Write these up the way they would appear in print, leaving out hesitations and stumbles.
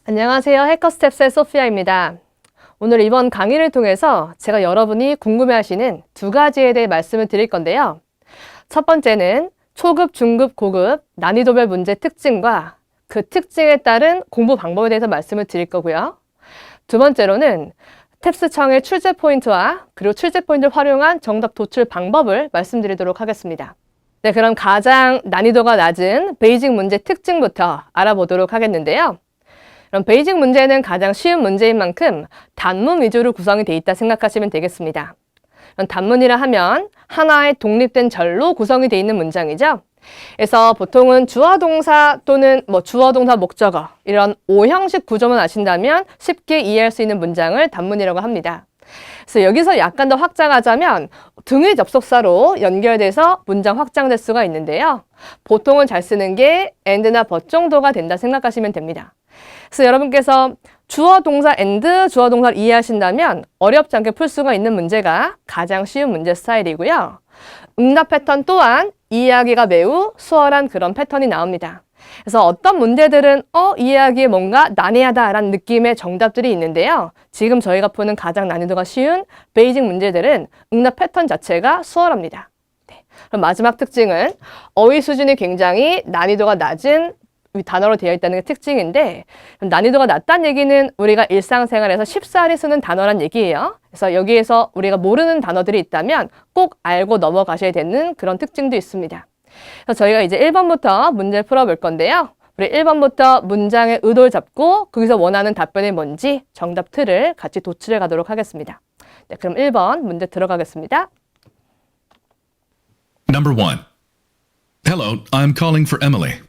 안녕하세요. 해커스텝스의 소피아입니다. 오늘 이번 강의를 통해서 제가 여러분이 궁금해하시는 두 가지에 대해 말씀을 드릴 건데요. 첫 번째는 초급, 중급, 고급 난이도별 문제 특징과 그 특징에 따른 공부 방법에 대해서 말씀을 드릴 거고요. 두 번째로는 탭스청의 출제 포인트와 그리고 출제 포인트를 활용한 정답 도출 방법을 말씀드리도록 하겠습니다. 네, 그럼 가장 난이도가 낮은 베이직 문제 특징부터 알아보도록 하겠는데요. 그럼 베이직 문제는 가장 쉬운 문제인 만큼 단문 위주로 구성이 되어 있다 생각하시면 되겠습니다. 그럼 단문이라 하면 하나의 독립된 절로 구성이 되어 있는 문장이죠. 그래서 보통은 주어 동사 또는 주어 동사 목적어 이런 오형식 구조만 아신다면 쉽게 이해할 수 있는 문장을 단문이라고 합니다. 그래서 여기서 약간 더 확장하자면 등위 접속사로 연결돼서 문장 확장될 수가 있는데요. 보통은 잘 쓰는 게 and나 but 정도가 된다 생각하시면 됩니다. 그래서 여러분께서 주어 동사 and, 주어 동사를 이해하신다면 어렵지 않게 풀 수가 있는 문제가 가장 쉬운 문제 스타일이고요. 응답 패턴 또한 이해하기가 매우 수월한 그런 패턴이 나옵니다. 그래서 어떤 문제들은 이해하기에 뭔가 난해하다라는 느낌의 정답들이 있는데요. 지금 저희가 푸는 가장 난이도가 쉬운 베이직 문제들은 응답 패턴 자체가 수월합니다. 네. 그럼 마지막 특징은 어휘 수준이 굉장히 난이도가 낮은 단어로 되어 있다는 게 특징인데, 난이도가 낮다는 얘기는 우리가 일상생활에서 쉽사리 쓰는 단어란 얘기예요. 그래서 여기에서 우리가 모르는 단어들이 있다면 꼭 알고 넘어가셔야 되는 그런 특징도 있습니다. 그래서 저희가 이제 1번부터 문제를 풀어볼 건데요. 우리 1번부터 문장의 의도를 잡고 거기서 원하는 답변이 뭔지 정답 틀을 같이 도출해 가도록 하겠습니다. 네, 그럼 1번 문제 들어가겠습니다. Number 1. Hello, I'm calling for Emily.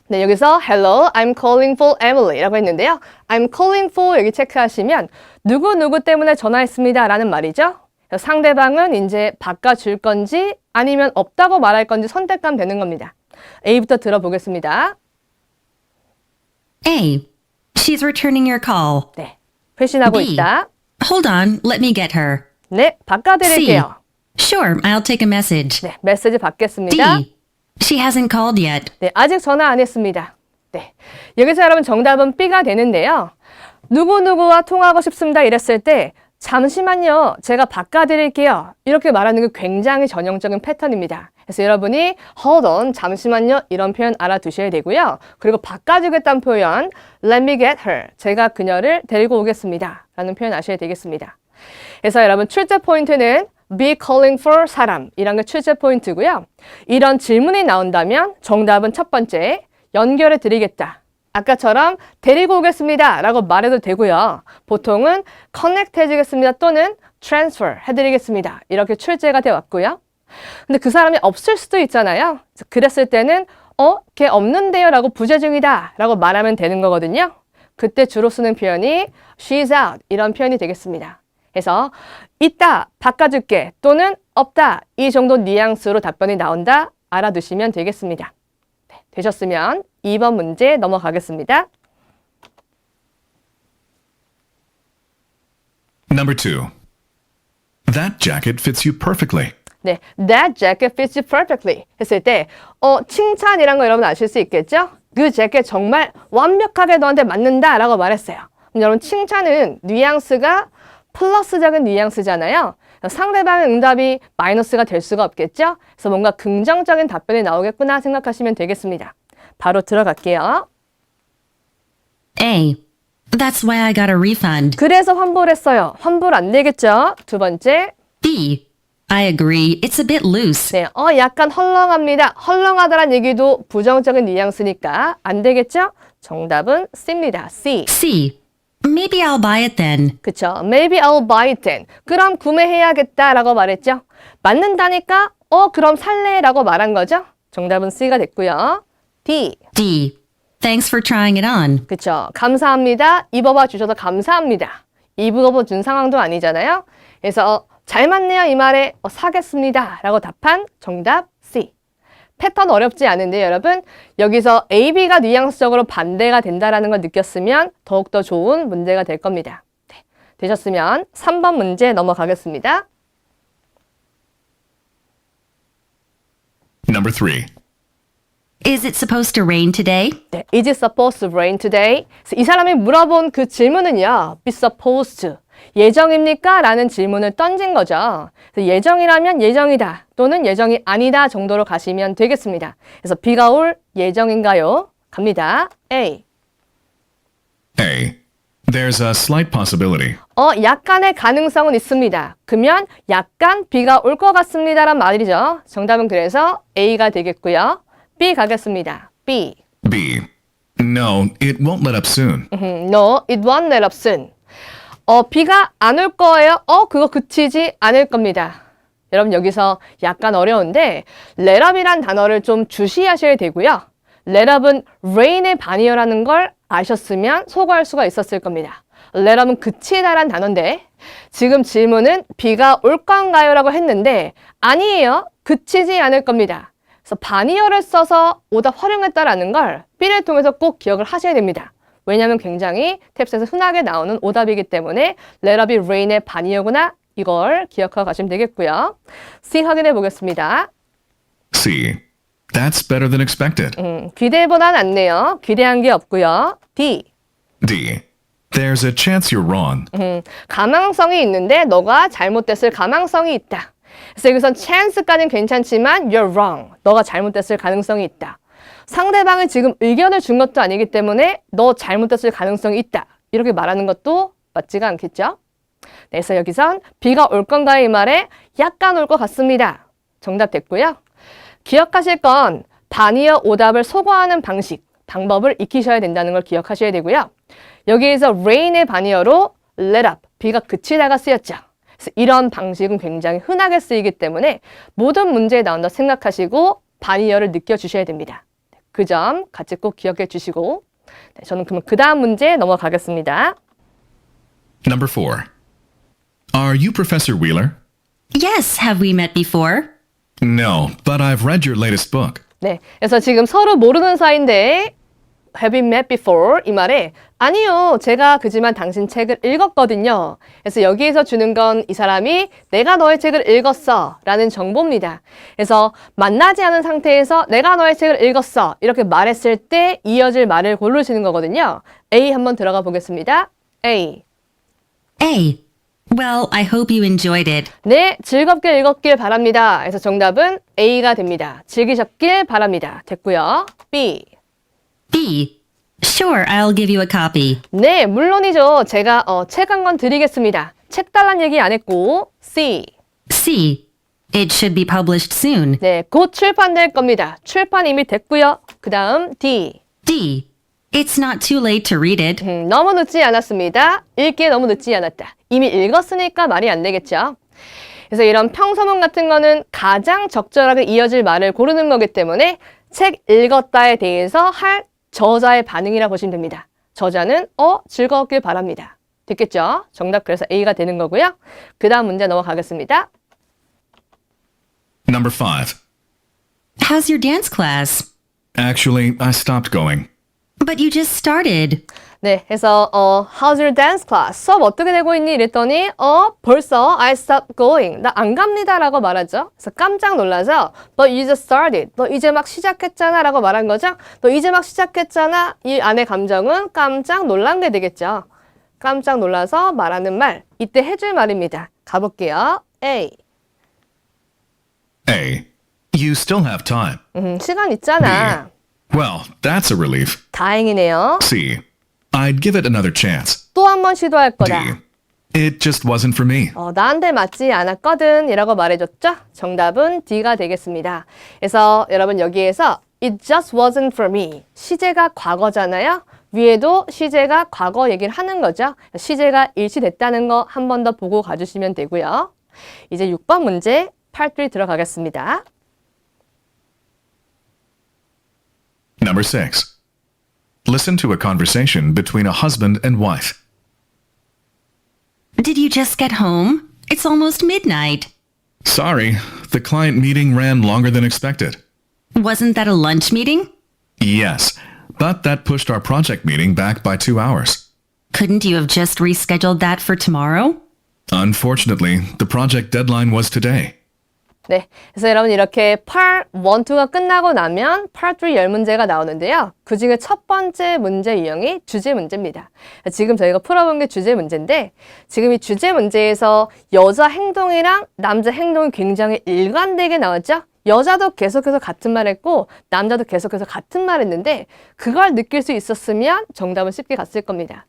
네, 여기서 Hello, I'm calling for Emily 라고 했는데요. I'm calling for 여기 체크하시면 누구 때문에 전화했습니다 라는 말이죠. 상대방은 이제 바꿔줄 건지 아니면 없다고 말할 건지 선택하면 되는 겁니다. A부터 들어보겠습니다. A. She's returning your call. 네, 회신하고 B. 있다. Hold on, let me get her. 네, 바꿔드릴게요. C. Sure, I'll take a message. 네, 메시지 받겠습니다. D. She hasn't called yet. 네, 아직 전화 안 했습니다. 네, 여기서 여러분 정답은 B가 되는데요. 누구와 통화하고 싶습니다 이랬을 때 잠시만요, 제가 바꿔드릴게요 이렇게 말하는 게 굉장히 전형적인 패턴입니다. 그래서 여러분이 hold on, 잠시만요 이런 표현 알아두셔야 되고요. 그리고 바꿔주겠다는 표현 let me get her, 제가 그녀를 데리고 오겠습니다 라는 표현 아셔야 되겠습니다. 그래서 여러분 출제 포인트는 be calling for 사람 이란 게 출제 포인트고요. 이런 질문이 나온다면 정답은 첫 번째 연결해 드리겠다. 아까처럼 데리고 오겠습니다 라고 말해도 되고요. 보통은 connect 해주겠습니다 또는 transfer 해드리겠습니다. 이렇게 출제가 되어 왔고요. 근데 그 사람이 없을 수도 있잖아요. 그랬을 때는 걔 없는데요 라고 부재 중이다 라고 말하면 되는 거거든요. 그때 주로 쓰는 표현이 she's out 이런 표현이 되겠습니다. 그래서 있다, 바꿔줄게 또는 없다 이 정도 뉘앙스로 답변이 나온다 알아두시면 되겠습니다. 네, 되셨으면 2번 문제 넘어가겠습니다. Number 2. That jacket fits you perfectly. 네, that jacket fits you perfectly 했을 때 칭찬이란 거 여러분 아실 수 있겠죠? 그 재킷 정말 완벽하게 너한테 맞는다 라고 말했어요. 그럼 여러분 칭찬은 뉘앙스가 플러스적인 뉘앙스잖아요. 상대방의 응답이 마이너스가 될 수가 없겠죠? 그래서 뭔가 긍정적인 답변이 나오겠구나 생각하시면 되겠습니다. 바로 들어갈게요. A. That's why I got a refund. 그래서 환불 했어요. 환불 안 되겠죠? 두 번째. B. I agree, it's a bit loose. 네, 약간 헐렁합니다. 헐렁하다란 얘기도 부정적인 뉘앙스니까 안 되겠죠? 정답은 C입니다. C. C. Maybe I'll buy it then. 그쵸? Maybe I'll buy it then. 그럼 구매해야겠다라고 말했죠? 맞는다니까? 그럼 살래라고 말한 거죠? 정답은 C가 됐고요. D. D. Thanks for trying it on. 그쵸? 감사합니다. 입어봐 주셔서 감사합니다. 입어봐 준 상황도 아니잖아요? 그래서 잘 맞네요 이 말에 사겠습니다 라고 답한 정답 C. 패턴 어렵지 않은데 여러분 여기서 A, B가 뉘앙스적으로 반대가 된다는 걸 느꼈으면 더욱더 좋은 문제가 될 겁니다. 네, 되셨으면 3번 문제 넘어가겠습니다. Number 3. Is it supposed to rain today? 네, is it supposed to rain today? 그래서 이 사람이 물어본 그 질문은요. be supposed to. 예정입니까? 라는 질문을 던진 거죠. 그래서 예정이라면 예정이다 또는 예정이 아니다 정도로 가시면 되겠습니다. 그래서 비가 올 예정인가요? 갑니다. A. A. There's a slight possibility. 약간의 가능성은 있습니다. 그러면 약간 비가 올 것 같습니다란 말이죠. 정답은 그래서 A가 되겠고요. B 가겠습니다. B. B. No, it won't let up soon. No, it won't let up soon. 비가 안 올 거예요. 그거 그치지 않을 겁니다. 여러분 여기서 약간 어려운데 let up이란 단어를 좀 주시하셔야 되고요. let up은 rain의 반이어라는 걸 아셨으면 소거할 수가 있었을 겁니다. let up은 그치다란 단어인데 지금 질문은 비가 올 건가요? 라고 했는데 아니에요. 그치지 않을 겁니다. 그래서 반이어를 써서 오답 활용했다라는 걸 B를 통해서 꼭 기억을 하셔야 됩니다. 왜냐하면 굉장히 탭스에서 흔하게 나오는 오답이기 때문에 let up이 rain의 반이어구나 이걸 기억하고 가시면 되겠고요. C 확인해 보겠습니다. C. That's better than expected. 기대보다 낫네요. 기대한 게 없고요. D. D. There's a chance you're wrong. 가망성이 있는데 너가 잘못됐을 가망성이 있다. 그래서 여기선 chance까지는 괜찮지만 you're wrong. 너가 잘못됐을 가능성이 있다. 상대방이 지금 의견을 준 것도 아니기 때문에 너 잘못됐을 가능성이 있다. 이렇게 말하는 것도 맞지가 않겠죠? 네, 그래서 여기선 비가 올 건가요? 이 말에 약간 올 것 같습니다. 정답 됐고요. 기억하실 건 반이어 오답을 소거하는 방법을 익히셔야 된다는 걸 기억하셔야 되고요. 여기에서 rain의 반이어로 let up, 비가 그치다가 쓰였죠. 그래서 이런 방식은 굉장히 흔하게 쓰이기 때문에 모든 문제에 나온다 생각하시고 반이어를 느껴주셔야 됩니다. 그 점 같이 꼭 기억해 주시고 네, 저는 그럼 그 다음 문제 넘어가겠습니다. Number 4. Are you Professor Wheeler? Yes, have we met before? No, but I've read your latest book. 네, 그래서 지금 서로 모르는 사이인데 Have we met before? 이 말에 아니요, 제가 그지만 당신 책을 읽었거든요. 그래서 여기에서 주는 건 이 사람이 내가 너의 책을 읽었어 라는 정보입니다. 그래서 만나지 않은 상태에서 내가 너의 책을 읽었어 이렇게 말했을 때 이어질 말을 고르시는 거거든요. A 한번 들어가 보겠습니다. A. A. Well, I hope you enjoyed it. 네, 즐겁게 읽었길 바랍니다. 그래서 정답은 A가 됩니다. 즐기셨길 바랍니다. 됐고요. B. B. Sure, I'll give you a copy. 네, 물론이죠. 제가 책 한 권 드리겠습니다. 책 달란 얘기 안 했고 C. C. It should be published soon. 네, 곧 출판될 겁니다. 출판 이미 됐고요. 그 다음 D. D. It's not too late to read it. 너무 늦지 않았습니다. 읽기에 너무 늦지 않았다. 이미 읽었으니까 말이 안 되겠죠. 그래서 이런 평서문 같은 거는 가장 적절하게 이어질 말을 고르는 거기 때문에 책 읽었다에 대해서 할 저자의 반응이라 보시면 됩니다. 저자는 즐거웠길 바랍니다. 됐겠죠? 정답 그래서 A가 되는 거고요. 그 다음 문제 넘어가겠습니다. Number 5. How's your dance class? Actually, I stopped going. But you just started. 네, 그래서 How's your dance class? 수업 어떻게 되고 있니? 이랬더니 벌써 I stopped going. 나 안 갑니다 라고 말하죠. 그래서 깜짝 놀라서 But you just started. 너 이제 막 시작했잖아 라고 말한 거죠. 너 이제 막 시작했잖아. 이 안의 감정은 깜짝 놀란 게 되겠죠. 깜짝 놀라서 말하는 말. 이때 해줄 말입니다. 가볼게요. A. A. You still have time. 시간 있잖아. Well, that's a relief. 다행이네요. C. I'd give it another chance. 또 한 번 시도할 D. 거다. It just wasn't for me. 나한테 맞지 않았거든 이라고 말해줬죠? 정답은 D가 되겠습니다. 그래서 여러분 여기에서 It just wasn't for me. 시제가 과거잖아요. 위에도 시제가 과거 얘기를 하는 거죠. 시제가 일치됐다는 거 한 번 더 보고 가주시면 되고요. 이제 6번 문제 Part 3 들어가겠습니다. Number 6. Listen to a conversation between a husband and wife. Did you just get home? It's almost midnight. Sorry, the client meeting ran longer than expected. Wasn't that a lunch meeting? Yes, but that pushed our project meeting back by 2 hours. Couldn't you have just rescheduled that for tomorrow? Unfortunately, the project deadline was today. 네, 그래서 여러분 이렇게 Part 1, 2가 끝나고 나면 Part 3 10문제가 나오는데요. 그 중에 첫 번째 문제 유형이 주제 문제입니다. 지금 저희가 풀어본 게 주제 문제인데 지금 이 주제 문제에서 여자 행동이랑 남자 행동이 굉장히 일관되게 나왔죠? 여자도 계속해서 같은 말 했고 남자도 계속해서 같은 말 했는데 그걸 느낄 수 있었으면 정답은 쉽게 갔을 겁니다.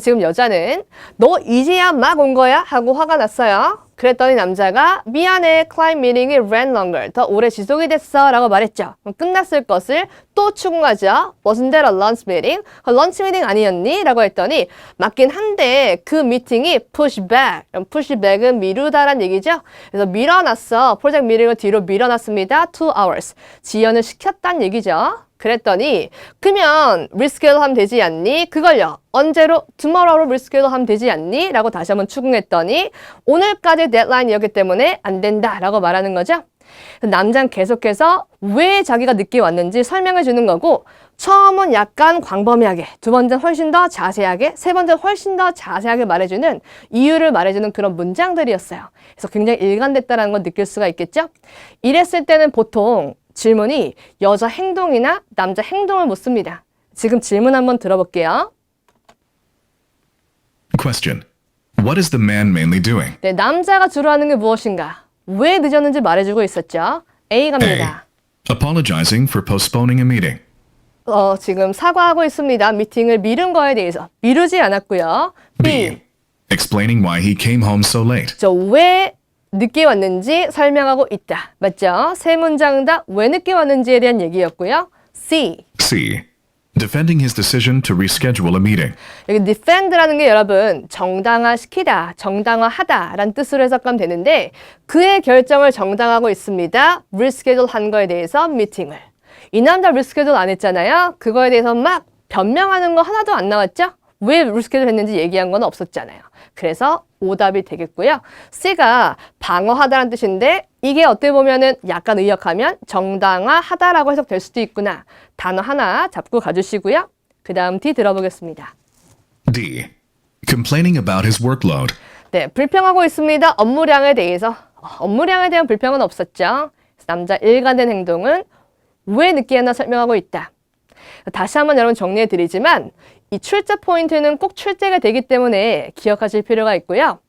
지금 여자는 너 이제야 막 온 거야? 하고 화가 났어요. 그랬더니 남자가 미안해, client meeting이 ran longer. 더 오래 지속이 됐어 라고 말했죠. 그럼 끝났을 것을 또 추궁하죠. Wasn't that a lunch meeting? 런치 미팅 아니었니? 라고 했더니 맞긴 한데 그 미팅이 push back. push back은 미루다란 얘기죠. 그래서 밀어놨어. 프로젝트 미팅을 뒤로 밀어놨습니다. 2 hours. 지연을 시켰단 얘기죠. 그랬더니 그러면 reschedule 하면 되지 않니? 그걸요. 언제로? tomorrow로 reschedule 하면 되지 않니? 라고 다시 한번 추궁했더니 오늘까지 데드라인이었기 때문에 안 된다 라고 말하는 거죠. 남자는 계속해서 왜 자기가 늦게 왔는지 설명해 주는 거고 처음은 약간 광범위하게, 두 번째는 훨씬 더 자세하게, 세 번째는 훨씬 더 자세하게 말해주는 이유를 말해주는 그런 문장들이었어요. 그래서 굉장히 일관됐다는 걸 느낄 수가 있겠죠. 이랬을 때는 보통 질문이 여자 행동이나 남자 행동을 묻습니다. 지금 질문 한번 들어볼게요. Question. What is the man mainly doing? 네, 남자가 주로 하는 게 무엇인가? 왜 늦었는지 말해주고 있었죠. A A. 갑니다. Apologizing for postponing a meeting. 지금 사과하고 있습니다. 미팅을 미룬 거에 대해서. 미루지 않았고요. B. Explaining why he came home so late. 왜 늦게 왔는지 설명하고 있다. 맞죠? 세 문장 다 왜 늦게 왔는지에 대한 얘기였고요. C. C. Defending his decision to reschedule a meeting. 여기 defend라는 게 여러분 정당화시키다, 정당화하다라는 뜻으로 해석하면 되는데 그의 결정을 정당하고 있습니다. reschedule 한 거에 대해서 미팅을. 이 남자 reschedule 안 했잖아요. 그거에 대해서 막 변명하는 거 하나도 안 나왔죠? 왜 reschedule 했는지 얘기한 건 없었잖아요. 그래서 오답이 되겠고요. C가 방어하다라는 뜻인데 이게 어떻게 보면은 약간 의역하면 정당화하다라고 해석될 수도 있구나. 단어 하나 잡고 가주시고요. 그 다음 D 들어보겠습니다. D. Complaining about his workload. 네, 불평하고 있습니다. 업무량에 대해서. 업무량에 대한 불평은 없었죠. 남자 일관된 행동은 왜 늦게 했나 설명하고 있다. 다시 한번 여러분 정리해 드리지만 이 출제 포인트는 꼭 출제가 되기 때문에 기억하실 필요가 있고요.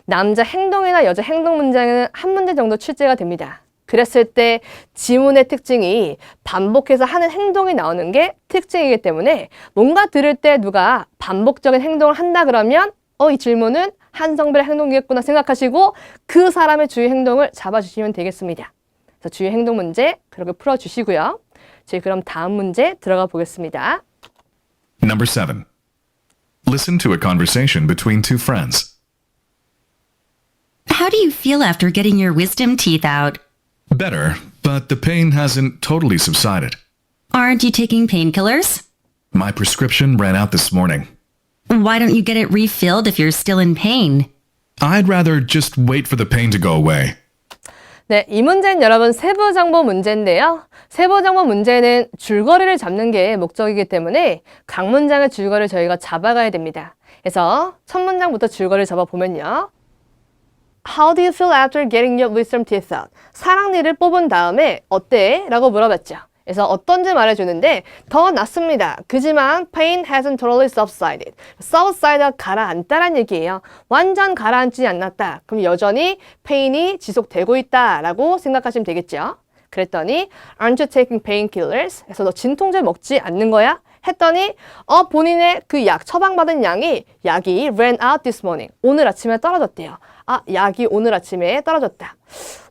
남자 행동이나 여자 행동 문장은 한 문제 정도 출제가 됩니다. 그랬을 때 지문의 특징이 반복해서 하는 행동이 나오는 게 특징이기 때문에 뭔가 들을 때 누가 반복적인 행동을 한다 그러면 이 질문은 한성별의 행동이겠구나 생각하시고 그 사람의 주요 행동을 잡아주시면 되겠습니다. 그래서 주요 행동 문제 그렇게 풀어주시고요. 저희 그럼 다음 문제 들어가 보겠습니다. Number 7. Listen to a conversation between two friends. How do you feel after getting your wisdom teeth out? Better, but the pain hasn't totally subsided. Aren't you taking painkillers? My prescription ran out this morning. Why don't you get it refilled if you're still in pain? I'd rather just wait for the pain to go away. 네, 이 문제는 여러분 세부 정보 문제인데요. 세부 정보 문제는 줄거리를 잡는 게 목적이기 때문에 각 문장의 줄거리를 저희가 잡아가야 됩니다. 그래서 첫 문장부터 줄거리를 잡아보면요. How do you feel after getting your wisdom teeth out? 사랑니를 뽑은 다음에 어때? 라고 물어봤죠. 그래서 어떤지 말해주는데 더 낫습니다. 그지만 pain hasn't totally subsided. subside가 가라앉다란 얘기예요. 완전 가라앉지 않았다. 그럼 여전히 pain이 지속되고 있다라고 생각하시면 되겠죠. 그랬더니 aren't you taking painkillers? 그래서 너 진통제 먹지 않는 거야? 했더니 본인의 그 약 처방받은 약이 ran out this morning. 오늘 아침에 떨어졌대요. 약이 오늘 아침에 떨어졌다.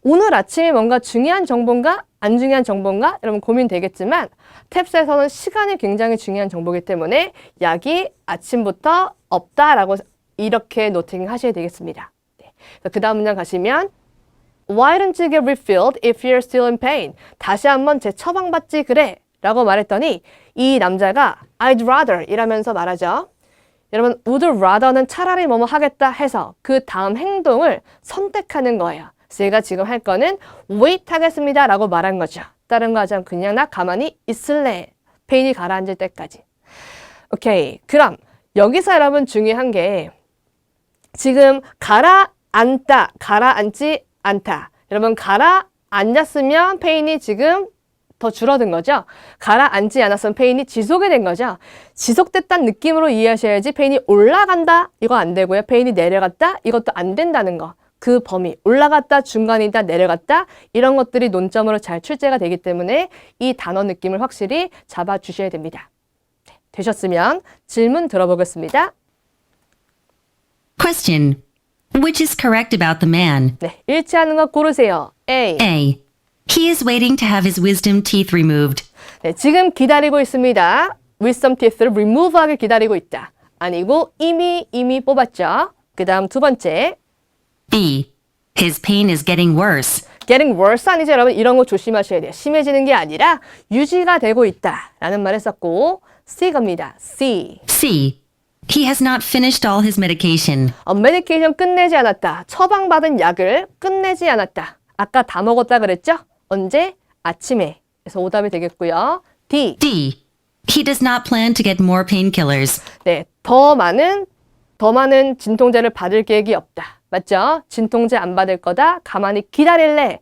오늘 아침에 뭔가 중요한 정보인가? 안 중요한 정보인가? 여러분 고민되겠지만 탭스에서는 시간이 굉장히 중요한 정보이기 때문에 약이 아침부터 없다라고 이렇게 노팅 하셔야 되겠습니다. 네. 그 다음 문장 가시면 Why don't you get refilled if you're still in pain? 다시 한번 재처방받지 그래 라고 말했더니 이 남자가 I'd rather 이라면서 말하죠. 여러분 would rather는 차라리 뭐뭐 하겠다 해서 그 다음 행동을 선택하는 거예요. 제가 지금 할 거는 wait 하겠습니다 라고 말한 거죠. 다른 거 하지 않고 그냥 나 가만히 있을래. 페인이 가라앉을 때까지. 오케이. 그럼 여기서 여러분 중요한 게 지금 가라앉다, 가라앉지 않다. 여러분 가라앉다 가라앉았으면 페인이 지금 더 줄어든 거죠. 가라앉지 않았으면 페인이 지속이 된 거죠. 지속됐다는 느낌으로 이해하셔야지 페인이 올라간다? 이거 안 되고요. 페인이 내려갔다? 이것도 안 된다는 거. 그 범위, 올라갔다, 중간이다, 내려갔다 이런 것들이 논점으로 잘 출제가 되기 때문에 이 단어 느낌을 확실히 잡아주셔야 됩니다. 되셨으면 질문 들어보겠습니다. Question. Which is correct about the man? 네, 일치하는 거 고르세요. A. A. He is waiting to have his wisdom teeth removed. 네, 지금 기다리고 있습니다. wisdom teeth를 remove하길 기다리고 있다. 아니고 이미 뽑았죠. 그 다음 두 번째. B. His pain is getting worse. getting worse 아니죠, 여러분? 이런 거 조심하셔야 돼요. 심해지는 게 아니라 유지가 되고 있다 라는 말을 썼고 C 갑니다. C. C. He has not finished all his medication. 메디케이션 끝내지 않았다. 처방받은 약을 끝내지 않았다. 아까 다 먹었다 그랬죠? 언제? 아침에. 그래서 오답이 되겠고요. D. D. He does not plan to get more painkillers. 네, 더 많은 진통제를 받을 계획이 없다. 맞죠? 진통제 안 받을 거다. 가만히 기다릴래.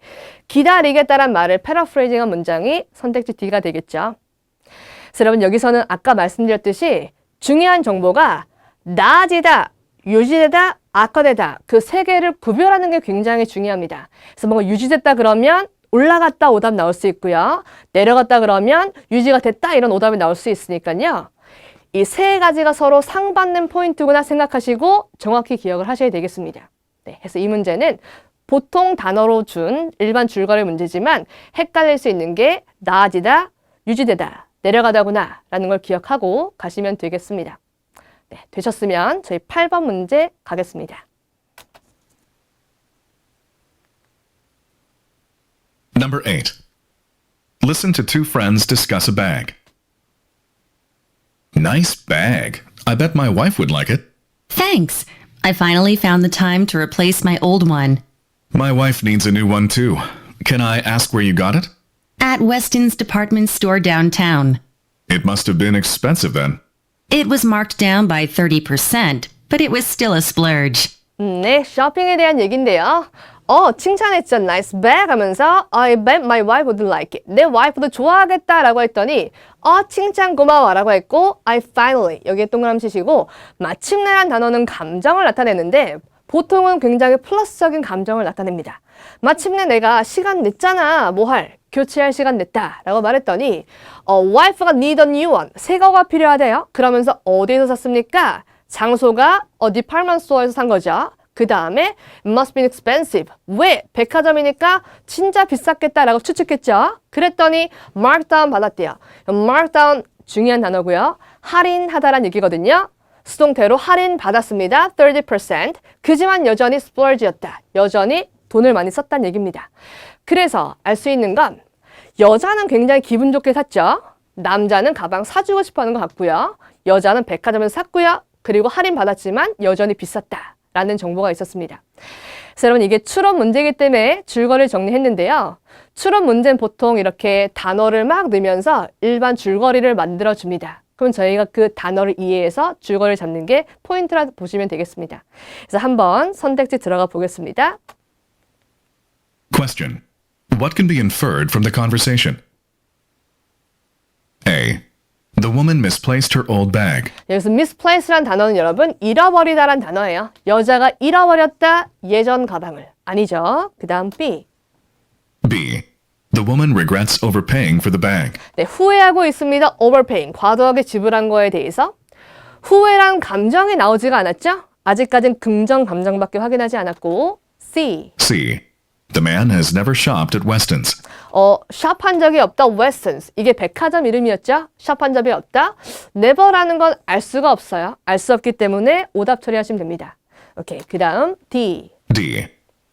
기다리겠다란 말을 패러프레이징한 문장이 선택지 D가 되겠죠. 그래서 여러분 여기서는 아까 말씀드렸듯이 중요한 정보가 나아지다, 유지되다, 악화되다 그 세 개를 구별하는 게 굉장히 중요합니다. 그래서 뭔가 유지됐다 그러면 올라갔다 오답 나올 수 있고요. 내려갔다 그러면 유지가 됐다 이런 오답이 나올 수 있으니까요. 이 세 가지가 서로 상받는 포인트구나 생각하시고 정확히 기억을 하셔야 되겠습니다. 네, 그래서 이 문제는 보통 단어로 준 일반 줄거리 문제지만 헷갈릴 수 있는 게 나아지다, 유지되다, 내려가다구나 라는 걸 기억하고 가시면 되겠습니다. 네, 되셨으면 저희 8번 문제 가겠습니다. Number 8. Listen to two friends discuss a bag. Nice bag. I bet my wife would like it. Thanks. I finally found the time to replace my old one. My wife needs a new one too. Can I ask where you got it? At Weston's department store downtown. It must have been expensive then. It was marked down by 30%, but it was still a splurge. 네, 쇼핑에 대한 얘기인데요. 칭찬했죠. Nice bag 하면서 I bet my wife would like it. 내 와이프도 좋아하겠다라고 했더니 칭찬 고마워라고 했고 I finally 여기에 동그라미 치시고 마침내란 단어는 감정을 나타내는데 보통은 굉장히 플러스적인 감정을 나타냅니다. 마침내 내가 시간 냈잖아. 뭐 할? 교체할 시간 냈다 라고 말했더니 wife가 need a new one. 새 거가 필요하대요. 그러면서 어디에서 샀습니까? 장소가 department store에서 산 거죠. 그 다음에 must be expensive. 왜? 백화점이니까 진짜 비쌌겠다라고 추측했죠. 그랬더니 markdown 받았대요. markdown 중요한 단어고요. 할인하다란 얘기거든요. 수동태로 할인 받았습니다. 30%. 그지만 여전히 splurge였다. 여전히 돈을 많이 썼다는 얘기입니다. 그래서 알 수 있는 건 여자는 굉장히 기분 좋게 샀죠. 남자는 가방 사주고 싶어하는 것 같고요. 여자는 백화점에서 샀고요. 그리고 할인 받았지만 여전히 비쌌다. 라는 정보가 있었습니다. 그래서 여러분 이게 추론 문제이기 때문에 줄거리를 정리했는데요. 추론 문제는 보통 이렇게 단어를 막 넣으면서 일반 줄거리를 만들어줍니다. 그럼 저희가 그 단어를 이해해서 줄거리를 잡는 게 포인트라 보시면 되겠습니다. 그래서 한번 선택지 들어가 보겠습니다. Question. What can be inferred from the conversation? A. The woman misplaced her old bag. 여기서 misplace란 단어는 여러분 잃어버리다란 단어예요. 여자가 잃어버렸다 예전 가방을. 아니죠. 그 다음 B. B. The woman regrets overpaying for the bag. 네, 후회하고 있습니다. overpaying. 과도하게 지불한 거에 대해서. 후회란 감정이 나오지가 않았죠? 아직까진 긍정 감정밖에 확인하지 않았고. C. C. The man has never shopped at Weston's. 샵한 적이 없다. Weston's. 이게 백화점 이름이었죠? 샵한 적이 없다. never라는 건 알 수가 없어요. 알 수 없기 때문에 오답 처리하시면 됩니다. 오케이. 그 다음 D. D.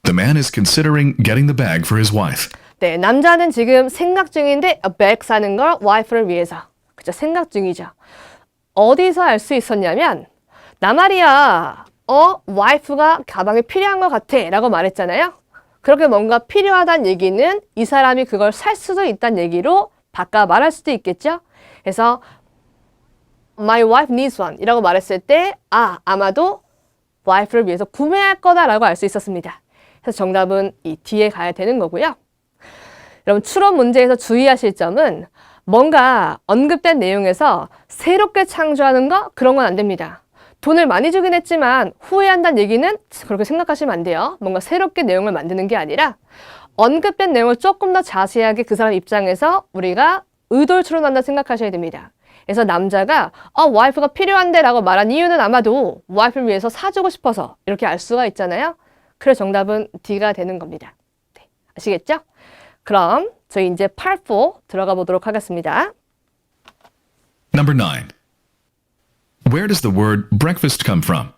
The man is considering getting the bag for his wife. 네, 남자는 지금 생각 중인데 bag 사는 걸 와이프를 위해서. 그죠? 생각 중이죠. 어디서 알 수 있었냐면 나 말이야. 와이프가 가방이 필요한 것 같아 라고 말했잖아요. 그렇게 뭔가 필요하다는 얘기는 이 사람이 그걸 살 수도 있다는 얘기로 바꿔 말할 수도 있겠죠. 그래서 my wife needs one 이라고 말했을 때 아마도 와이프를 위해서 구매할 거다라고 알 수 있었습니다. 그래서 정답은 이 D에 가야 되는 거고요. 여러분 추론 문제에서 주의하실 점은 뭔가 언급된 내용에서 새롭게 창조하는 거 그런 건 안 됩니다. 돈을 많이 주긴 했지만 후회한다는 얘기는 그렇게 생각하시면 안 돼요. 뭔가 새롭게 내용을 만드는 게 아니라 언급된 내용을 조금 더 자세하게 그 사람 입장에서 우리가 의도를 추론한다 생각하셔야 됩니다. 그래서 남자가 와이프가 필요한데 라고 말한 이유는 아마도 와이프를 위해서 사주고 싶어서 이렇게 알 수가 있잖아요. 그래서 정답은 D가 되는 겁니다. 네, 아시겠죠? 그럼 저희 이제 Part 4 들어가 보도록 하겠습니다. Number 9. Where does the word breakfast come from?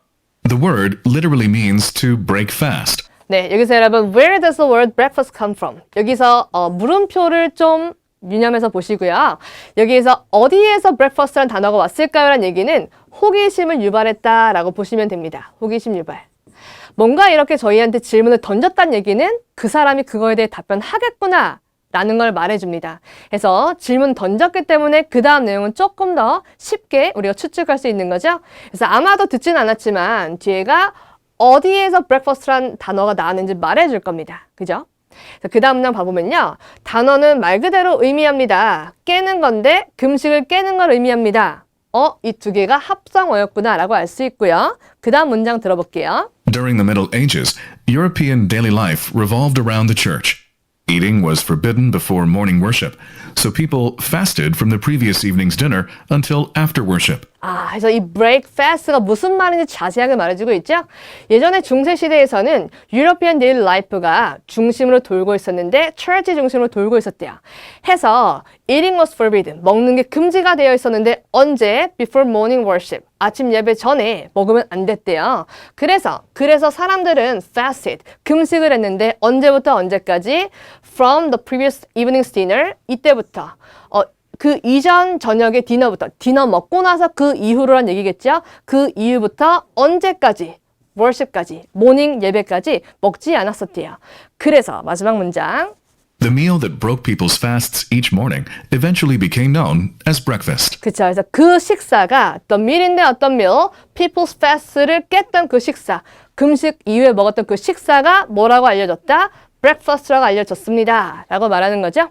The word literally means to break fast. 네, 여기서 여러분 Where does the word breakfast come from? 여기서 물음표를 좀 유념해서 보시고요. 여기에서 어디에서 breakfast라는 단어가 왔을까요? 라는 얘기는 호기심을 유발했다라고 보시면 됩니다. 호기심 유발. 뭔가 이렇게 저희한테 질문을 던졌다는 얘기는 그 사람이 그거에 대해 답변하겠구나 라는 걸 말해줍니다. 그래서 질문 던졌기 때문에 그 다음 내용은 조금 더 쉽게 우리가 추측할 수 있는 거죠. 그래서 아마도 듣진 않았지만 뒤에가 어디에서 breakfast란 단어가 나왔는지 말해줄 겁니다. 그죠? 그 다음 장 봐보면요. 단어는 말 그대로 의미합니다. 깨는 건데 금식을 깨는 걸 의미합니다. 이 두 개가 합성어였구나 라고 알 수 있고요. 그 다음 문장 들어볼게요. During the Middle Ages, European daily life revolved around the church. Eating was forbidden before morning worship, so people fasted from the previous evening's dinner until after worship. 그래서 이 break fast가 무슨 말인지 자세하게 말해주고 있죠. 예전에 중세 시대에서는 유러피안 데일리 라이프가 중심으로 돌고 있었는데 church 중심으로 돌고 있었대요. 해서 eating was forbidden, 먹는 게 금지가 되어 있었는데 언제? Before morning worship, 아침 예배 전에 먹으면 안 됐대요. 그래서 사람들은 fasted, 금식을 했는데 언제부터 언제까지? From the previous evening's dinner, 이때부터 그 이전 저녁의 디너 먹고 나서 그 이후로란 얘기겠죠? 그 이후부터 언제까지? worship까지, 모닝 예배까지 먹지 않았었대요. 그래서 마지막 문장. The meal that broke people's fasts each morning eventually became known as breakfast. 그쵸. 그래서 그 식사가 the meal인데 어떤 meal? People's fast를 깼던 그 식사, 금식 이후에 먹었던 그 식사가 뭐라고 알려졌다? breakfast라고 알려졌습니다. 라고 말하는 거죠.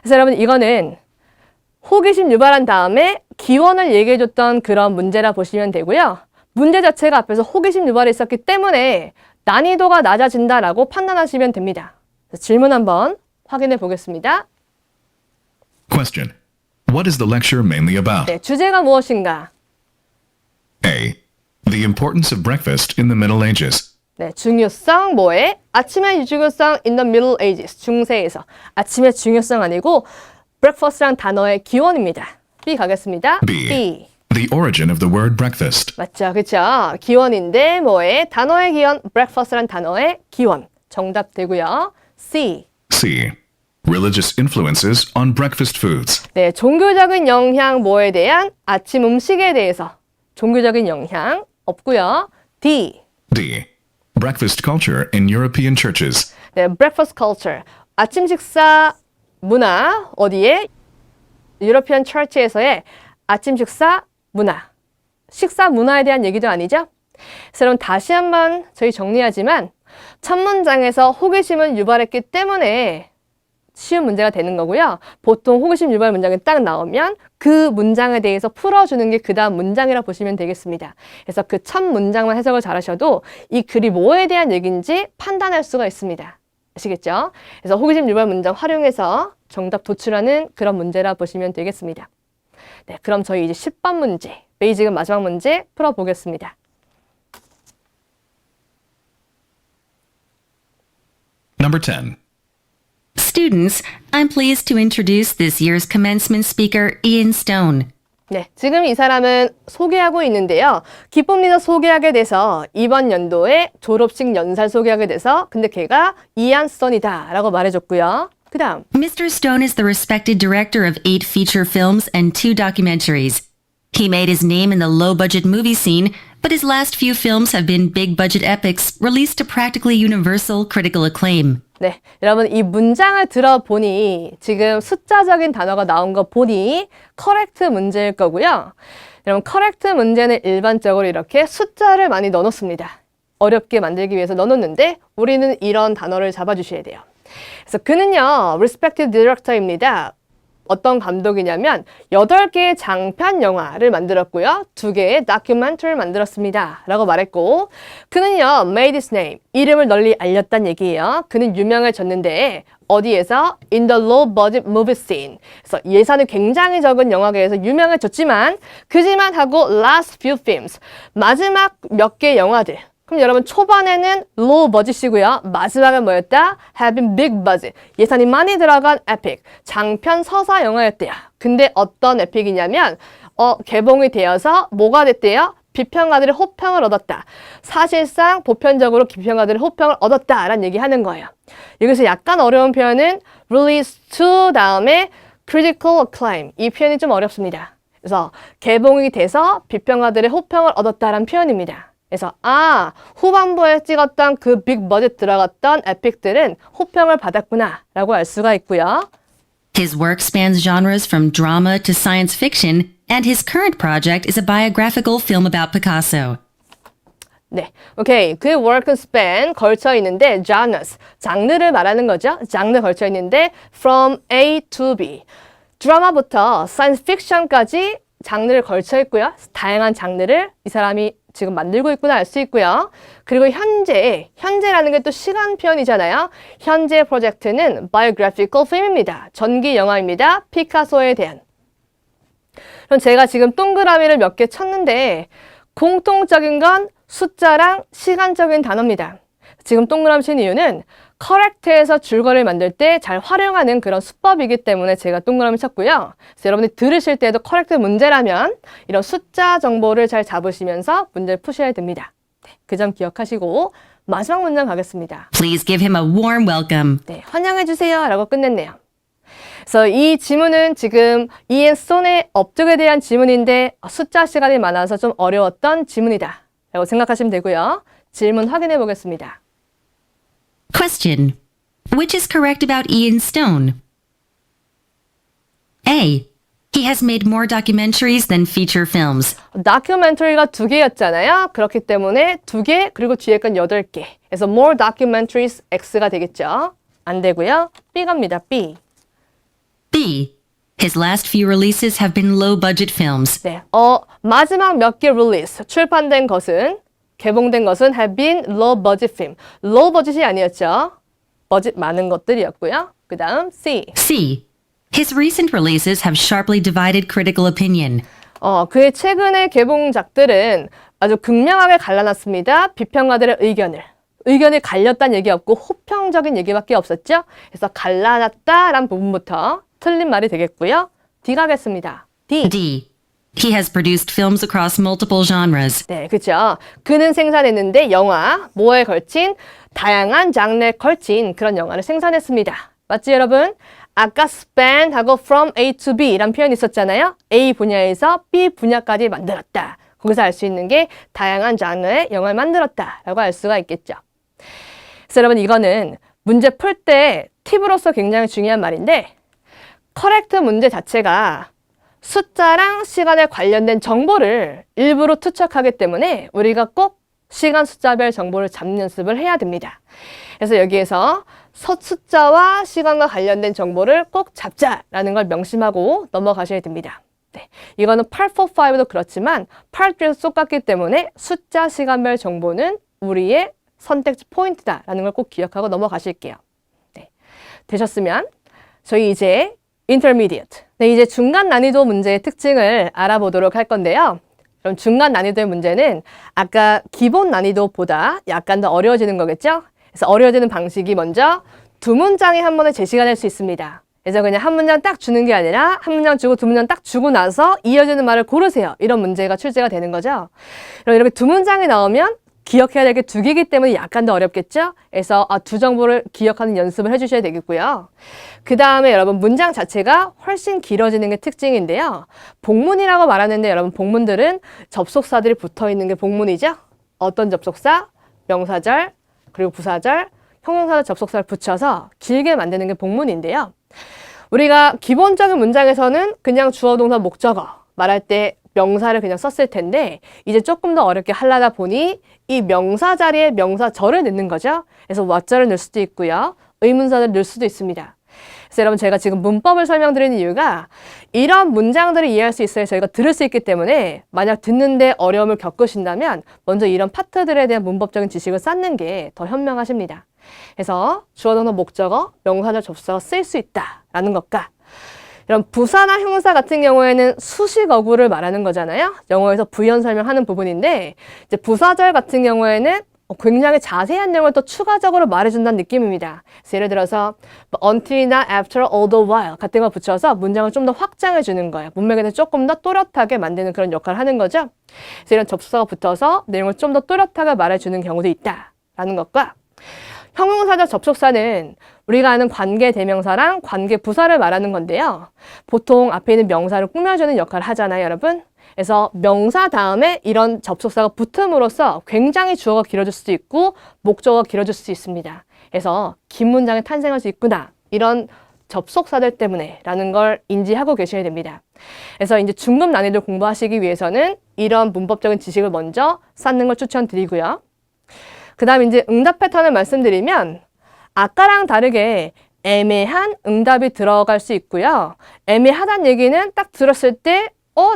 그래서 여러분 이거는 호기심 유발한 다음에 기원을 얘기해줬던 그런 문제라 보시면 되고요. 문제 자체가 앞에서 호기심 유발이 있었기 때문에 난이도가 낮아진다라고 판단하시면 됩니다. 질문 한번 확인해 보겠습니다. Question. What is the lecture mainly about? 네, 주제가 무엇인가? A. The importance of breakfast in the Middle Ages. 네, 중요성 뭐에? 아침의 중요성 in the Middle Ages, 중세에서. 아침의 중요성 아니고 breakfast란 단어의 기원입니다. B 가겠습니다. B. The origin of the word breakfast. 맞죠, 그렇죠. 기원인데 뭐에? 단어의 기원, breakfast란 단어의 기원. 정답 되고요. C. C. Religious influences on breakfast foods. 네, 종교적인 영향 뭐에 대한? 아침 음식에 대해서. 종교적인 영향 없고요. D. D. Breakfast culture in European churches. 네, breakfast culture. 아침 식사 문화 어디에? 유러피안 처치에서의 아침 식사 문화. 식사 문화에 대한 얘기도 아니죠? 그래서 여러분 다시 한번 저희 정리하지만 첫 문장에서 호기심을 유발했기 때문에 쉬운 문제가 되는 거고요. 보통 호기심 유발 문장이 딱 나오면 그 문장에 대해서 풀어주는 게 그 다음 문장이라 보시면 되겠습니다. 그래서 그 첫 문장만 해석을 잘하셔도 이 글이 뭐에 대한 얘기인지 판단할 수가 있습니다. 아시겠죠? 그래서 호기심 유발 문장 활용해서 정답 도출하는 그런 문제라 보시면 되겠습니다. 네, 그럼 저희 이제 10번 문제, 베이직은 마지막 문제 풀어보겠습니다. Number 10. Students, I'm pleased to introduce this year's commencement speaker, Ian Stone. 네, 지금 이 사람은 소개하고 있는데요. 기쁨리더 소개하게 돼서 이번 연도에 졸업식 연설 소개하게 돼서 근데 걔가 이안 스톤이다 라고 말해줬고요. 그 다음 Mr. Stone is the respected director of 8 feature films and 2 documentaries. He made his name in the low-budget movie scene, but his last few films have been big-budget epics released to practically universal critical acclaim. 네, 여러분 이 문장을 들어보니 지금 숫자적인 단어가 나온 거 보니 correct 문제일 거고요. 여러분 correct 문제는 일반적으로 이렇게 숫자를 많이 넣어놓습니다. 어렵게 만들기 위해서 넣어놓는데 우리는 이런 단어를 잡아주셔야 돼요. 그래서 그는요, respected director입니다. 어떤 감독이냐면 8개의 장편 영화를 만들었고요. 2개의 다큐멘터리를 만들었습니다. 라고 말했고 그는요, made his name, 이름을 널리 알렸단 얘기예요. 그는 유명해졌는데 어디에서? In the low budget movie scene. 그래서 예산이 굉장히 적은 영화계에서 유명해졌지만 그지만 하고 last few films, 마지막 몇 개 영화들. 그럼 여러분 초반에는 low budget이고요. 마지막은 뭐였다? having big budget. 예산이 많이 들어간 epic. 장편 서사 영화였대요. 근데 어떤 에픽이냐면 개봉이 되어서 뭐가 됐대요? 비평가들의 호평을 얻었다. 사실상 보편적으로 비평가들의 호평을 얻었다라는 얘기하는 거예요. 여기서 약간 어려운 표현은 release to 다음에 critical acclaim. 이 표현이 좀 어렵습니다. 그래서 개봉이 돼서 비평가들의 호평을 얻었다라는 표현입니다. 그래서 후반부에 찍었던 그 빅 버젯 들어갔던 에픽들은 호평을 받았구나 라고 알 수가 있고요. His work spans genres from drama to science fiction, and his current project is a biographical film about Picasso. 네, 오케이. 그 work span 걸쳐 있는데 genres, 장르를 말하는 거죠. 장르 걸쳐 있는데 from A to B. 드라마부터 science fiction까지 장르를 걸쳐 있고요. 다양한 장르를 이 사람이 지금 만들고 있구나 알 수 있고요. 그리고 현재라는 게 또 시간 표현이잖아요. 현재 프로젝트는 biographical film입니다. 전기 영화입니다. 피카소에 대한. 그럼 제가 지금 동그라미를 몇 개 쳤는데 공통적인 건 숫자랑 시간적인 단어입니다. 지금 동그라미 친 이유는 correct에서 줄거리를 만들 때 잘 활용하는 그런 수법이기 때문에 제가 동그라미 쳤고요. 그래서 여러분이 들으실 때도 correct 문제라면 이런 숫자 정보를 잘 잡으시면서 문제를 푸셔야 됩니다. 네, 그 점 기억하시고 마지막 문장 가겠습니다. Please give him a warm welcome. 네, 환영해주세요 라고 끝냈네요. 그래서 이 지문은 지금 이앤 손의 업적에 대한 지문인데 숫자 시간이 많아서 좀 어려웠던 지문이다 라고 생각하시면 되고요. 질문 확인해 보겠습니다. Question. Which is correct about Ian Stone? A. He has made more documentaries than feature films. 다큐멘터리가 2개였잖아요. 그렇기 때문에 2개 그리고 뒤에 건 8개. 그래서 more documentaries X가 되겠죠. 안 되고요. B 갑니다. B. B. His last few releases have been low-budget films. 네, 마지막 몇 개 릴리스, 출판된 것은 개봉된 것은 have been low budget film. low budget이 아니었죠. 버짓 많은 것들이었고요. 그 다음 C. C. His recent releases have sharply divided critical opinion. 그의 최근의 개봉작들은 아주 극명하게 갈라놨습니다. 비평가들의 의견을. 의견이 갈렸다는 얘기 없고 호평적인 얘기밖에 없었죠. 그래서 갈라놨다라는 부분부터 틀린 말이 되겠고요. D 가겠습니다. D. D. He has produced films across multiple genres. 네, 그죠. 그는 생산했는데 영화, 뭐에 걸친 다양한 장르에 걸친 그런 영화를 생산했습니다. 맞지 여러분? 아까 span하고 from A to B 이란 표현이 있었잖아요. A 분야에서 B 분야까지 만들었다. 거기서 알 수 있는 게 다양한 장르의 영화를 만들었다라고 알 수가 있겠죠. 그래서 여러분 이거는 문제 풀 때 팁으로서 굉장히 중요한 말인데 correct 문제 자체가 숫자랑 시간에 관련된 정보를 일부러 투척하기 때문에 우리가 꼭 시간 숫자별 정보를 잡는 연습을 해야 됩니다. 그래서 여기에서 숫자와 시간과 관련된 정보를 꼭 잡자라는 걸 명심하고 넘어가셔야 됩니다. 네, 이거는 Part 4, 5도 그렇지만 Part 3에서 똑같기 때문에 숫자, 시간별 정보는 우리의 선택지 포인트다라는 걸 꼭 기억하고 넘어가실게요. 네, 되셨으면 저희 이제 Intermediate. 네, 이제 중간 난이도 문제의 특징을 알아보도록 할 건데요. 그럼 중간 난이도의 문제는 아까 기본 난이도보다 약간 더 어려워지는 거겠죠? 그래서 어려워지는 방식이 먼저 2문장이 한 번에 제시가 될 수 있습니다. 그래서 그냥 한 문장 딱 주는 게 아니라 한 문장 주고 2문장 딱 주고 나서 이어지는 말을 고르세요. 이런 문제가 출제가 되는 거죠. 그럼 이렇게 2문장이 나오면 기억해야 될 게 2개이기 때문에 약간 더 어렵겠죠? 그래서 두 정보를 기억하는 연습을 해주셔야 되겠고요. 그 다음에 여러분 문장 자체가 훨씬 길어지는 게 특징인데요. 복문이라고 말하는데 여러분 복문들은 접속사들이 붙어있는 게 복문이죠? 어떤 접속사? 명사절, 그리고 부사절, 형용사절 접속사를 붙여서 길게 만드는 게 복문인데요. 우리가 기본적인 문장에서는 그냥 주어, 동사, 목적어 말할 때 명사를 그냥 썼을 텐데 이제 조금 더 어렵게 하려다 보니 이 명사 자리에 명사절을 넣는 거죠. 그래서 what절을 넣을 수도 있고요. 의문사를 넣을 수도 있습니다. 그래서 여러분 제가 지금 문법을 설명드리는 이유가 이런 문장들을 이해할 수 있어야 저희가 들을 수 있기 때문에 만약 듣는데 어려움을 겪으신다면 먼저 이런 파트들에 대한 문법적인 지식을 쌓는 게 더 현명하십니다. 그래서 주어 동사 목적어, 명사절 접수사가 쓰일 수 있다라는 것과 이런 부사나 형사 같은 경우에는 수식 어구를 말하는 거잖아요. 영어에서 부연 설명하는 부분인데 이제 부사절 같은 경우에는 굉장히 자세한 내용을 또 추가적으로 말해준다는 느낌입니다. 그래서 예를 들어서 until이나 after all the while 같은 거 붙여서 문장을 좀 더 확장해 주는 거예요. 문맥에 대해서 조금 더 또렷하게 만드는 그런 역할을 하는 거죠. 그래서 이런 접수사가 붙어서 내용을 좀 더 또렷하게 말해주는 경우도 있다라는 것과 형용사적 접속사는 우리가 아는 관계 대명사랑 관계 부사를 말하는 건데요. 보통 앞에 있는 명사를 꾸며주는 역할을 하잖아요, 여러분. 그래서 명사 다음에 이런 접속사가 붙음으로써 굉장히 주어가 길어질 수도 있고 목적어가 길어질 수도 있습니다. 그래서 긴 문장이 탄생할 수 있구나. 이런 접속사들 때문에 라는 걸 인지하고 계셔야 됩니다. 그래서 이제 중급 난이도 공부하시기 위해서는 이런 문법적인 지식을 먼저 쌓는 걸 추천드리고요. 그 다음 이제 응답 패턴을 말씀드리면 아까랑 다르게 애매한 응답이 들어갈 수 있고요. 애매하다는 얘기는 딱 들었을 때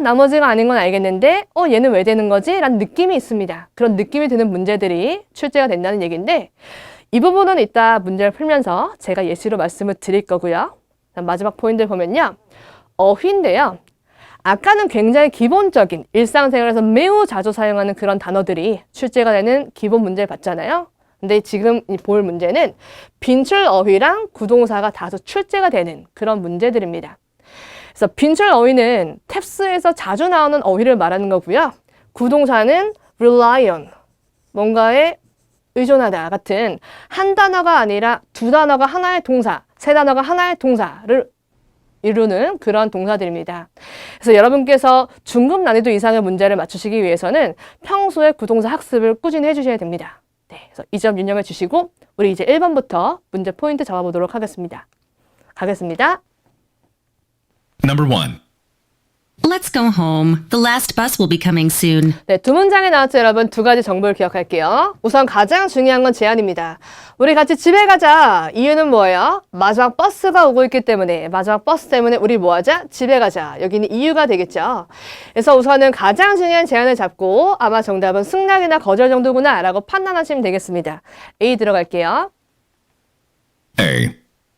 나머지가 아닌 건 알겠는데 얘는 왜 되는 거지? 라는 느낌이 있습니다. 그런 느낌이 드는 문제들이 출제가 된다는 얘기인데 이 부분은 이따 문제를 풀면서 제가 예시로 말씀을 드릴 거고요. 마지막 포인트를 보면요. 어휘인데요. 아까는 굉장히 기본적인 일상생활에서 매우 자주 사용하는 그런 단어들이 출제가 되는 기본 문제를 봤잖아요. 근데 지금 볼 문제는 빈출 어휘랑 구동사가 다소 출제가 되는 그런 문제들입니다. 그래서 빈출 어휘는 탭스에서 자주 나오는 어휘를 말하는 거고요. 구동사는 rely on, 뭔가에 의존하다 같은 한 단어가 아니라 두 단어가 하나의 동사, 세 단어가 하나의 동사를 이루는 그런 동사들입니다. 그래서 여러분께서 중급 난이도 이상의 문제를 맞추시기 위해서는 평소에 구동사 학습을 꾸준히 해주셔야 됩니다. 네, 그래서 이 점 유념해 주시고 우리 이제 1번부터 문제 포인트 잡아보도록 하겠습니다. 가겠습니다. Number 1. Let's go home. The last bus will be coming soon. 네, 두 문장에 나왔죠, 여러분. 두 가지 정보를 기억할게요. 우선 가장 중요한 건 제안입니다. 우리 같이 집에 가자. 이유는 뭐예요? 마지막 버스가 오고 있기 때문에, 마지막 버스 때문에 우리 뭐 하자? 집에 가자. 여기는 이유가 되겠죠. 그래서 우선은 가장 중요한 제안을 잡고 아마 정답은 승낙이나 거절 정도구나 라고 판단하시면 되겠습니다. A 들어갈게요. A.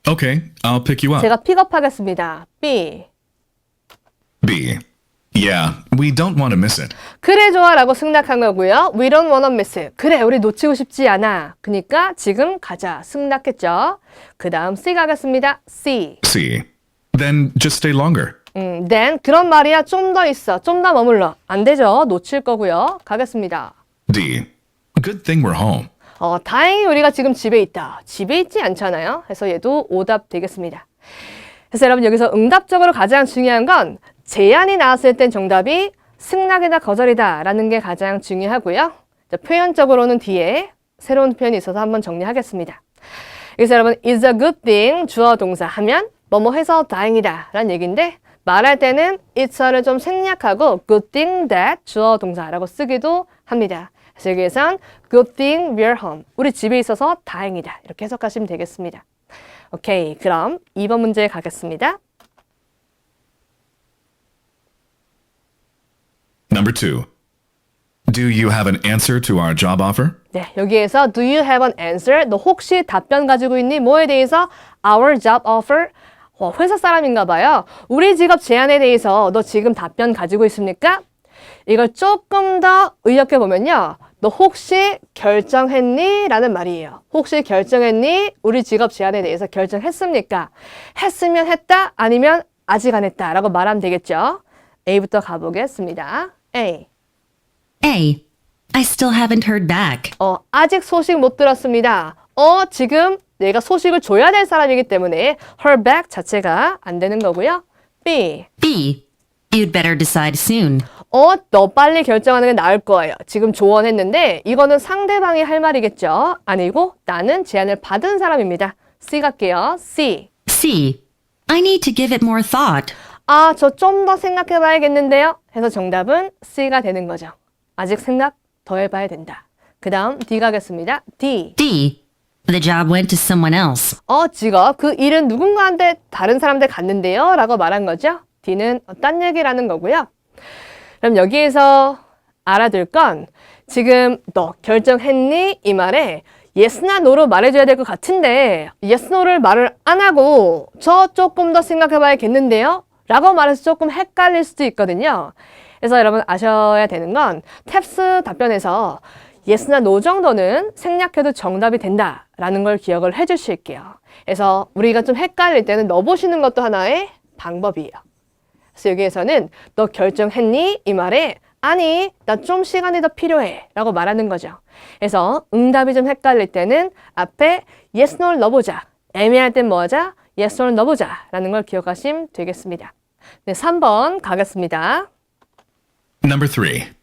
Okay, I'll pick you up. 제가 픽업하겠습니다. B. B. Yeah, we don't want to miss it. 그래 좋아 라고 승낙한 거고요. We don't wanna miss it. 그래 우리 놓치고 싶지 않아. 그러니까 지금 가자. 승낙했죠. 그 다음 C 가겠습니다. C. C. Then just stay longer. Then 그런 말이야 좀 더 있어. 좀 더 머물러. 안 되죠. 놓칠 거고요. 가겠습니다. D. Good thing we're home. 다행히 우리가 지금 집에 있다. 집에 있지 않잖아요. 그래서 얘도 오답 되겠습니다. 그래서 여러분 여기서 응답적으로 가장 중요한 건 제안이 나왔을 땐 정답이 승낙이다 거절이다 라는 게 가장 중요하고요. 자, 표현적으로는 뒤에 새로운 표현이 있어서 한번 정리하겠습니다. 그래서 여러분 is a good thing 주어 동사 하면 뭐뭐 해서 다행이다 라는 얘기인데 말할 때는 it's를 좀 생략하고 good thing that 주어 동사라고 쓰기도 합니다. 그래서 여기에선 good thing we're home 우리 집에 있어서 다행이다 이렇게 해석하시면 되겠습니다. 오케이, 그럼 2번 문제 가겠습니다. Number 2. Do you have an answer to our job offer? 네, 여기에서 do you have an answer? 너 혹시 답변 가지고 있니? 뭐에 대해서? Our job offer? 회사 사람인가 봐요. 우리 직업 제안에 대해서 너 지금 답변 가지고 있습니까? 이걸 조금 더 의역해 보면요. 너 혹시 결정했니? 라는 말이에요. 혹시 결정했니? 우리 직업 제안에 대해서 결정했습니까? 했으면 했다? 아니면 아직 안 했다? 라고 말하면 되겠죠. A부터 가보겠습니다. A. A. I still haven't heard back. 아직 소식 못 들었습니다. 지금 내가 소식을 줘야 될 사람이기 때문에 her back 자체가 안 되는 거고요. B. B. You'd better decide soon. 너 빨리 결정하는 게 나을 거예요. 지금 조언했는데 이거는 상대방이 할 말이겠죠. 아니고 나는 제안을 받은 사람입니다. C 갈게요. C. C. I need to give it more thought. 저 좀 더 생각해 봐야겠는데요. 해서 정답은 C가 되는 거죠. 아직 생각 더 해봐야 된다. 그 다음 D 가겠습니다. D. D. The job went to someone else. 직업, 그 일은 누군가한테 다른 사람한테 갔는데요 라고 말한 거죠. D는 딴 얘기라는 거고요. 그럼 여기에서 알아둘 건 지금 너 결정했니? 이 말에 yes나 no로 말해줘야 될 것 같은데 yes, no를 말을 안 하고 저 조금 더 생각해봐야겠는데요? 라고 말해서 조금 헷갈릴 수도 있거든요. 그래서 여러분 아셔야 되는 건 탭스 답변에서 yes나 no 정도는 생략해도 정답이 된다라는 걸 기억을 해주실게요. 그래서 우리가 좀 헷갈릴 때는 넣어보시는 것도 하나의 방법이에요. 그래서 여기에서는 너 결정했니? 이 말에 아니, 나 좀 시간이 더 필요해 라고 말하는 거죠. 그래서 응답이 좀 헷갈릴 때는 앞에 yes, no를 넣어보자. 애매할 땐 뭐 하자? yes, no를 넣어보자 라는 걸 기억하시면 되겠습니다. 네, 3번 가겠습니다. Number 3.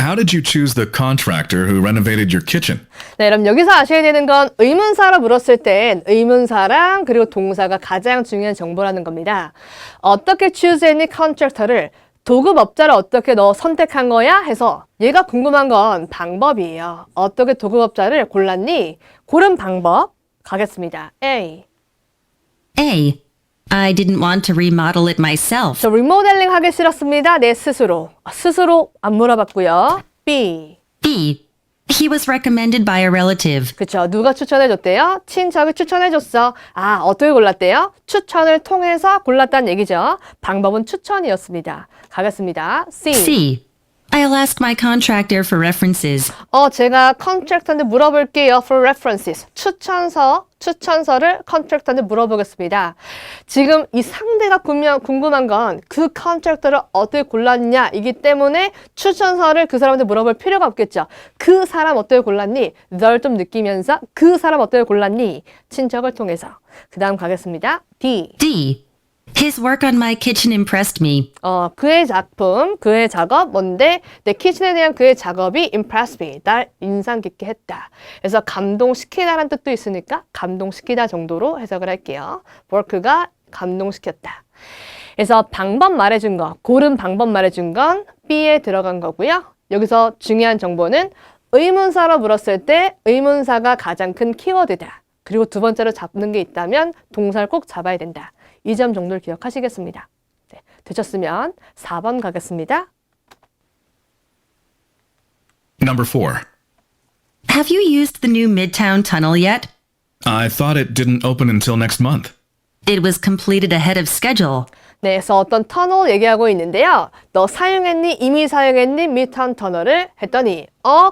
How did you choose the contractor who renovated your kitchen? 네, 그럼 여기서 아셔야 되는 건 의문사로 물었을 땐 의문사랑 그리고 동사가 가장 중요한 정보라는 겁니다. 어떻게 choose any contractor를 도급업자를 어떻게 너 선택한 거야? 해서 얘가 궁금한 건 방법이에요. 어떻게 도급업자를 골랐니? 고른 방법 가겠습니다. A. A. I didn't want to remodel it myself. 저 리모델링 하기 싫었습니다. 내 스스로. 스스로 안 물어봤고요. B. B. He was recommended by a relative. 그쵸. 누가 추천해줬대요? 친척이 추천해줬어. 어떻게 골랐대요? 추천을 통해서 골랐다는 얘기죠. 방법은 추천이었습니다. 가겠습니다. C. C. I'll ask my contractor for references. 제가 컨트랙터한테 물어볼게요. For references. 추천서를 컨트랙터한테 물어보겠습니다. 지금 이 상대가 궁금한 건 그 컨트랙터를 어떻게 골랐냐 이기 때문에 추천서를 그 사람한테 물어볼 필요가 없겠죠. 그 사람 어떻게 골랐니? 널 좀 느끼면서 그 사람 어떻게 골랐니? 친척을 통해서. 그 다음 가겠습니다. D. D. His work on my kitchen impressed me. 그의 작품, 그의 작업, 뭔데? 내 키친에 대한 그의 작업이 impressed me. 날 인상 깊게 했다. 그래서 감동시키다라는 뜻도 있으니까 감동시키다 정도로 해석을 할게요. work가 감동시켰다. 그래서 방법 말해준 거, 고른 방법 말해준 건 B에 들어간 거고요. 여기서 중요한 정보는 의문사로 물었을 때 의문사가 가장 큰 키워드다. 그리고 두 번째로 잡는 게 있다면 동사를 꼭 잡아야 된다. 이 점 정도를 기억하시겠습니다. 네, 되셨으면 4번 가겠습니다. Number 4. Have you used the new Midtown Tunnel yet? I thought it didn't open until next month. It was completed ahead of schedule. 네, 그래서 어떤 터널 얘기하고 있는데요. 너 사용했니? 이미 사용했니? 미드타운 터널을 했더니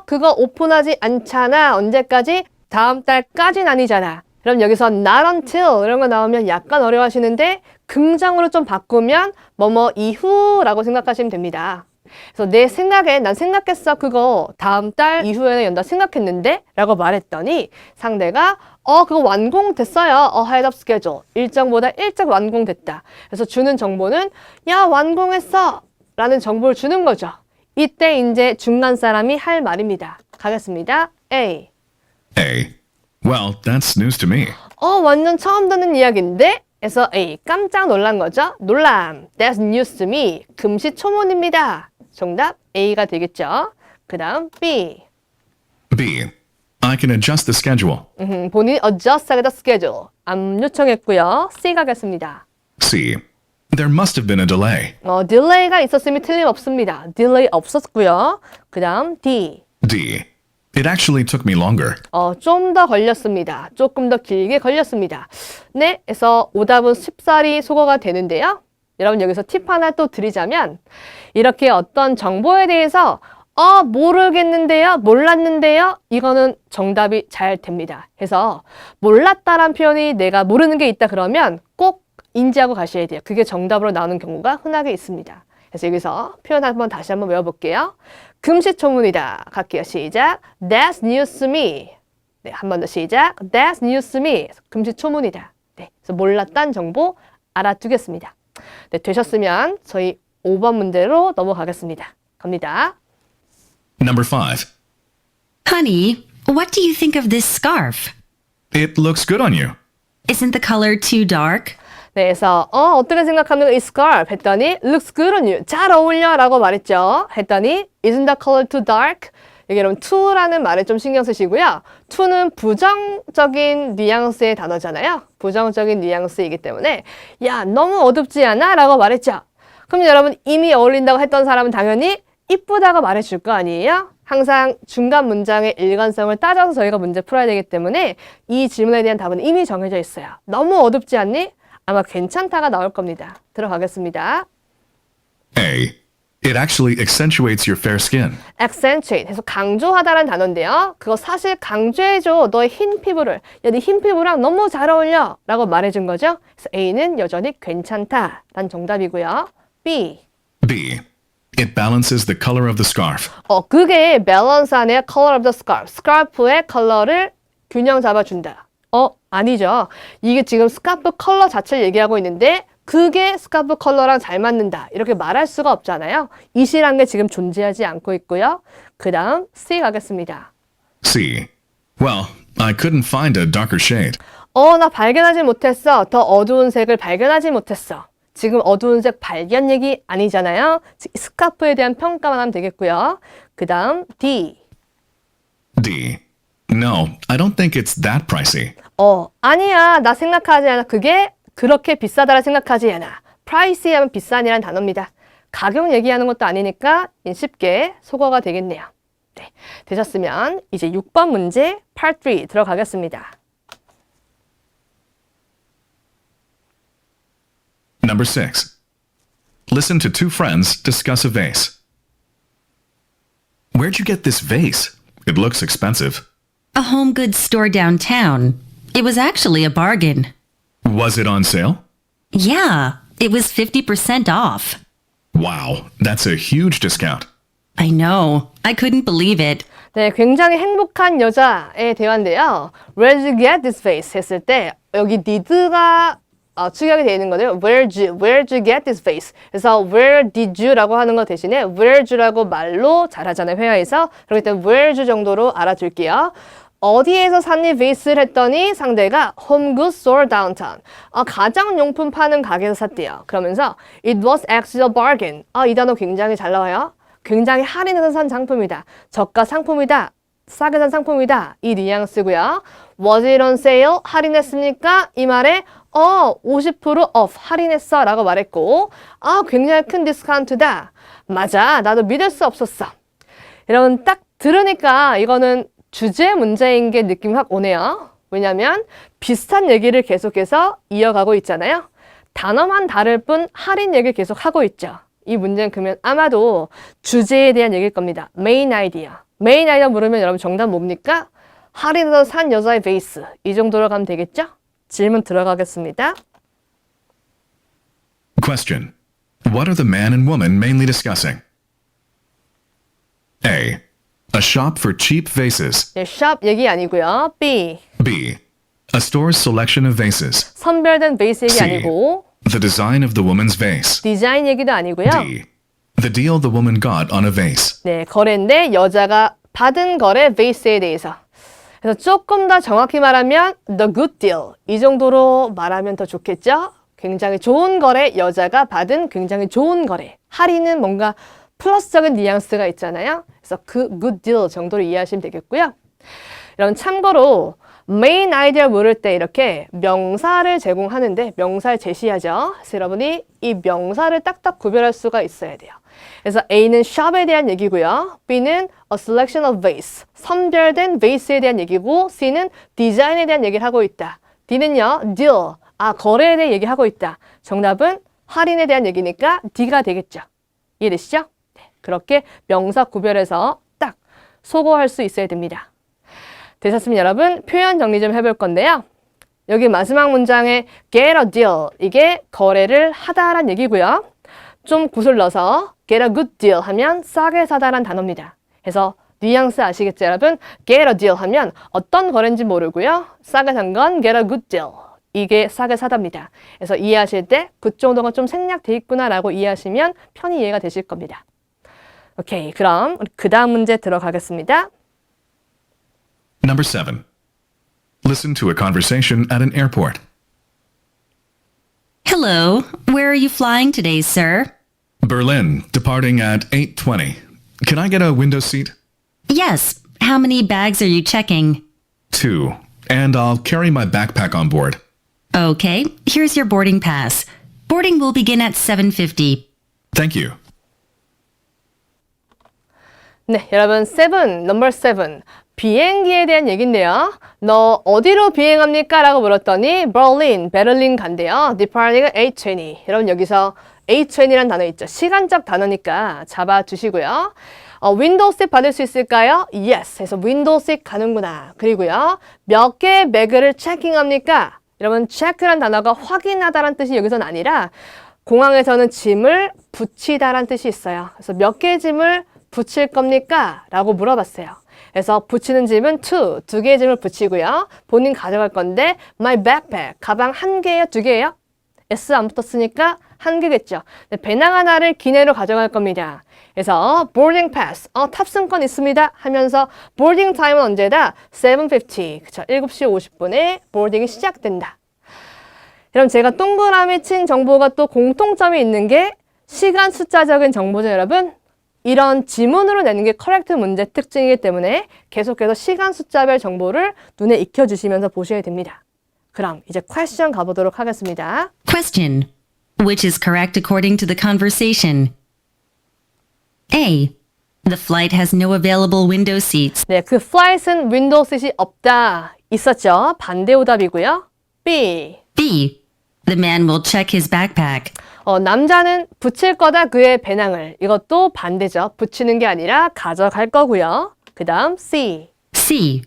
그거 오픈하지 않잖아. 언제까지? 다음 달까지는 아니잖아. 그럼 여기서 not until 이런 거 나오면 약간 어려워하시는데 긍정으로 좀 바꾸면 뭐뭐 이후라고 생각하시면 됩니다. 그래서 내 생각에 난 생각했어 그거 다음 달 이후에는 연다 생각했는데 라고 말했더니 상대가 그거 완공됐어요. ahead of schedule. 일정보다 일찍 완공됐다. 그래서 주는 정보는 야 완공했어 라는 정보를 주는 거죠. 이때 이제 중간 사람이 할 말입니다. 가겠습니다. A. A. Well, that's news to me. 완전 처음 듣는 이야기인데? 그래서 A. 깜짝 놀란 거죠. 놀람. That's news to me. 금시초문입니다. 정답 A가 되겠죠. 그 다음 B. B. I can adjust the schedule. 본인이 adjust 하겠다 schedule. 안 요청했고요. C 가겠습니다. C. There must have been a delay. 딜레이가 있었음이 틀림없습니다. 딜레이 없었고요. 그 다음 D. D. It actually took me longer. 좀 더 걸렸습니다. 조금 더 길게 걸렸습니다. 네, 그래서 오답은 쉽사리 소거가 되는데요. 여러분 여기서 팁 하나 또 드리자면 이렇게 어떤 정보에 대해서 모르겠는데요, 몰랐는데요, 이거는 정답이 잘 됩니다. 그래서 몰랐다란 표현이 내가 모르는 게 있다 그러면 꼭 인지하고 가셔야 돼요. 그게 정답으로 나오는 경우가 흔하게 있습니다. 그래서 여기서 표현 다시 한번 외워볼게요. 금시초문이다. 갈게요. 시작. That's news to me. 네, 한 번 더 시작. That's news to me. 금시초문이다. 네, 그래서 몰랐다는 정보 알아두겠습니다. 네, 되셨으면 저희 5번 문제로 넘어가겠습니다. 갑니다. Number 5. Honey, what do you think of this scarf? It looks good on you. Isn't the color too dark? 네, 그래서 어떻게 생각하는 이 scarf 했더니 looks good on you. 잘 어울려 라고 말했죠. 했더니 isn't the color too dark? 여기 여러분 to라는 말에 좀 신경 쓰시고요. to는 부정적인 뉘앙스의 단어잖아요. 부정적인 뉘앙스이기 때문에 야 너무 어둡지 않아? 라고 말했죠. 그럼 여러분 이미 어울린다고 했던 사람은 당연히 이쁘다고 말해줄 거 아니에요? 항상 중간 문장의 일관성을 따져서 저희가 문제 풀어야 되기 때문에 이 질문에 대한 답은 이미 정해져 있어요. 너무 어둡지 않니? 아마 괜찮다가 나올 겁니다. 들어가겠습니다. A. It actually accentuates your fair skin. accentuate 해서 강조하다라는 단어인데요. 그거 사실 강조해줘. 너의 흰 피부를. 야, 네 흰 피부랑 너무 잘 어울려. 라고 말해준 거죠. 그래서 A는 여전히 괜찮다. 란 정답이고요. B. B. It balances the color of the scarf. 그게 밸런스 안에 color of the scarf. 스카프의 컬러를 균형 잡아준다. 아니죠. 이게 지금 스카프 컬러 자체를 얘기하고 있는데 그게 스카프 컬러랑 잘 맞는다. 이렇게 말할 수가 없잖아요. 이 시란 게 지금 존재하지 않고 있고요. 그 다음 C 가겠습니다. C. Well, I couldn't find a darker shade. 나 발견하지 못했어. 더 어두운 색을 발견하지 못했어. 지금 어두운 색 발견 얘기 아니잖아요. 스카프에 대한 평가만 하면 되겠고요. 그 다음 D. D. No, I don't think it's that pricey. 아니야. 나 생각하지 않아. 그게 그렇게 비싸다라 생각하지 않아. pricey 하면 비싼이라는 단어입니다. 가격 얘기하는 것도 아니니까 쉽게 소거가 되겠네요. 네, 되셨으면 이제 6번 문제 part 3 들어가겠습니다. Number 6. Listen to two friends discuss a vase. Where'd you get this vase? It looks expensive. A home goods store downtown. It was actually a bargain. Was it on sale? Yeah, it was 50% off. Wow, that's a huge discount. I know. I couldn't believe it. 네, 굉장히 행복한 여자의 대화인데요. Where'd you get this vase? 했을 때 여기 need가 축약이 되어 있는 거예요. Where'd you get this vase? 그래서 where did you라고 하는 거 대신에 where'd you라고 말로 잘하잖아요. 회화에서. 그렇기 때문에 where'd you 정도로 알아둘게요. 어디에서 샀니 베이스를 했더니 상대가 home goods store downtown. 가정용품 파는 가게에서 샀대요. 그러면서 it was actually a bargain. 이 단어 굉장히 잘 나와요. 굉장히 할인해서 산 상품이다. 저가 상품이다. 싸게 산 상품이다. 이 뉘앙스고요. Was it on sale? 할인했습니까? 이 말에 50% off 할인했어 라고 말했고 굉장히 큰 디스카운트다. 맞아. 나도 믿을 수 없었어. 여러분 딱 들으니까 이거는 주제 문제인 게 느낌이 확 오네요. 왜냐하면 비슷한 얘기를 계속해서 이어가고 있잖아요. 단어만 다를 뿐 할인 얘기를 계속 하고 있죠. 이 문제는 그러면 아마도 주제에 대한 얘기일 겁니다. 메인 아이디어. 메인 아이디어 물으면 여러분 정답 뭡니까? 할인해서 산 여자의 베이스. 이 정도로 가면 되겠죠? 질문 들어가겠습니다. Question. What are the man and woman mainly discussing? A. A shop for cheap vases. 네, 샵 얘기 아니고요. B. B. A store's selection of vases. 선별된 베이스 얘기 C. 아니고 The design of the woman's vase. 디자인 얘기도 아니고요. D. The deal the woman got on a vase. 네, 거래인데 여자가 받은 거래 베이스에 대해서. 그래서 조금 더 정확히 말하면 the good deal. 이 정도로 말하면 더 좋겠죠? 굉장히 좋은 거래, 여자가 받은 굉장히 좋은 거래. 할인은 뭔가 플러스적인 뉘앙스가 있잖아요. 그래서 그 good deal 정도로 이해하시면 되겠고요. 여러분 참고로 메인 아이디어 물을 때 이렇게 명사를 제공하는데 명사를 제시하죠. 그래서 여러분이 이 명사를 딱딱 구별할 수가 있어야 돼요. 그래서 A는 shop에 대한 얘기고요. B는 a selection of vase, 선별된 vase에 대한 얘기고 C는 디자인에 대한 얘기를 하고 있다. D는요, deal, 거래에 대한 얘기하고 있다. 정답은 할인에 대한 얘기니까 D가 되겠죠. 이해되시죠? 네, 그렇게 명사 구별해서 딱 소거할 수 있어야 됩니다. 되셨으면 여러분 표현 정리 좀 해볼 건데요. 여기 마지막 문장에 get a deal, 이게 거래를 하다란 얘기고요. 좀 굿을 넣어서 get a good deal 하면 싸게 사다란 단어입니다. 그래서 뉘앙스 아시겠죠 여러분? get a deal 하면 어떤 거래인지 모르고요. 싸게 산 건 get a good deal. 이게 싸게 사답니다. 그래서 이해하실 때 그 정도가 좀 생략돼 있구나라고 이해하시면 편히 이해가 되실 겁니다. 오케이, 그럼 그 다음 문제 들어가겠습니다. Number 7. Listen to a conversation at an airport. Hello, where are you flying today, sir? Berlin, departing at 8:20. Can I get a window seat? Yes. How many bags are you checking? 2. And I'll carry my backpack on board. Okay, here's your boarding pass. Boarding will begin at 7:50. Thank you. 네, 여러분, 넘버 7. 비행기에 대한 얘기인데요. 너 어디로 비행합니까? 라고 물었더니 베를린 간대요. Departing 8:20. 여러분 여기서 8:20라는 단어 있죠. 시간적 단어니까 잡아주시고요. 윈도우 식 받을 수 있을까요? Yes. 해서 윈도우 식 가는구나. 그리고요. 몇 개의 배그를 체킹합니까? 여러분 체크란 단어가 확인하다란 뜻이 여기서는 아니라 공항에서는 짐을 붙이다란 뜻이 있어요. 그래서 몇 개의 짐을 붙일 겁니까? 라고 물어봤어요. 그래서 붙이는 짐은 2 개의 짐을 붙이고요. 본인 가져갈 건데 my backpack, 가방 1개예요? 2개예요? S 안 붙었으니까 1개겠죠. 배낭 하나를 기내로 가져갈 겁니다. 그래서 boarding pass, 탑승권 있습니다 하면서 boarding time은 언제다? 7:50, 그쵸? 7시 50분에 boarding이 시작된다. 여러분 제가 동그라미 친 정보가 또 공통점이 있는 게 시간 숫자적인 정보죠, 여러분. 이런 지문으로 내는 게 커렉트 문제 특징이기 때문에 계속해서 시간 숫자별 정보를 눈에 익혀주시면서 보셔야 됩니다. 그럼 이제 퀘스천 가보도록 하겠습니다. Question. Which is correct according to the conversation? A. The flight has no available window seats. 네, 그 flight은 윈도우 셋이 없다. 있었죠. 반대 오답이고요. B. B. The man will check his backpack. 남자는 붙일 거다 그의 배낭을. 이것도 반대죠. 붙이는 게 아니라 가져갈 거고요. 그 다음 C. C.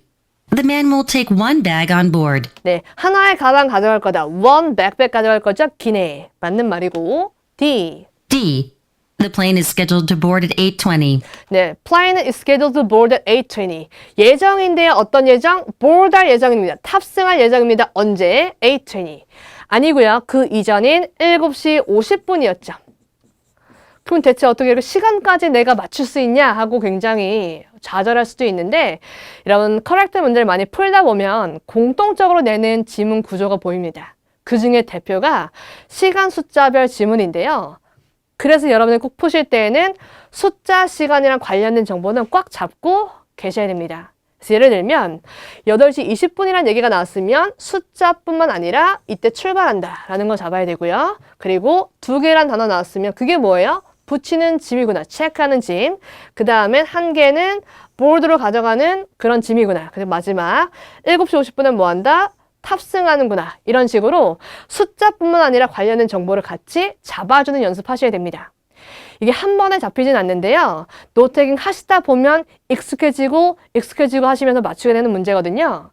The man will take one bag on board. 네, 하나의 가방 가져갈 거다. one backpack 가져갈 거죠. 기내. 맞는 말이고. D. D. The plane is scheduled to board at 8:20. 네, plane is scheduled to board at 8:20. 예정인데요. 어떤 예정? board할 예정입니다. 탑승할 예정입니다. 언제? 8:20. 아니고요. 그 이전인 7시 50분이었죠. 그럼 대체 어떻게 이렇게 시간까지 내가 맞출 수 있냐 하고 굉장히 좌절할 수도 있는데 이런 커렉트 문제를 많이 풀다 보면 공통적으로 내는 지문 구조가 보입니다. 그 중에 대표가 시간 숫자별 지문인데요. 그래서 여러분이 꼭 푸실 때에는 숫자 시간이랑 관련된 정보는 꽉 잡고 계셔야 됩니다. 그래서 예를 들면 8시 20분이라는 얘기가 나왔으면 숫자뿐만 아니라 이때 출발한다 라는 거 잡아야 되고요. 그리고 2개란 단어 나왔으면 그게 뭐예요? 붙이는 짐이구나. 체크하는 짐. 그 다음엔 1개는 보드로 가져가는 그런 짐이구나. 그리고 마지막 7시 50분은 뭐 한다? 탑승하는구나. 이런 식으로 숫자뿐만 아니라 관련된 정보를 같이 잡아주는 연습하셔야 됩니다. 이게 한 번에 잡히진 않는데요. 노트태깅 하시다 보면 익숙해지고 하시면서 맞추게 되는 문제거든요.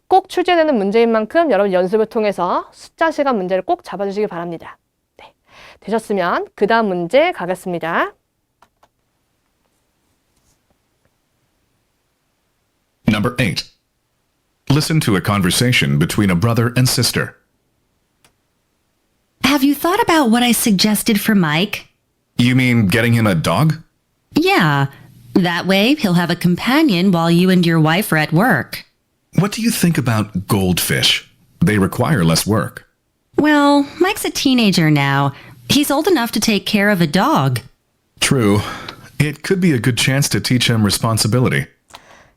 꼭 출제되는 문제인 만큼 여러분 연습을 통해서 숫자 시간 문제를 꼭 잡아주시기 바랍니다. 네, 되셨으면 그 다음 문제 가겠습니다. Number 8. Listen to a conversation between a brother and sister. Have you thought about what I suggested for Mike? You mean getting him a dog? Yeah. That way, he'll have a companion while you and your wife are at work. What do you think about goldfish? They require less work. Well, Mike's a teenager now. He's old enough to take care of a dog. True. It could be a good chance to teach him responsibility.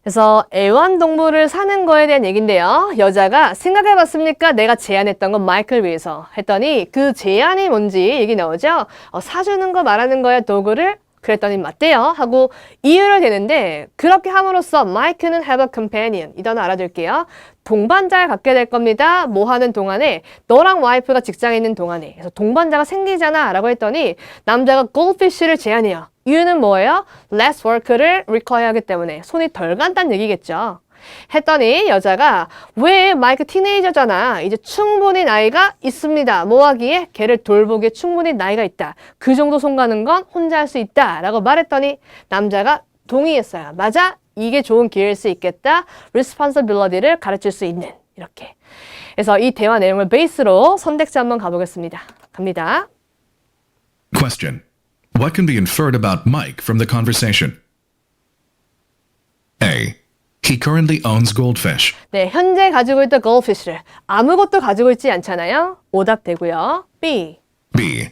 그래서 애완동물을 사는 거에 대한 얘기인데요. 여자가 생각해봤습니까? 내가 제안했던 건 마이크를 위해서 했더니 그 제안이 뭔지 얘기 나오죠. 사주는 거 말하는 거야 도구를? 그랬더니 맞대요 하고 이유를 대는데 그렇게 함으로써 마이크는 have a companion 이 단어 알아둘게요. 동반자를 갖게 될 겁니다. 뭐 하는 동안에 너랑 와이프가 직장에 있는 동안에 그래서 동반자가 생기잖아 라고 했더니 남자가 goldfish를 제안해요. 이유는 뭐예요? less work를 require 하기 때문에 손이 덜 간다는 얘기겠죠. 했더니 여자가 왜 마이크 티네이저잖아. 이제 충분히 나이가 있습니다. 뭐 하기에? 걔를 돌보기에 충분히 나이가 있다. 그 정도 손 가는 건 혼자 할 수 있다. 라고 말했더니 남자가 동의했어요. 맞아. 이게 좋은 기회일 수 있겠다. responsibility를 가르칠 수 있는. 이렇게. 그래서 이 대화 내용을 베이스로 선택지 한번 가보겠습니다. 갑니다. Question. What can be inferred about Mike from the conversation? A. He currently owns goldfish. 네, 현재 가지고 있던 goldfish를 아무것도 가지고 있지 않잖아요. 오답되고요. B. B.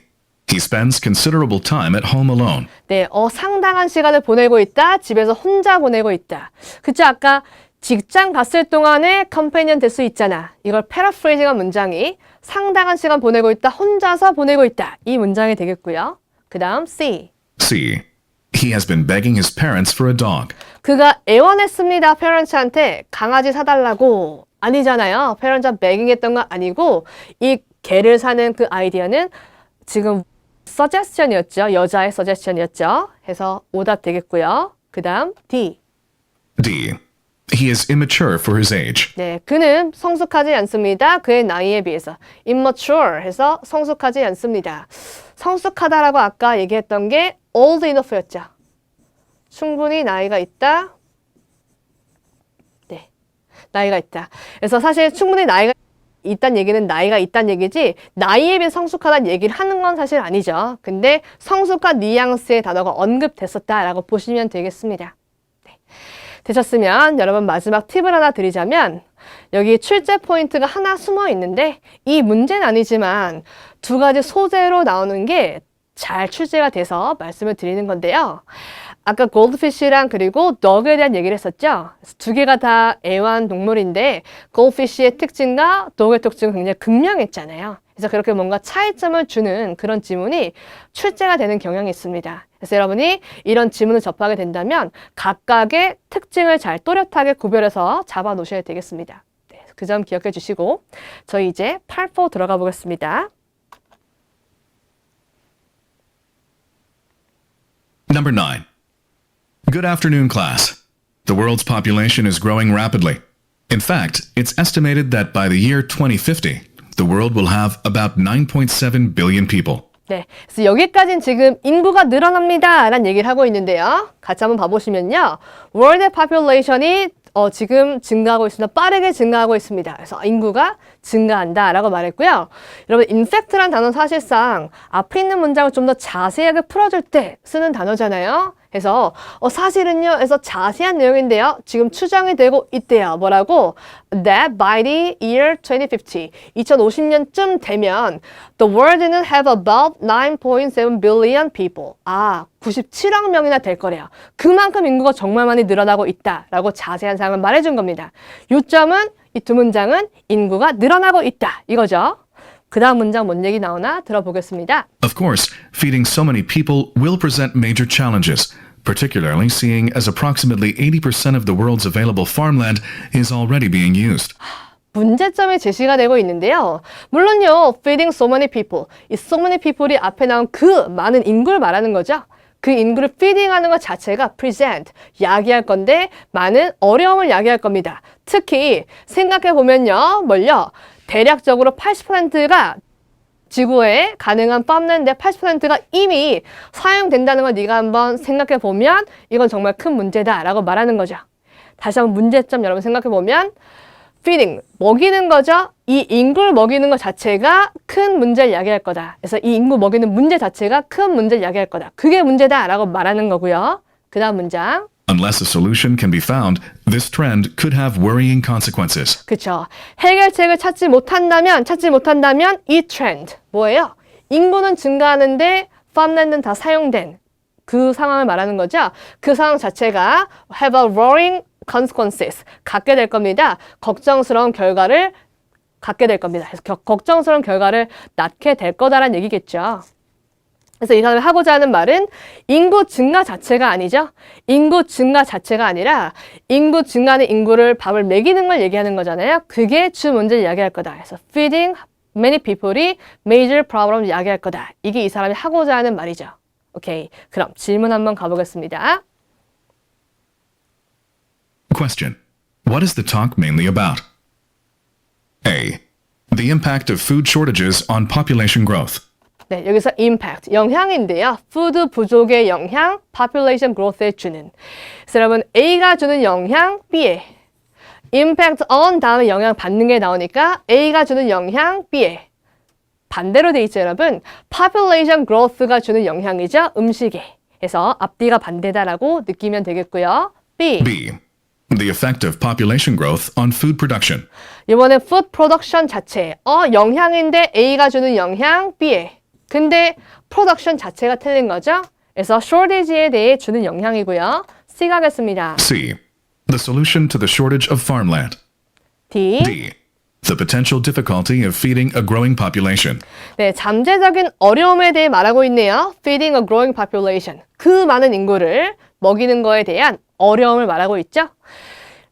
He spends considerable time at home alone. 네, 상당한 시간을 보내고 있다. 집에서 혼자 보내고 있다. 그쵸? 아까 직장 갔을 동안에 컴패니언 될 수 있잖아. 이걸 패러프레이징한 문장이 상당한 시간 보내고 있다. 혼자서 보내고 있다. 이 문장이 되겠고요. 그 다음 C. C. He has been begging his parents for a dog. 그가 애원했습니다. 페런츠한테 강아지 사달라고. 아니잖아요. 페런츠가 begging했던 건 아니고 이 개를 사는 그 아이디어는 지금 suggestion이었죠. 여자의 suggestion이었죠. 해서 오답 되겠고요. 그 다음 D. D. He is immature for his age. 네, 그는 성숙하지 않습니다. 그의 나이에 비해서. immature 해서 성숙하지 않습니다. 성숙하다라고 아까 얘기했던 게 old enough였죠. 충분히 나이가 있다. 네, 나이가 있다. 그래서 사실 충분히 나이가 있다는 얘기는 나이가 있다는 얘기지 나이에 비해 성숙하다는 얘기를 하는 건 사실 아니죠. 근데 성숙한 뉘앙스의 단어가 언급됐었다라고 보시면 되겠습니다. 네. 되셨으면 여러분 마지막 팁을 하나 드리자면 여기 출제 포인트가 하나 숨어 있는데 이 문제는 아니지만 두 가지 소재로 나오는 게 잘 출제가 돼서 말씀을 드리는 건데요. 아까 골드피쉬랑 그리고 덕에 대한 얘기를 했었죠. 두 개가 다 애완동물인데 골드피쉬의 특징과 덕의 특징은 굉장히 극명했잖아요. 그래서 그렇게 뭔가 차이점을 주는 그런 지문이 출제가 되는 경향이 있습니다. 그래서 여러분이 이런 지문을 접하게 된다면 각각의 특징을 잘 또렷하게 구별해서 잡아 놓으셔야 되겠습니다. 네, 그 점 기억해 주시고 저희 이제 8포 들어가 보겠습니다. Number 9. Good afternoon, class. The world's population is growing rapidly. In fact, it's estimated that by the year 2050, the world will have about 9.7 billion people. 네, 그래서 여기까지는 지금 인구가 늘어납니다 라는 얘기를 하고 있는데요. 같이 한번 봐보시면요. World population이 지금 증가하고 있습니다. 빠르게 증가하고 있습니다. 그래서 인구가 증가한다 라고 말했고요. 여러분, infact란 단어는 사실상 앞에 있는 문장을 좀 더 자세하게 풀어줄 때 쓰는 단어잖아요. 그래서 사실은요, 그래서 자세한 내용인데요. 지금 추정이 되고 있대요. 뭐라고? That by the year 2050, 2050년쯤 되면 the world는 have about 9.7 billion people. 97억 명이나 될 거래요. 그만큼 인구가 정말 많이 늘어나고 있다라고 자세한 사항을 말해준 겁니다. 요점은 이 두 문장은 인구가 늘어나고 있다 이거죠. 그 다음 문장 뭔 얘기 나오나 들어보겠습니다. Of course, feeding so many people will present major challenges, particularly seeing as approximately 80% of the world's available farmland is already being used. 문제점이 제시가 되고 있는데요. 물론요, feeding so many people, 이 so many people이 앞에 나온 그 많은 인구를 말하는 거죠. 그 인구를 feeding하는 것 자체가 present, 야기할 건데 많은 어려움을 야기할 겁니다. 특히 생각해보면요, 뭘요? 대략적으로 80%가 지구에 가능한 팜랜드의 80%가 이미 사용된다는 걸 네가 한번 생각해보면 이건 정말 큰 문제다라고 말하는 거죠. 다시 한번 문제점 여러분 생각해보면 feeding, 먹이는 거죠. 이 인구를 먹이는 것 자체가 큰 문제를 야기할 거다. 그래서 이 인구 먹이는 문제 자체가 큰 문제를 야기할 거다. 그게 문제다라고 말하는 거고요. 그 다음 문장. Unless a solution can be found, this trend could have worrying consequences. 그쵸. 해결책을 찾지 못한다면 이 트렌드, 뭐예요? 인구는 증가하는데 팜랜드는 다 사용된 그 상황을 말하는 거죠. 그 상황 자체가 have a worrying consequences, 갖게 될 겁니다. 걱정스러운 결과를 갖게 될 겁니다. 그래서 걱정스러운 결과를 낳게 될 거다라는 얘기겠죠. 그래서 이 사람이 하고자 하는 말은 인구 증가 자체가 아니죠. 인구 증가 자체가 아니라 인구 증가하는 인구를 밥을 먹이는 걸 얘기하는 거잖아요. 그게 주 문제를 이야기할 거다. 그래서 feeding many people이 major problem을 이야기할 거다. 이게 이 사람이 하고자 하는 말이죠. 오케이. 그럼 질문 한번 가보겠습니다. Question. What is the talk mainly about? A. The impact of food shortages on population growth. 네, 여기서 impact, 영향인데요. 푸드 부족의 영향, population growth에 주는. 그래서 여러분, A가 주는 영향, B에. impact on 다음에 영향 받는 게 나오니까 A가 주는 영향, B에. 반대로 돼 있죠, 여러분. population growth가 주는 영향이죠, 음식에. 그래서 앞뒤가 반대다라고 느끼면 되겠고요. B. B. The effect of population growth on food production. 이번에 food production 자체, 영향인데 A가 주는 영향, B에. 근데 프로덕션 자체가 틀린 거죠. 그래서 shortage에 대해 주는 영향이고요. C 가겠습니다. C. The solution to the shortage of farmland. D. D. The potential difficulty of feeding a growing population. 네, 잠재적인 어려움에 대해 말하고 있네요. Feeding a growing population. 그 많은 인구를 먹이는 거에 대한 어려움을 말하고 있죠.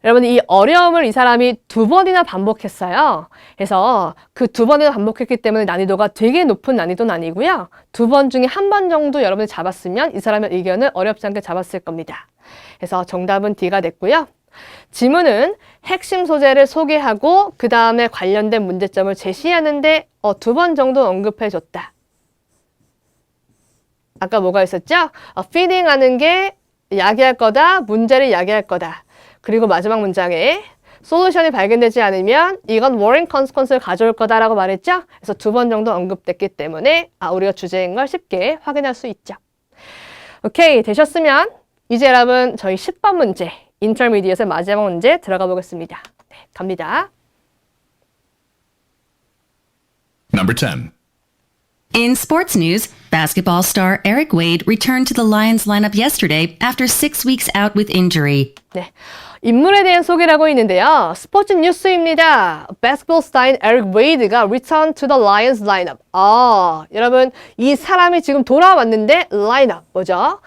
여러분, 이 어려움을 이 사람이 2번이나 반복했어요. 그래서 그 2번이나 반복했기 때문에 난이도가 되게 높은 난이도는 아니고요. 2번 중에 1번 정도 여러분이 잡았으면 이 사람의 의견을 어렵지 않게 잡았을 겁니다. 그래서 정답은 D가 됐고요. 지문은 핵심 소재를 소개하고 그 다음에 관련된 문제점을 제시하는데 2번 정도 언급해줬다. 아까 뭐가 있었죠? feeding 하는 게 야기할 거다, 문제를 야기할 거다. 그리고 마지막 문장에 솔루션이 발견되지 않으면 이건 worrying consequence를 가져올 거다라고 말했죠? 그래서 2번 정도 언급됐기 때문에 우리가 주제인 걸 쉽게 확인할 수 있죠. 오케이, 되셨으면 이제 여러분 저희 10번 문제, 인터미디엇의 마지막 문제 들어가 보겠습니다. 네, 갑니다. Number 10. In sports news, basketball star Eric Wade returned to the Lions lineup yesterday after 6 weeks out with injury. 네, 인물에 대한 소개를 하고 있는데요. 스포츠 뉴스입니다. 바스켓볼 스타인 에릭 웨이드가 return to the Lions lineup. 여러분 이 사람이 지금 돌아왔는데 라인업 뭐죠?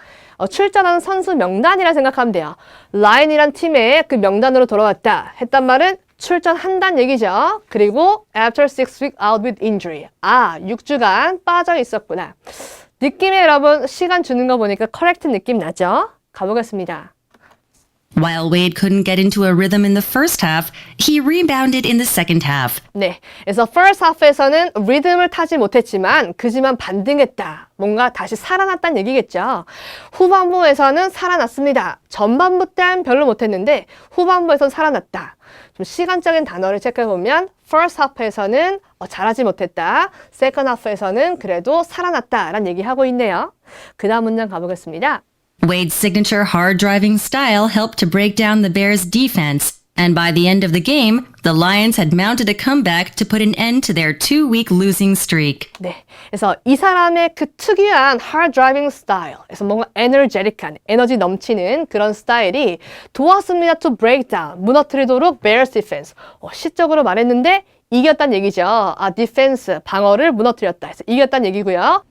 출전하는 선수 명단이라 생각하면 돼요. 라인이란 팀의 그 명단으로 돌아왔다 했단 말은 출전한다는 얘기죠. 그리고 after 6 weeks out with injury. 6주간 빠져 있었구나. 느낌에 여러분 시간 주는 거 보니까 correct 느낌 나죠? 가보겠습니다. While Wade couldn't get into a rhythm in the first half, he rebounded in the second half. 네, 그래서 first half에서는 리듬을 타지 못했지만 그지만 반등했다. 뭔가 다시 살아났다는 얘기겠죠. 후반부에서는 살아났습니다. 전반부 때는 별로 못했는데 후반부에서는 살아났다. 좀 시간적인 단어를 체크해보면 first half에서는 잘하지 못했다. second half에서는 그래도 살아났다라는 얘기하고 있네요. 그 다음 문장 가보겠습니다. Wade's signature hard-driving style helped to break down the Bears' defense, and by the end of the game, the Lions had mounted a comeback to put an end to their 2-week losing streak. 네, 그래서 이 사람의 그 특이한 hard driving style, 그래서 뭔가 energetic한, 에너지 넘치는 그런 스타일이 도왔습니다 to break down, 무너뜨리도록 Bears defense. 시적으로 말했는데 이겼다는 얘기죠. defense, 방어를 무너뜨렸다. 그래서 이겼다는 얘기고요.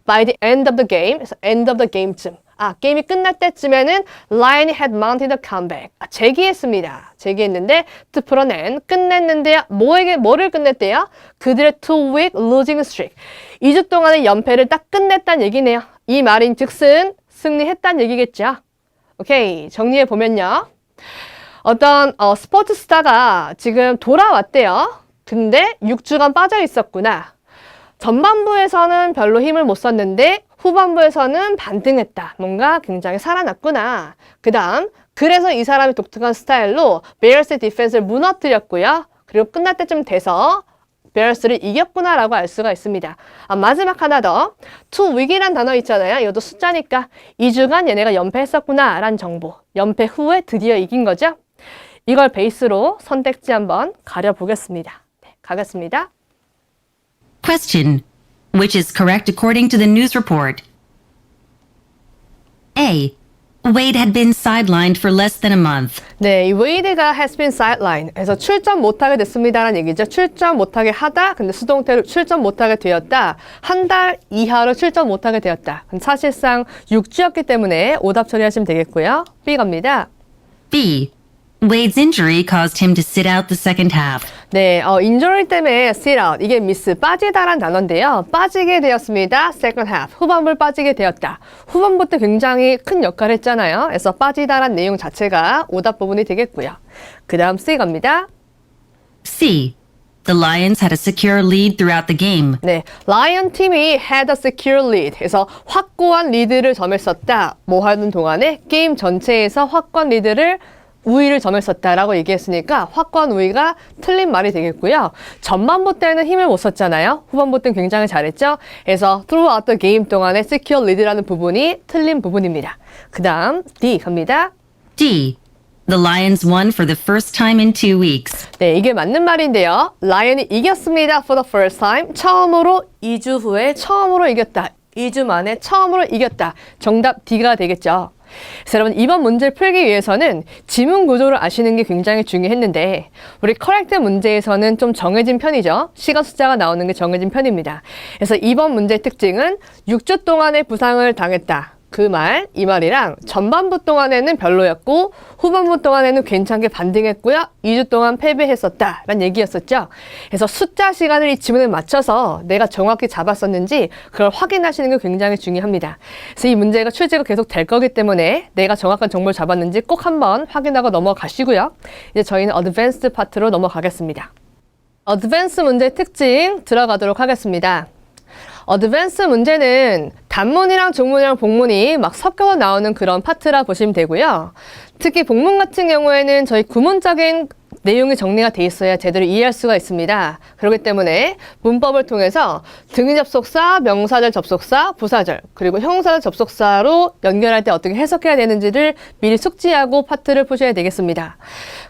By the end of the game, 그래서 end of the game쯤. 게임이 끝날 때쯤에는 Lion had mounted a comeback. 재기했습니다. 재기했는데 to 풀어낸, 끝냈는데요. 뭐를 끝냈대요? 그들의 2-week losing streak. 2주 동안의 연패를 딱 끝냈다는 얘기네요. 이 말인 즉슨 승리했다는 얘기겠죠. 오케이, 정리해 보면요. 어떤 스포츠 스타가 지금 돌아왔대요. 근데 6주간 빠져 있었구나. 전반부에서는 별로 힘을 못 썼는데 후반부에서는 반등했다. 뭔가 굉장히 살아났구나. 그 다음 그래서 이 사람이 독특한 스타일로 베어스의 디펜스를 무너뜨렸고요. 그리고 끝날 때쯤 돼서 베어스를 이겼구나라고 알 수가 있습니다. 마지막 하나 더. 2week이란 단어 있잖아요. 이것도 숫자니까 2주간 얘네가 연패했었구나라는 정보. 연패 후에 드디어 이긴 거죠. 이걸 베이스로 선택지 한번 가려보겠습니다. 네, 가겠습니다. Question. Which is correct according to the news report? A. Wade had been sidelined for less than a month. 네, 이 웨이드가 has been sidelined. 그래서 출전 못하게 됐습니다라는 얘기죠. 출전 못하게 하다, 근데 수동태로 출전 못하게 되었다. 한 달 이하로 출전 못하게 되었다. 사실상 6주였기 때문에 오답 처리하시면 되겠고요. B 갑니다. B. Wade's injury caused him to sit out the second half. 네, 인조리 때문에 sit out, 이게 miss, 빠지다란 단어인데요. 빠지게 되었습니다. second half, 후반부를 빠지게 되었다. 후반부 때 굉장히 큰 역할을 했잖아요. 그래서 빠지다란 내용 자체가 오답 부분이 되겠고요. 그 다음 C 갑니다. C. The Lions had a secure lead throughout the game. 네, 라이언 팀이 had a secure lead. 그래서 확고한 리드를 점했었다. 뭐 하는 동안에 게임 전체에서 확고한 리드를 우위를 점했었다라고 얘기했으니까 확고한 우위가 틀린 말이 되겠고요. 전반부 때는 힘을 못 썼잖아요. 후반부 때는 굉장히 잘했죠. 그래서 throughout the game 동안에 secure lead라는 부분이 틀린 부분입니다. 그 다음 D 갑니다. D. The Lions won for the first time in 2 weeks. 네, 이게 맞는 말인데요. 라이언이 이겼습니다. For the first time. 처음으로 2주 후에 처음으로 이겼다. 2주 만에 처음으로 이겼다. 정답 D가 되겠죠. 그래서 여러분 이번 문제를 풀기 위해서는 지문 구조를 아시는 게 굉장히 중요했는데 우리 커렉트 문제에서는 좀 정해진 편이죠. 시간 숫자가 나오는 게 정해진 편입니다. 그래서 이번 문제의 특징은 6주 동안의 부상을 당했다. 그 말, 이 말이랑 전반부 동안에는 별로였고 후반부 동안에는 괜찮게 반등했고요. 2주 동안 패배했었다 라는 얘기였었죠. 그래서 숫자 시간을 이 지문에 맞춰서 내가 정확히 잡았었는지 그걸 확인하시는 게 굉장히 중요합니다. 그래서 이 문제가 출제가 계속 될 거기 때문에 내가 정확한 정보를 잡았는지 꼭 한번 확인하고 넘어가시고요. 이제 저희는 어드밴스드 파트로 넘어가겠습니다. 어드밴스 문제의 특징 들어가도록 하겠습니다. 어드밴스 문제는 단문이랑 종문이랑 복문이 막 섞여서 나오는 그런 파트라 보시면 되고요. 특히 복문 같은 경우에는 저희 구문적인 내용이 정리가 돼 있어야 제대로 이해할 수가 있습니다. 그렇기 때문에 문법을 통해서 등위 접속사, 명사절 접속사, 부사절, 그리고 형사절 접속사로 연결할 때 어떻게 해석해야 되는지를 미리 숙지하고 파트를 푸셔야 되겠습니다.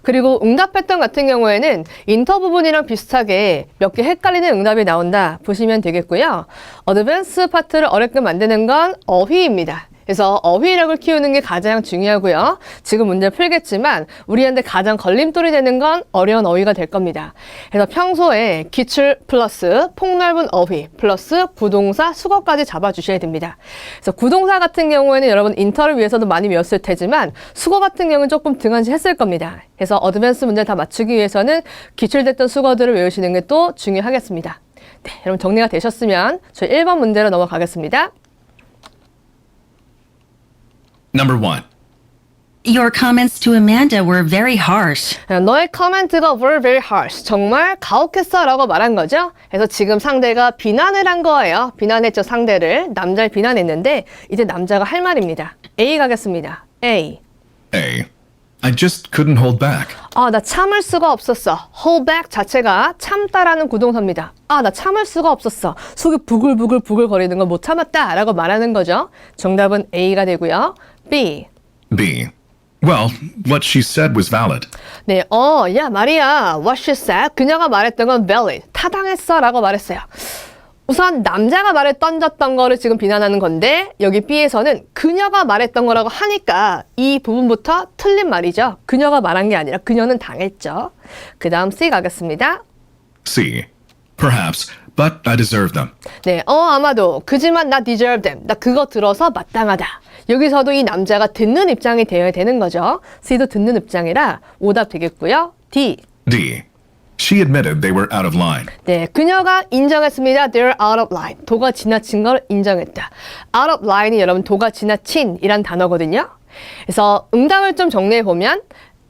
그리고 응답 패턴 같은 경우에는 인터 부분이랑 비슷하게 몇 개 헷갈리는 응답이 나온다 보시면 되겠고요. 어드밴스 파트를 어렵게 만드는 건 어휘입니다. 그래서 어휘력을 키우는 게 가장 중요하고요. 지금 문제 풀겠지만 우리한테 가장 걸림돌이 되는 건 어려운 어휘가 될 겁니다. 그래서 평소에 기출 플러스 폭넓은 어휘 플러스 구동사 수거까지 잡아주셔야 됩니다. 그래서 구동사 같은 경우에는 여러분 인터를 위해서도 많이 외웠을 테지만 수거 같은 경우는 조금 등한시 했을 겁니다. 그래서 어드밴스 문제를 다 맞추기 위해서는 기출됐던 수거들을 외우시는 게 또 중요하겠습니다. 네, 여러분 정리가 되셨으면 저희 1번 문제로 넘어가겠습니다. Number 1. Your comments to Amanda were very harsh. 너의 커멘트가 were very harsh. 정말 가혹했어 라고 말한 거죠. 그래서 지금 상대가 비난을 한 거예요. 비난했죠, 상대를. 남자를 비난했는데 이제 남자가 할 말입니다. A 가겠습니다. A. A. I just couldn't hold back. 나 참을 수가 없었어. hold back 자체가 참다라는 구동사입니다. 나 참을 수가 없었어. 속이 부글부글 부글거리는 걸 못 참았다 라고 말하는 거죠. 정답은 A가 되고요. B. B. Well, what she said was valid. 네, 야, 마리아, what she said, 그녀가 말했던 건 valid, 타당했어 라고 말했어요. 우선 남자가 말을 던졌던 거를 지금 비난하는 건데 여기 B에서는 그녀가 말했던 거라고 하니까 이 부분부터 틀린 말이죠. 그녀가 말한 게 아니라 그녀는 당했죠. 그 다음 C 가겠습니다. C. Perhaps, but I deserve them. 네, 아마도 그지만 나 deserve them, 나 그거 들어서 마땅하다. 여기서도 이 남자가 듣는 입장이 되어야 되는 거죠. C도 듣는 입장이라 오답 되겠고요. D. D. She admitted they were out of line. 네, 그녀가 인정했습니다. They're out of line. 도가 지나친 걸 인정했다. Out of line이 여러분 도가 지나친 이란 단어거든요. 그래서 응답을 좀 정리해 보면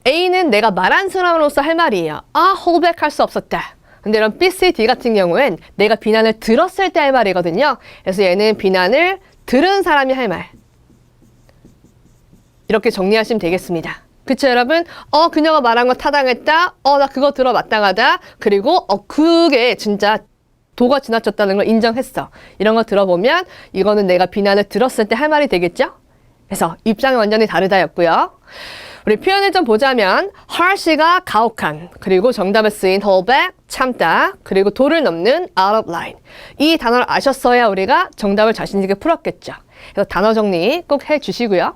A는 내가 말한 사람으로서 할 말이에요. hold back 할 수 없었다. 근데 이런 B, C, D 같은 경우엔 내가 비난을 들었을 때 할 말이거든요. 그래서 얘는 비난을 들은 사람이 할 말. 이렇게 정리하시면 되겠습니다. 그쵸, 여러분? 그녀가 말한 거 타당했다. 나 그거 들어 마땅하다. 그리고, 그게 진짜 도가 지나쳤다는 걸 인정했어. 이런 거 들어보면 이거는 내가 비난을 들었을 때 할 말이 되겠죠? 그래서 입장이 완전히 다르다였고요. 우리 표현을 좀 보자면 harsh가 가혹한, 그리고 정답에 쓰인 hold back, 참다, 그리고 도를 넘는 out of line. 이 단어를 아셨어야 우리가 정답을 자신 있게 풀었겠죠. 그래서 단어 정리 꼭 해주시고요.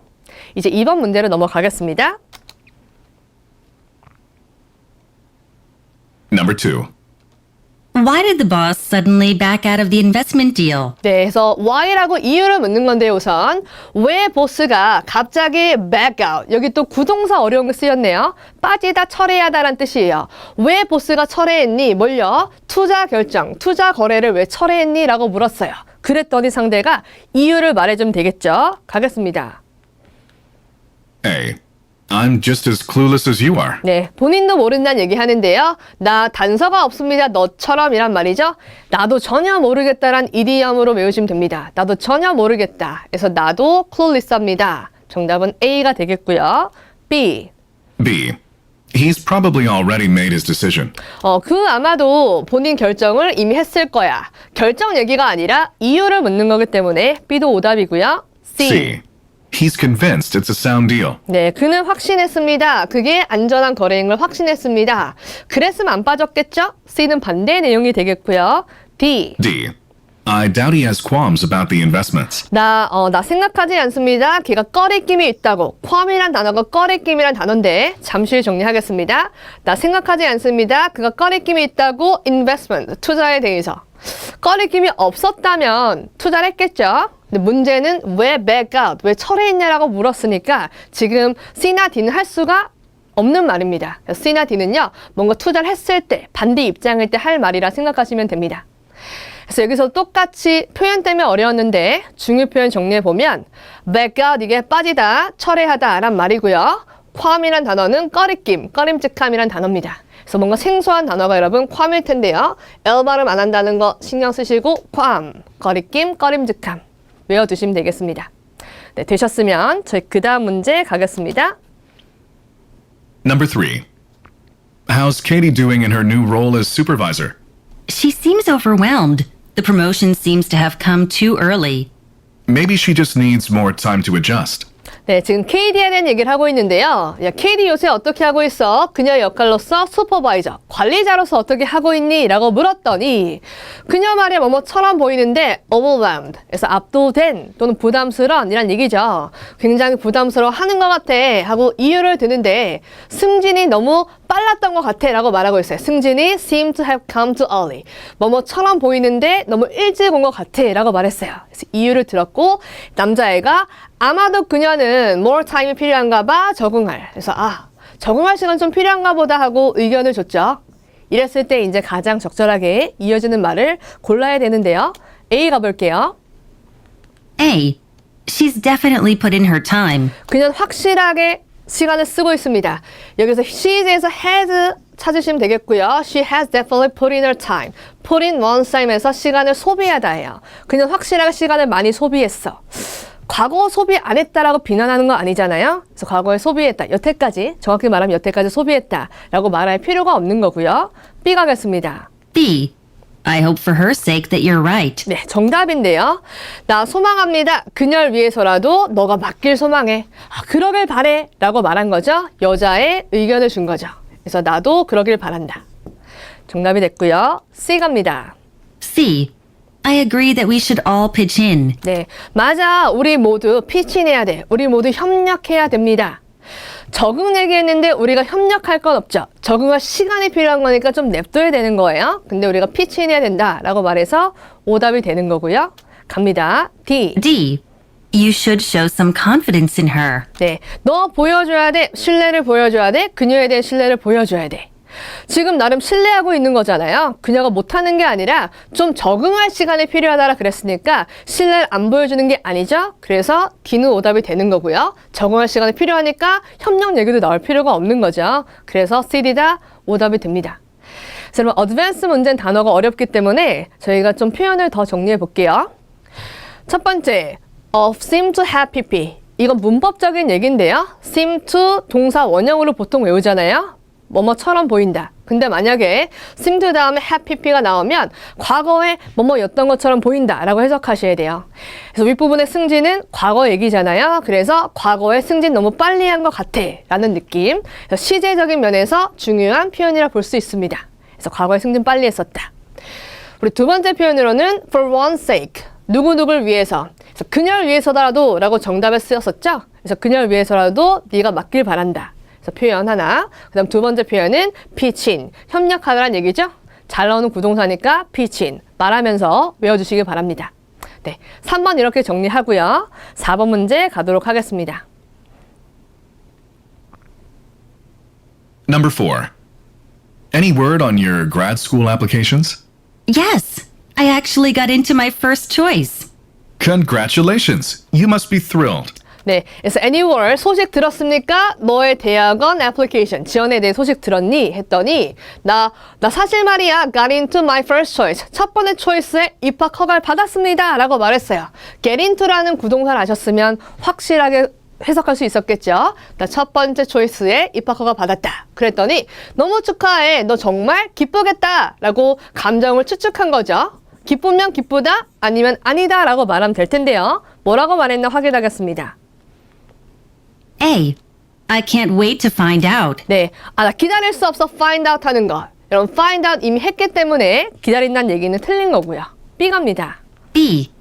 이제 2번 문제로 넘어가겠습니다. Number 2. Why did the boss suddenly back out of the investment deal? 네, 그래서 why라고 이유를 묻는 건데요, 우선. 왜 보스가 갑자기 back out, 여기 또 구동사 어려운 거 쓰였네요. 빠지다, 철회하다란 뜻이에요. 왜 보스가 철회했니? 뭘요? 투자 결정, 투자 거래를 왜 철회했니? 라고 물었어요. 그랬더니 상대가 이유를 말해주면 되겠죠. 가겠습니다. A. I'm just as clueless as you are. 네, 본인도 모른다는 얘기 하는데요. 나 단서가 없습니다. 너처럼 이란 말이죠. 나도 전혀 모르겠다란 이디엄으로 외우시면 됩니다. 나도 전혀 모르겠다. 그래서 나도 clueless합니다. 정답은 A가 되겠고요. B. B. He's probably already made his decision. 아마도 본인 결정을 이미 했을 거야. 결정 얘기가 아니라 이유를 묻는 거기 때문에 B도 오답이고요. C. C. He's convinced it's a sound deal. 네, 그는 확신했습니다. 그게 안전한 거래인 걸 확신했습니다. 그랬으면 안 빠졌겠죠? C는 반대의 내용이 되겠고요. D. D. I doubt he has qualms about the investments. 나 생각하지 않습니다. 걔가 꺼리낌이 있다고. qualm이란 단어가 꺼리낌이란 단어인데 잠시 정리하겠습니다. 나 생각하지 않습니다. 그가 꺼리낌이 있다고 investment, 투자에 대해서. 꺼리낌이 없었다면 투자를 했겠죠. 근데 문제는 왜 back out, 왜 철회했냐라고 물었으니까 지금 C나 D는 할 수가 없는 말입니다. C나 D는요, 뭔가 투자를 했을 때, 반대 입장일 때 할 말이라 생각하시면 됩니다. 그래서 여기서 똑같이 표현 때문에 어려웠는데 중요 표현 정리해보면 back out 이게 빠지다, 철회하다 란 말이고요. qualm이란 단어는 꺼리낌, 꺼림직함이란 단어입니다. 그래서 뭔가 생소한 단어가 여러분 qualm일 텐데요. L 발음 안 한다는 거 신경 쓰시고 qualm, 꺼리낌, 꺼림직함 외워두시면 되겠습니다. 네, 되셨으면 저희 그 다음 문제 가겠습니다. Number 3. How's Katie doing in her new role as supervisor? She seems overwhelmed. The promotion seems to have come too early. Maybe she just needs more time to adjust. 네, 지금 KD에 대한 얘기를 하고 있는데요. 야, KD 요새 어떻게 하고 있어? 그녀의 역할로서 슈퍼바이저, 관리자로서 어떻게 하고 있니? 라고 물었더니 그녀 말이 뭐뭐처럼 보이는데 overwhelmed, 그래서 압도된 또는 부담스러운 이란 얘기죠. 굉장히 부담스러워 하는 것 같아 하고 이유를 드는데 승진이 너무 빨랐던 것 같아 라고 말하고 있어요. 승진이 seem to have come too early. 뭐뭐처럼 보이는데 너무 일찍 온 것 같아 라고 말했어요. 그래서 이유를 들었고 남자애가 아마도 그녀는 more time이 필요한가 봐 적응할. 그래서 적응할 시간 좀 필요한가 보다 하고 의견을 줬죠. 이랬을 때 이제 가장 적절하게 이어지는 말을 골라야 되는데요. A 가볼게요. A. She's definitely put in her time. 그녀는 확실하게 시간을 쓰고 있습니다. 여기서 she's에서 has 찾으시면 되겠고요. She has definitely put in her time. put in one's time에서 시간을 소비하다예요. 그녀는 확실하게 시간을 많이 소비했어. 과거 소비 안 했다라고 비난하는 거 아니잖아요. 그래서 과거에 소비했다. 여태까지, 정확히 말하면 여태까지 소비했다라고 말할 필요가 없는 거고요. B 가겠습니다. B. I hope for her sake that you're right. 네, 정답인데요. 나 소망합니다. 그녀를 위해서라도 너가 맞길 소망해. 그러길 바래 라고 말한 거죠. 여자의 의견을 준 거죠. 그래서 나도 그러길 바란다. 정답이 됐고요. C 갑니다. C. I agree that we should all pitch in. 네, 맞아. 우리 모두 피치내야 돼. 우리 모두 협력해야 됩니다. 적응 얘기했는데 우리가 협력할 건 없죠. 적응할 시간이 필요한 거니까 좀 냅둬야 되는 거예요. 근데 우리가 피치내야 된다라고 말해서 오답이 되는 거고요. 갑니다. D. D. You should show some confidence in her. 네, 너 보여줘야 돼. 신뢰를 보여줘야 돼. 그녀에 대한 신뢰를 보여줘야 돼. 지금 나름 신뢰하고 있는 거잖아요. 그녀가 못하는 게 아니라 좀 적응할 시간이 필요하다라 그랬으니까 신뢰를 안 보여주는 게 아니죠. 그래서 D는 오답이 되는 거고요. 적응할 시간이 필요하니까 협력 얘기도 나올 필요가 없는 거죠. 그래서 C다 오답이 됩니다. 그래서 여러분 어드밴스 문제는 단어가 어렵기 때문에 저희가 좀 표현을 더 정리해 볼게요. 첫 번째, seem to have pp. 이건 문법적인 얘기인데요. seem to 동사 원형으로 보통 외우잖아요. 뭐뭐처럼 보인다. 근데 만약에 seem to 다음에 have pp가 나오면 과거에 뭐뭐였던 것처럼 보인다 라고 해석하셔야 돼요. 그래서 윗부분의 승진은 과거 얘기잖아요. 그래서 과거에 승진 너무 빨리 한 것 같아 라는 느낌. 그래서 시제적인 면에서 중요한 표현이라 볼 수 있습니다. 그래서 과거에 승진 빨리 했었다. 우리 두 번째 표현으로는 for one's sake. 누구누구를 위해서. 그래서 그녀를 위해서라도 라고 정답에 쓰였었죠. 그래서 그녀를 위해서라도 네가 맞길 바란다. 그래서 표현 하나. 그 다음 두 번째 표현은 pitch in. 협력하라는 얘기죠. 잘 나오는 구동사니까 pitch in. 말하면서 외워주시길 바랍니다. 네, 3번 이렇게 정리하고요. 4번 문제 가도록 하겠습니다. Number 4. Any word on your grad school applications? Yes. I actually got into my first choice. Congratulations! You must be thrilled. 네, 그래서 Anywhere 소식 들었습니까? 너의 대학원 애플리케이션 지원에 대해 소식 들었니? 했더니 나 사실 말이야 got into my first choice 첫 번째 초이스에 입학 허가를 받았습니다 라고 말했어요. get into라는 구동사를 아셨으면 확실하게 해석할 수 있었겠죠. 나 첫 번째 초이스에 입학 허가 받았다. 그랬더니 너무 축하해. 너 정말 기쁘겠다 라고 감정을 추측한 거죠. 기쁘면 기쁘다 아니면 아니다 라고 말하면 될 텐데요. 뭐라고 말했나 확인하겠습니다. A. I can't wait to find out. 네, 나 기다릴 수 없어 find out 하는 거. 여러분 find out 이미 했기 때문에 기다린다는 얘기는 틀린 거고요. B 갑니다. B.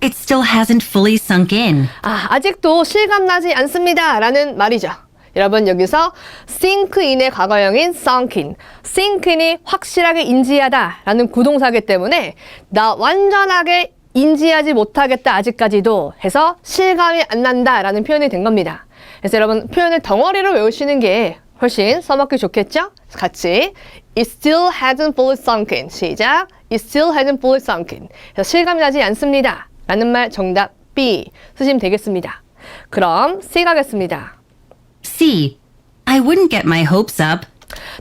It still hasn't fully sunk in. 아직도 실감나지 않습니다 라는 말이죠. 여러분 여기서 sink in의 과거형인 sunk in. sink in이 확실하게 인지하다 라는 구동사이기 때문에 나 완전하게 인지하지 못하겠다 아직까지도 해서 실감이 안 난다 라는 표현이 된 겁니다. 그래서 여러분 표현을 덩어리로 외우시는 게 훨씬 써먹기 좋겠죠? 같이 It still hasn't fully sunk in. 시작. It still hasn't fully sunk in. 그래서 실감이 나지 않습니다 라는 말 정답 B 쓰시면 되겠습니다. 그럼 C 가겠습니다. C. I wouldn't get my hopes up.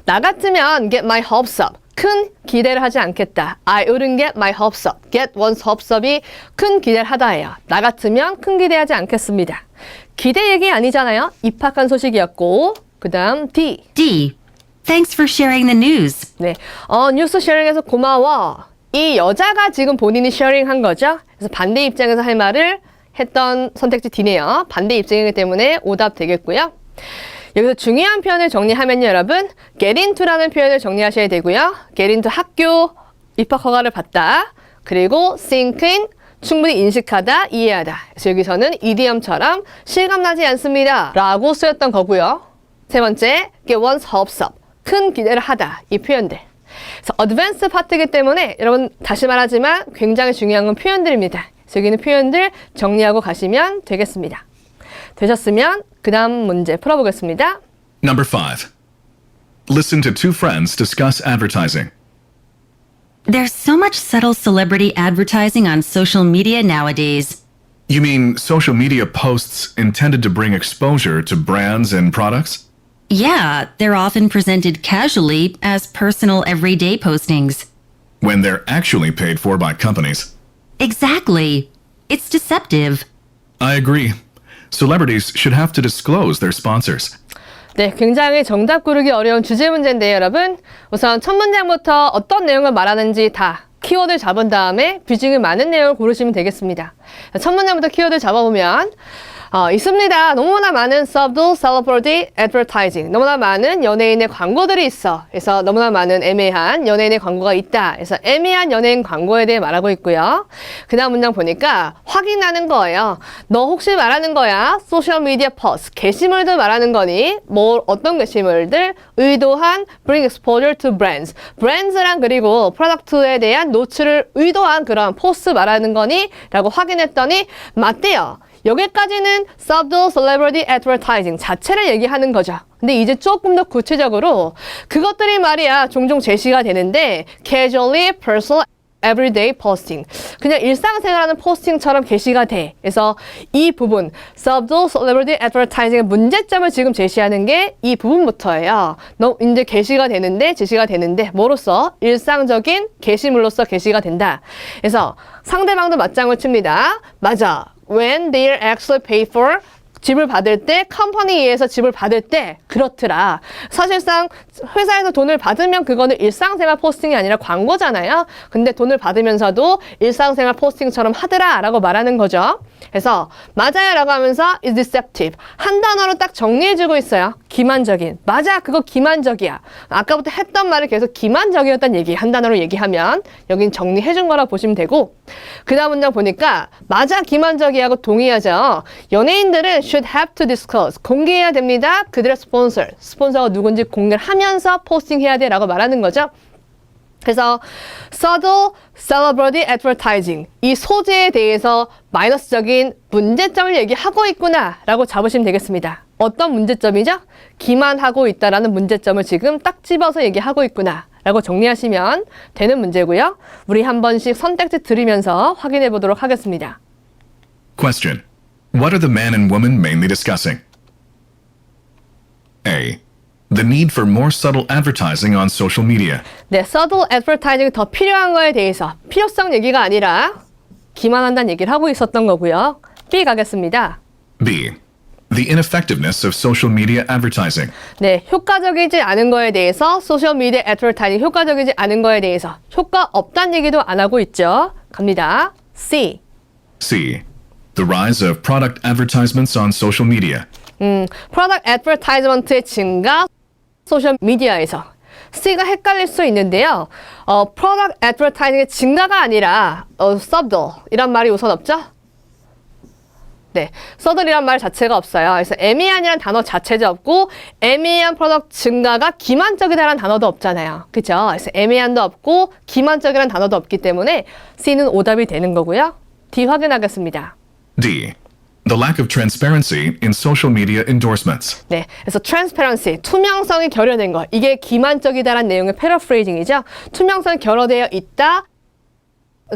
나 같으면 get my hopes up. 큰 기대를 하지 않겠다. I wouldn't get my hopes up. get one's hopes up이 큰 기대를 하다예요. 나 같으면 큰 기대하지 않겠습니다. 기대 얘기 아니잖아요. 입학한 소식이었고 그 다음 D. D. Thanks for sharing the news. 네, 뉴스 쉐어링해서 고마워. 이 여자가 지금 본인이 쉐어링한 거죠. 그래서 반대 입장에서 할 말을 했던 선택지 D네요. 반대 입장이기 때문에 오답 되겠고요. 여기서 중요한 표현을 정리하면요, 여러분. get into라는 표현을 정리하셔야 되고요. get into 학교, 입학 허가를 받다. 그리고 sink in, 충분히 인식하다, 이해하다. 그래서 여기서는 이디엄처럼 실감나지 않습니다 라고 쓰였던 거고요. 세 번째, get one's hopes up. 큰 기대를 하다. 이 표현들. 그래서 어드밴스 파트이기 때문에 여러분 다시 말하지만 굉장히 중요한 건 표현들입니다. 그래서 여기는 표현들 정리하고 가시면 되겠습니다. 되셨으면 그 다음 문제 풀어보겠습니다. Number 5. Listen to two friends discuss advertising. There's so much subtle celebrity advertising on social media nowadays. You mean social media posts intended to bring exposure to brands and products? Yeah, they're often presented casually as personal everyday postings. When they're actually paid for by companies. Exactly. It's deceptive. I agree. Celebrities should have to disclose their sponsors. 네, 굉장히 정답 고르기 어려운 주제 문제인데요, 여러분. 우선 첫 문장부터 어떤 내용을 말하는지 다 키워드 잡은 다음에 비중이 많은 내용을 고르시면 되겠습니다. 첫 문장부터 키워드 잡아보면 있습니다. 너무나 많은 subtle celebrity advertising. 너무나 많은 연예인의 광고들이 있어. 그래서 너무나 많은 애매한 연예인의 광고가 있다. 그래서 애매한 연예인 광고에 대해 말하고 있고요. 그 다음 문장 보니까 확인하는 거예요. 너 혹시 말하는 거야? 소셜 미디어 포스트. 게시물들 말하는 거니? 어떤 게시물들? 의도한 bring exposure to brands. 브랜드랑 그리고 프로덕트에 대한 노출을 의도한 그런 포스트 말하는 거니? 라고 확인했더니 맞대요. 여기까지는 subtle celebrity advertising 자체를 얘기하는 거죠. 근데 이제 조금 더 구체적으로 그것들이 말이야 종종 제시가 되는데 casually personal everyday posting 그냥 일상생활하는 포스팅처럼 게시가 돼. 그래서 이 부분 subtle celebrity advertising의 문제점을 지금 제시하는 게 이 부분부터예요. 이제 제시가 되는데 뭐로써 일상적인 게시물로서 게시가 된다. 그래서 상대방도 맞장을 칩니다. 맞아. When they are actually paid for 집을 받을 때 컴퍼니에서 집을 받을 때 그렇더라. 사실상 회사에서 돈을 받으면 그거는 일상생활 포스팅이 아니라 광고잖아요. 근데 돈을 받으면서도 일상생활 포스팅처럼 하더라 라고 말하는 거죠. 그래서 맞아요 라고 하면서 is deceptive 한 단어로 딱 정리해주고 있어요. 기만적인. 맞아 그거 기만적이야. 아까부터 했던 말을 계속 기만적이었다는 얘기 한 단어로 얘기하면 여긴 정리해준 거라 보시면 되고 그 다음 문장 보니까 맞아 기만적이하고 동의하죠. 연예인들은 should have to disclose 공개해야 됩니다. 그들의 스폰서가 누군지 공개를 하면서 포스팅해야 돼 라고 말하는 거죠. 그래서 subtle celebrity advertising 이 소재에 대해서 마이너스적인 문제점을 얘기하고 있구나 라고 잡으시면 되겠습니다. 어떤 문제점이죠? 기만하고 있다라는 문제점을 지금 딱 집어서 얘기하고 있구나 라고 정리하시면 되는 문제고요. 우리 한 번씩 선택지 들으면서 확인해 보도록 하겠습니다. Question. What are the man and woman mainly discussing? A. The need for more subtle advertising on social media. 네, subtle advertising 더 필요한 거에 대해서 필요성 얘기가 아니라 기만한다는 얘기를 하고 있었던 거고요. B 가겠습니다. B. The ineffectiveness of social media advertising. 네, 효과적이지 않은 거에 대해서 소셜 미디어 애드버타이징 효과적이지 않은 거에 대해서 효과 없다는 얘기도 안 하고 있죠. 갑니다. C. C. The rise of product advertisements on social media. product advertisement의 증가, 소셜 미디어에서. C가 헷갈릴 수 있는데요. product advertising의 증가가 아니라 subtle 이란 말이 우선 없죠? 네, subtle이란 말 자체가 없어요. 그래서 애매한이란 단어 자체도 없고 애매한 프로덕트 증가가 기만적이다라는 단어도 없잖아요. 그죠? 그래서 애매한도 없고 기만적이라는 단어도 없기 때문에 C는 오답이 되는 거고요. D 확인하겠습니다. D. The lack of transparency in social media endorsements. 네, 그래서 transparency, 투명성이 결여된 것. 이게 기만적이다라는 내용의 패러프레이징이죠. 투명성이 결여되어 있다.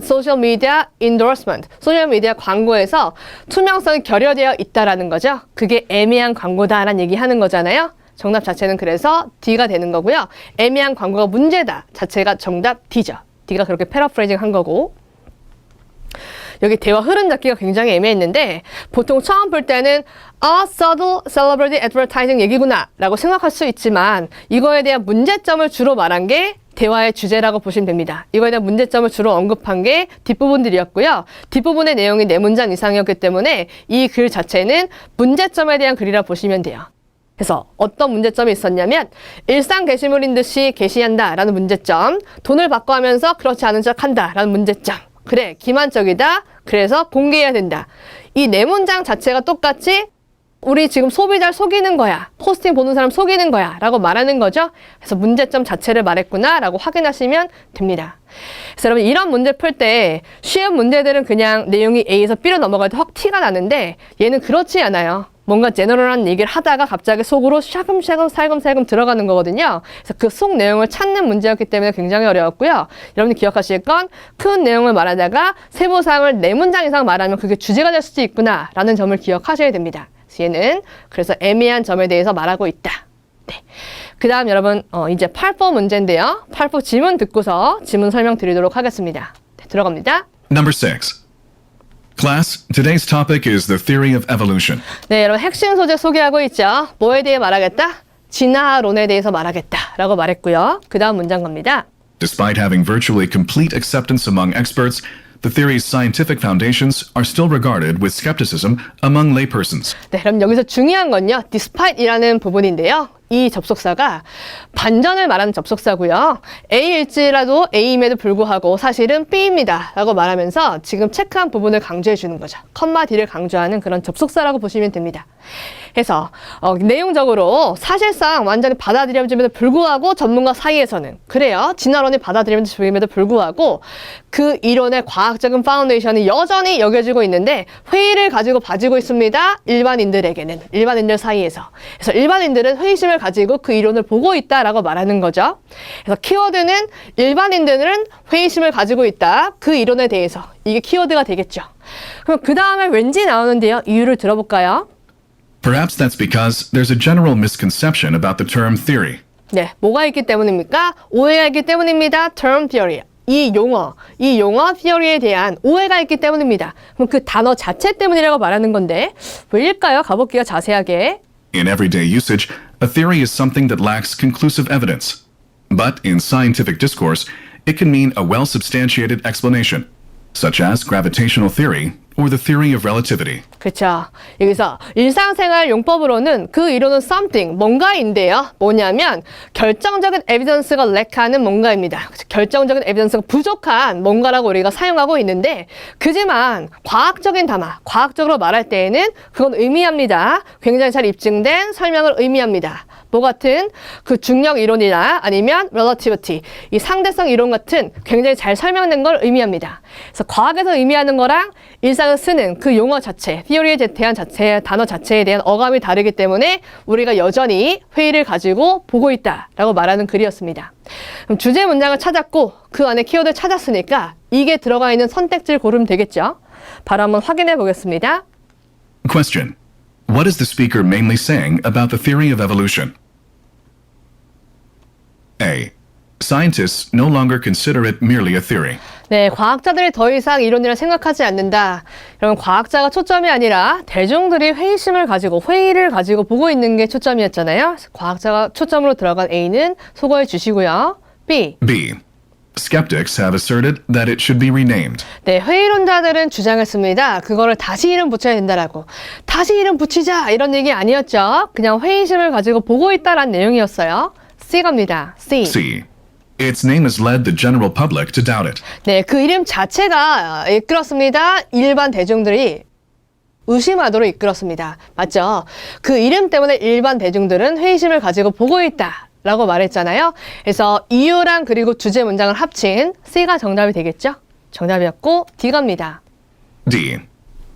소셜 미디어 endorsement, 소셜 미디어 광고에서 투명성이 결여되어 있다라는 거죠. 그게 애매한 광고다라는 얘기하는 거잖아요. 정답 자체는 그래서 D가 되는 거고요. 애매한 광고가 문제다 자체가 정답 D죠. D가 그렇게 패러프레이징 한 거고. 여기 대화 흐름 잡기가 굉장히 애매했는데 보통 처음 볼 때는 subtle celebrity advertising 얘기구나 라고 생각할 수 있지만 이거에 대한 문제점을 주로 말한 게 대화의 주제라고 보시면 됩니다. 이거에 대한 문제점을 주로 언급한 게 뒷부분들이었고요. 뒷부분의 내용이 4문장 이상이었기 때문에 이 글 자체는 문제점에 대한 글이라 보시면 돼요. 그래서 어떤 문제점이 있었냐면 일상 게시물인 듯이 게시한다 라는 문제점, 돈을 받고 하면서 그렇지 않은 척 한다 라는 문제점, 그래 기만적이다 그래서 공개해야 된다. 이 4문장 자체가 똑같이 우리 지금 소비자를 속이는 거야. 포스팅 보는 사람 속이는 거야. 라고 말하는 거죠. 그래서 문제점 자체를 말했구나. 라고 확인하시면 됩니다. 그래서 여러분 이런 문제 풀 때 쉬운 문제들은 그냥 내용이 A에서 B로 넘어갈 때 확 티가 나는데 얘는 그렇지 않아요. 뭔가 제너럴한 얘기를 하다가 갑자기 속으로 샤금샤금 살금살금 들어가는 거거든요. 그래서 그 속 내용을 찾는 문제였기 때문에 굉장히 어려웠고요. 여러분이 기억하실 건 큰 내용을 말하다가 세부사항을 4문장 이상 말하면 그게 주제가 될 수도 있구나 라는 점을 기억하셔야 됩니다. 얘는 그래서 애매한 점에 대해서 말하고 있다. 네. 그 다음 여러분 이제 8번 문제인데요. 8번 지문 듣고서 지문 설명 드리도록 하겠습니다. 네, 들어갑니다. Number 6. Class, today's topic is the theory of evolution. 네, 여러분 핵심 소재 소개하고 있죠. 뭐에 대해 말하겠다? 진화론에 대해서 말하겠다 라고 말했고요. 그 다음 문장 갑니다. Despite having virtually complete acceptance among experts, the theory's scientific foundations are still regarded with skepticism among laypersons. 네, 그럼 여기서 중요한 건요. despite이라는 부분인데요. 이 접속사가 반전을 말하는 접속사고요. A일지라도 A임에도 불구하고 사실은 B입니다. 라고 말하면서 지금 체크한 부분을 강조해 주는 거죠. 컴마 D를 강조하는 그런 접속사라고 보시면 됩니다. 그래서 내용적으로 사실상 완전히 받아들여짐에도 불구하고 전문가 사이에서는 그래요. 진화론이 받아들여짐에도 불구하고 그 이론의 과학적인 파운데이션이 여전히 여겨지고 있는데 회의를 가지고 있습니다. 일반인들에게는. 일반인들 사이에서. 그래서 일반인들은 회의심을 가지고 그 이론을 보고 있다라고 말하는 거죠. 그래서 키워드는 일반인들은 회의심을 가지고 있다. 그 이론에 대해서. 이게 키워드가 되겠죠. 그럼 그 다음에 왠지 나오는데요. 이유를 들어볼까요? Perhaps that's because there's a general misconception about the term theory. 네, 뭐가 있기 때문입니까? 오해가 있기 때문입니다. term theory. 이 용어 theory에 대한 오해가 있기 때문입니다. 그럼 그 단어 자체 때문이라고 말하는 건데 왜일까요? 가볼게요, 자세하게. In everyday usage, a theory is something that lacks conclusive evidence. But in scientific discourse, it can mean a well-substantiated explanation, such as gravitational theory or the theory of relativity. 그렇죠. 여기서 일상생활 용법으로는 그 이론은 something, 뭔가인데요. 뭐냐면 결정적인 에비던스가 렉하는 뭔가입니다. 결정적인 에비던스가 부족한 뭔가라고 우리가 사용하고 있는데 그지만 과학적인 담화, 과학적으로 말할 때에는 그건 의미합니다. 굉장히 잘 입증된 설명을 의미합니다. 뭐 같은 그 중력 이론이나 아니면 relativity, 이 상대성 이론 같은 굉장히 잘 설명된 걸 의미합니다. 그래서 과학에서 의미하는 거랑 일상에서 쓰는 그 용어 자체, theory에 대한 단어 자체에 대한 어감이 다르기 때문에 우리가 여전히 회의를 가지고 보고 있다라고 말하는 글이었습니다. 그럼 주제 문장을 찾았고 그 안에 키워드를 찾았으니까 이게 들어가 있는 선택지를 고르면 되겠죠. 바로 한번 확인해 보겠습니다. Question. What is the speaker mainly saying about the theory of evolution? A. Scientists no longer consider it merely a theory. 네, 과학자들이 더 이상 이론이라 생각하지 않는다. 여러분, 과학자가 초점이 아니라 대중들이 회의를 가지고 보고 있는 게 초점이었잖아요. 과학자가 초점으로 들어간 A는 소거해 주시고요. B. B. skeptics have asserted that it should be renamed. 네, 회의론자들은 주장했습니다. 그거를 다시 이름 붙여야 된다라고. 다시 이름 붙이자 이런 얘기 아니었죠. 그냥 회의심을 가지고 보고 있다라는 내용이었어요. C 갑니다. C. C. Its name has led the general public to doubt it. 네, 그 이름 자체가 이끌었습니다. 일반 대중들이 의심하도록 이끌었습니다. 맞죠? 그 이름 때문에 일반 대중들은 회의심을 가지고 보고 있다 라고 말했잖아요. 그래서 이유랑 그리고 주제 문장을 합친 C가 정답이 되겠죠? 정답이었고 D 갑니다. D.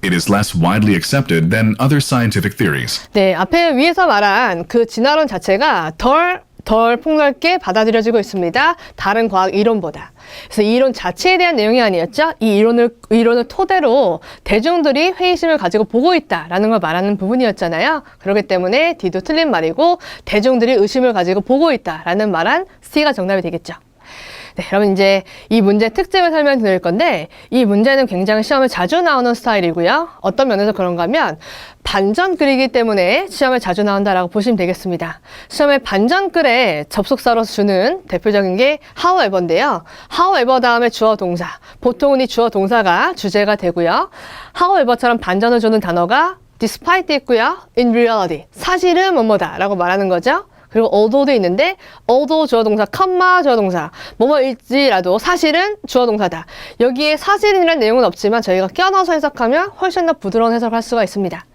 It is less widely accepted than other scientific theories. 네, 앞에 위에서 말한 그 진화론 자체가 덜 폭넓게 받아들여지고 있습니다. 다른 과학 이론보다. 그래서 이 이론 자체에 대한 내용이 아니었죠. 이 이론을 토대로 대중들이 회의심을 가지고 보고 있다라는 걸 말하는 부분이었잖아요. 그렇기 때문에 D도 틀린 말이고 대중들이 의심을 가지고 보고 있다라는 말한 C가 정답이 되겠죠. 네, 여러분 이제 이 문제 특징을 설명드릴 건데 이 문제는 굉장히 시험에 자주 나오는 스타일이고요. 어떤 면에서 그런가 하면 반전글이기 때문에 시험에 자주 나온다라고 보시면 되겠습니다. 시험에 반전글에 접속사로 주는 대표적인 게 however인데요. however 다음에 주어 동사. 보통은 이 주어 동사가 주제가 되고요. however처럼 반전을 주는 단어가 despite 있고요. in reality. 사실은 뭐뭐다 라고 말하는 거죠. 그리고 although도 있는데 although 주어 동사, 컴마 주어 동사 뭐뭐일지라도 사실은 주어 동사다. 여기에 사실이라는 내용은 없지만 저희가 껴넣어서 해석하면 훨씬 더 부드러운 해석을 할 수가 있습니다.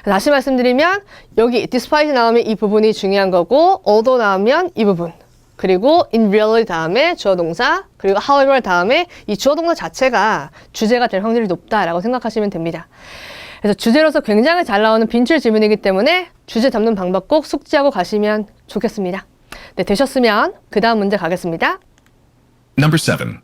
다시 말씀드리면 여기 despite 나오면 이 부분이 중요한 거고 although 나오면 이 부분 그리고 in reality 다음에 주어 동사 그리고 however 다음에 이 주어 동사 자체가 주제가 될 확률이 높다라고 생각하시면 됩니다. 그래서 주제로서 굉장히 잘 나오는 빈출 지문이기 때문에 주제 잡는 방법 꼭 숙지하고 가시면 좋겠습니다. 네, 되셨으면 그 다음 문제 가겠습니다. Number 7.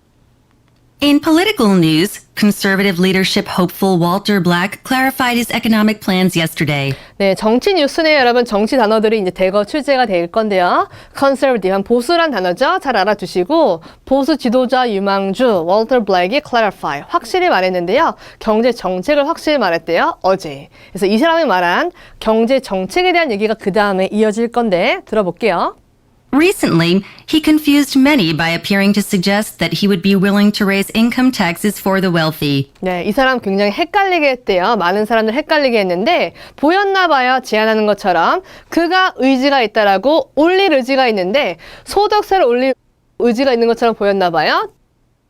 In political news, conservative leadership hopeful Walter Black clarified his economic plans yesterday. 네, 정치 뉴스네 여러분 정치 단어들이 이제 대거 출제가 될 건데요. conservative, 보수란 단어죠. 잘 알아두시고 보수 지도자 유망주 월터 블랙이 clarify, 확실히 말했는데요. 경제 정책을 확실히 말했대요. 어제. 그래서 이 사람이 말한 경제 정책에 대한 얘기가 그 다음에 이어질 건데 들어볼게요. Recently, he confused many by appearing to suggest that he would be willing to raise income taxes for the wealthy. 네, 이 사람 굉장히 헷갈리게 했대요. 많은 사람들 헷갈리게 했는데 보였나 봐요. 제안하는 것처럼 그가 의지가 있다라고 올릴 의지가 있는데 소득세를 올릴 의지가 있는 것처럼 보였나 봐요.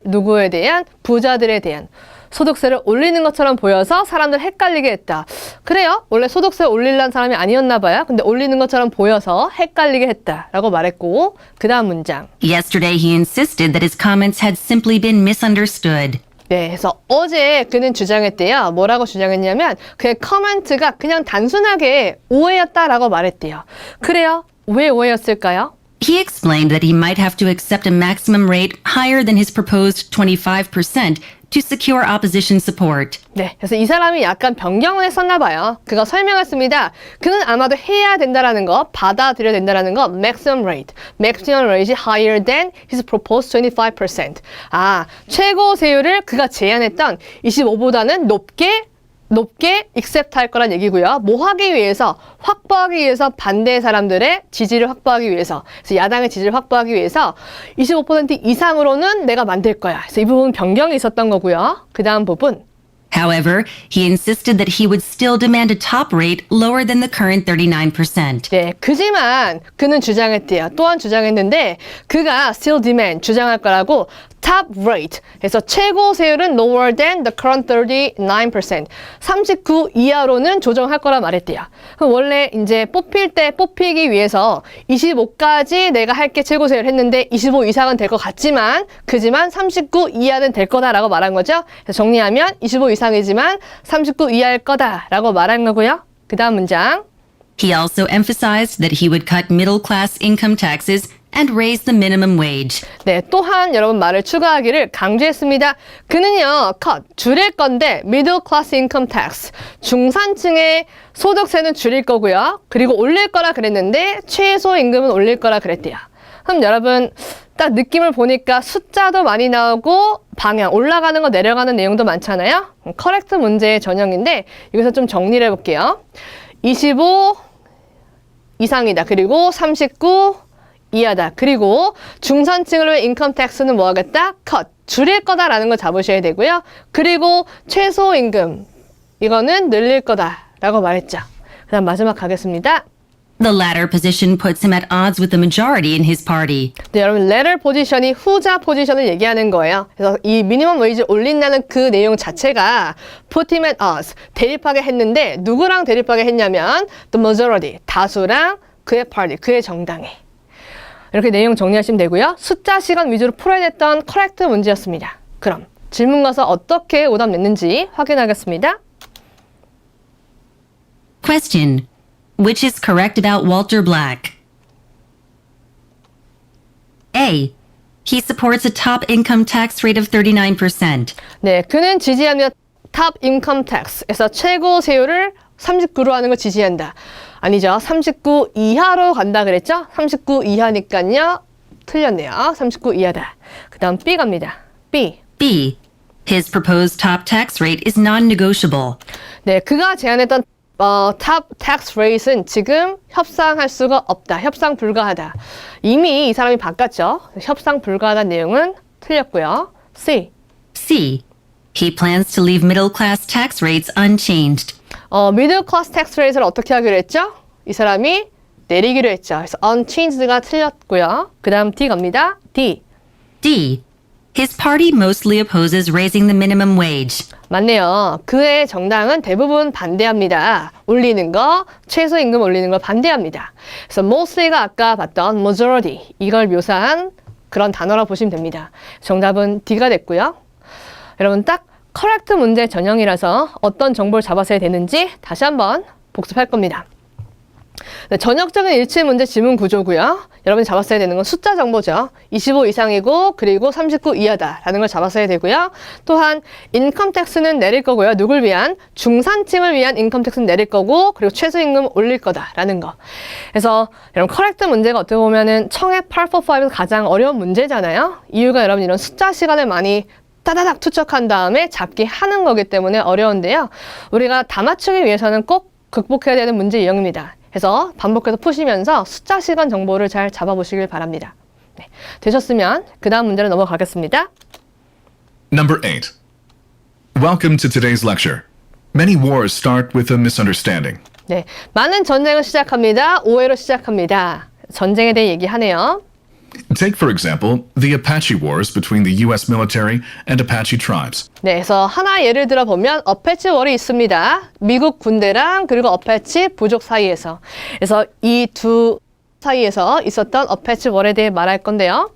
누구에 대한? 부자들에 대한. 소득세를 올리는 것처럼 보여서 사람들 헷갈리게 했다. 그래요? 원래 소득세 올리려는 사람이 아니었나 봐요. 근데 올리는 것처럼 보여서 헷갈리게 했다라고 말했고 그 다음 문장. Yesterday, he insisted that his comments had simply been misunderstood. 네, 그래서 어제 그는 주장했대요. 뭐라고 주장했냐면 그의 커멘트가 그냥 단순하게 오해였다라고 말했대요. 그래요? 왜 오해였을까요? He explained that he might have to accept a maximum rate higher than his proposed 25% to secure opposition support. 네, 그래서 이 사람이 약간 변경을 했었나 봐요. 그가 설명했습니다. 그는 아마도 해야 된다라는 거, 받아들여야 된다라는 거, maximum rate. maximum rate이 higher than his proposed 25%. 아, 최고 세율을 그가 제안했던 25보다는 높게 accept 할 거란 얘기고요. 뭐 하기 위해서? 확보하기 위해서 반대 사람들의 지지를 확보하기 위해서. 그래서 야당의 지지를 확보하기 위해서 25% 이상으로는 내가 만들 거야. 그래서 이 부분 변경이 있었던 거고요. 그 다음 부분. However, he insisted that he would still demand a top rate lower than the current 39%. 네, 그지만 그는 주장했대요. 또한 주장했는데 그가 still demand, 주장할 거라고 top rate, 그래서 최고 세율은 lower than the current 39%, 39 이하로는 조정할 거라 말했대요. 그럼 원래 이제 뽑히기 위해서 25까지 내가 할게 최고 세율 했는데 25 이상은 될 것 같지만 그지만 39 이하는 될 거다라고 말한 거죠. 그래서 정리하면 25 이상이지만 39 이하일 거다라고 말한 거고요. 그 다음 문장. He also emphasized that he would cut middle class income taxes and raise the minimum wage. 네, 또한 여러분 말을 추가하기를 강조했습니다. 그는요, 줄일 건데 middle class income tax, 중산층의 소득세는 줄일 거고요. 그리고 올릴 거라 그랬는데 최소임금은 올릴 거라 그랬대요. 그럼 여러분 딱 느낌을 보니까 숫자도 많이 나오고 방향, 올라가는 거 내려가는 내용도 많잖아요. 커렉트 문제의 전형인데 여기서 좀 정리를 해볼게요. 25 이상이다. 그리고 39 이하다. 그리고 중산층을 위해 인컴 텍스는 뭐 하겠다? 컷. 줄일 거다라는 걸 잡으셔야 되고요. 그리고 최소임금. 이거는 늘릴 거다라고 말했죠. 그 다음 마지막 가겠습니다. The latter position puts him at odds with the majority in his party. 네, 여러분 latter 포지션이 후자 포지션을 얘기하는 거예요. 그래서 이 미니멈 웨이지 올린다는 그 내용 자체가 put him at odds, 대립하게 했는데 누구랑 대립하게 했냐면 the majority, 다수랑 그의 party, 그의 정당이. 이렇게 내용 정리하시면 되고요. 숫자 시간 위주로 풀어야 됐던 correct 문제였습니다. 그럼 질문 가서 어떻게 오답 냈는지 확인하겠습니다. Question. Which is correct about Walter Black? A. He supports a top income tax rate of 39%. 네, 그는 지지하며 탑 인컴 텍스에서 최고 세율을 39로 하는 걸 지지한다. 아니죠. 39 이하로 간다 그랬죠? 39 이하니까요. 틀렸네요. 39 이하다. 그 다음 B 갑니다. B. B. His proposed top tax rate is non-negotiable. 네, 그가 제안했던 탑 텍스 레이트는 지금 협상할 수가 없다. 협상 불가하다. 이미 이 사람이 바꿨죠. 협상 불가하다는 내용은 틀렸고요. C. C. He plans to leave middle class tax rates unchanged. 미들 클래스 텍스 레이트를 어떻게 하기로 했죠? 이 사람이 내리기로 했죠. 그래서 unchanged가 틀렸고요. 그 다음 D 갑니다. D. D. His party mostly opposes raising the minimum wage. 맞네요. 그의 정당은 대부분 반대합니다. 올리는 거, 최소임금 올리는 걸 반대합니다. 그래서 mostly가 아까 봤던 majority, 이걸 묘사한 그런 단어라 보시면 됩니다. 정답은 D가 됐고요. 여러분 딱 correct 문제 전형이라서 어떤 정보를 잡았어야 되는지 다시 한번 복습할 겁니다. 네, 전역적인 일치 문제 지문 구조고요. 여러분이 잡았어야 되는 건 숫자 정보죠. 25 이상이고 그리고 39 이하다라는 걸 잡았어야 되고요. 또한 인컴 텍스는 내릴 거고요. 누굴 위한? 중산층을 위한 인컴 텍스는 내릴 거고 그리고 최소임금 올릴 거다라는 거. 그래서 여러분 커렉트 문제가 어떻게 보면은 청해 845에서 가장 어려운 문제잖아요. 이유가 여러분 이런 숫자 시간을 많이 따다닥 투척한 다음에 잡기 하는 거기 때문에 어려운데요. 우리가 다 맞추기 위해서는 꼭 극복해야 되는 문제 유형입니다. 그래서 반복해서 푸시면서 숫자 시간 정보를 잘 잡아보시길 바랍니다. 네, 되셨으면 그 다음 문제로 넘어가겠습니다. Number 8. Welcome to today's lecture. Many wars start with a misunderstanding. 네, 많은 전쟁을 시작합니다. 오해로 시작합니다. 전쟁에 대해 얘기하네요. Take, for example, the Apache Wars between the U.S. military and Apache tribes. 네, 그래서 하나 예를 들어 보면 어패치 월이 있습니다. 미국 군대랑 그리고 어패치 부족 사이에서. 그래서 이 두 사이에서 있었던 어패치 월에 대해 말할 건데요.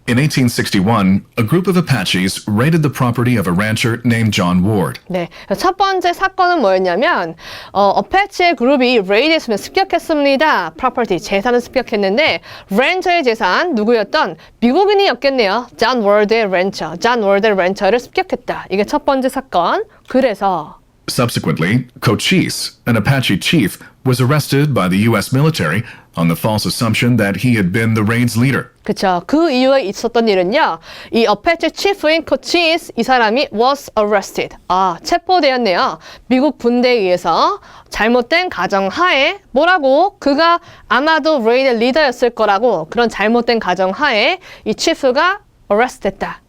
In 1861, a group of Apaches raided the property of a rancher named John Ward. 네, 첫 번째 사건은 뭐였냐면 어패치의 그룹이 레이드했으면 습격했습니다. property, 재산을 습격했는데 렌처의 재산, 누구였던 미국인이었겠네요. 존 월드의 렌처, 존 월드의 렌처를 습격했다. 이게 첫 번째 사건. 그래서 Subsequently, Cochise, an Apache chief, was arrested by the U.S. military on the false assumption that he had been the raid's leader. 그쵸. 그 이후에 있었던 일은요. 이 어패치 치프인 코치스 이 사람이 was arrested. 체포되었네요. 미국 군대에 의해서 잘못된 가정하에 뭐라고? 그가 아마도 레이드 리더였을 거라고 그런 잘못된 가정하에 이 치프가 arrest 됐다.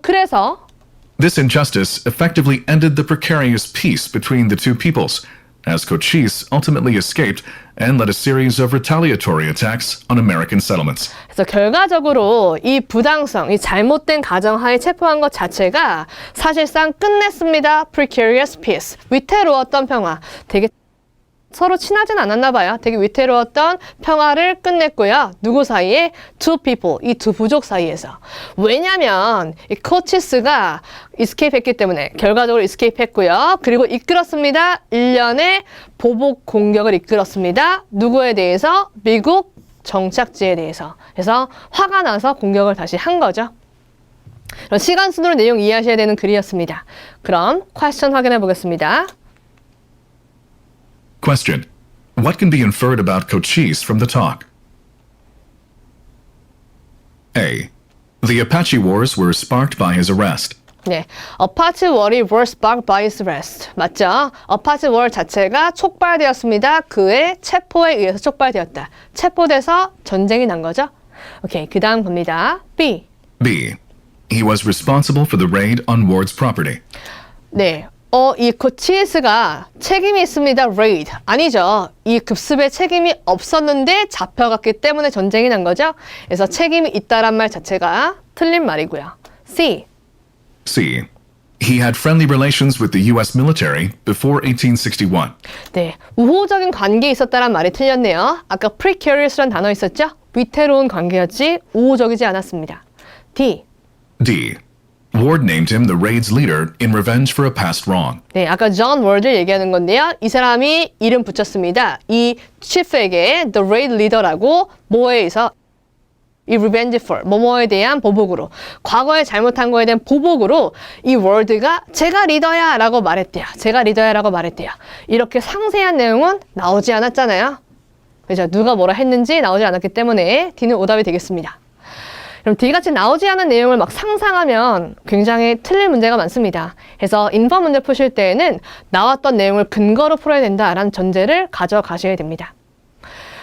그래서 This injustice effectively ended the precarious peace between the two peoples, as Cochise ultimately escaped and led a series of retaliatory attacks on American settlements. 그래서 결과적으로 이 부당성, 이 잘못된 가정하에 체포한 것 자체가 사실상 끝냈습니다. Precarious peace. 위태로웠던 평화. 되게 서로 친하진 않았나 봐요. 되게 위태로웠던 평화를 끝냈고요. 누구 사이에? Two people, 이 두 부족 사이에서. 왜냐면 이 코치스가 escape 했기 때문에 결과적으로 escape 했고요. 그리고 이끌었습니다. 일련의 보복 공격을 이끌었습니다. 누구에 대해서? 미국 정착지에 대해서. 그래서 화가 나서 공격을 다시 한 거죠. 시간 순으로 내용 이해하셔야 되는 글이었습니다. 그럼 퀘스천 확인해 보겠습니다. Question. What can be inferred about Cochise from the talk? A. The Apache Wars were sparked by his arrest. 네, A party worry was sparked by his arrest. 맞죠? A party war 자체가 촉발되었습니다. 그의 체포에 의해서 촉발되었다. 체포돼서 전쟁이 난 거죠. 오케이, 그 다음 봅니다. B. B. He was responsible for the raid on Ward's property. 네, 이 코치스가 책임이 있습니다. raid. 아니죠. 이 급습에 책임이 없었는데 잡혀갔기 때문에 전쟁이 난 거죠. 그래서 책임이 있다란 말 자체가 틀린 말이고요. C. C. He had friendly relations with the U.S. military before 1861. 네, 우호적인 관계에 있었다란 말이 틀렸네요. 아까 precarious란 단어 있었죠? 위태로운 관계였지 우호적이지 않았습니다. D. D. Ward named him the raid's leader in revenge for a past wrong. 네, 아까 존 월드를 얘기하는 건데요. 이 사람이 이름 붙였습니다. 이 chief에게 the raid leader라고 뭐에 의해서 이 revenge for 뭐뭐에 대한 보복으로 과거에 잘못한 거에 대한 보복으로 이 월드가 제가 리더야 라고 말했대요. 제가 리더야 라고 말했대요. 이렇게 상세한 내용은 나오지 않았잖아요. 그죠? 누가 뭐라 했는지 나오지 않았기 때문에 D는 오답이 되겠습니다. 그럼 D같이 나오지 않은 내용을 막 상상하면 굉장히 틀릴 문제가 많습니다. 그래서 인퍼 문제 푸실 때에는 나왔던 내용을 근거로 풀어야 된다라는 전제를 가져가셔야 됩니다.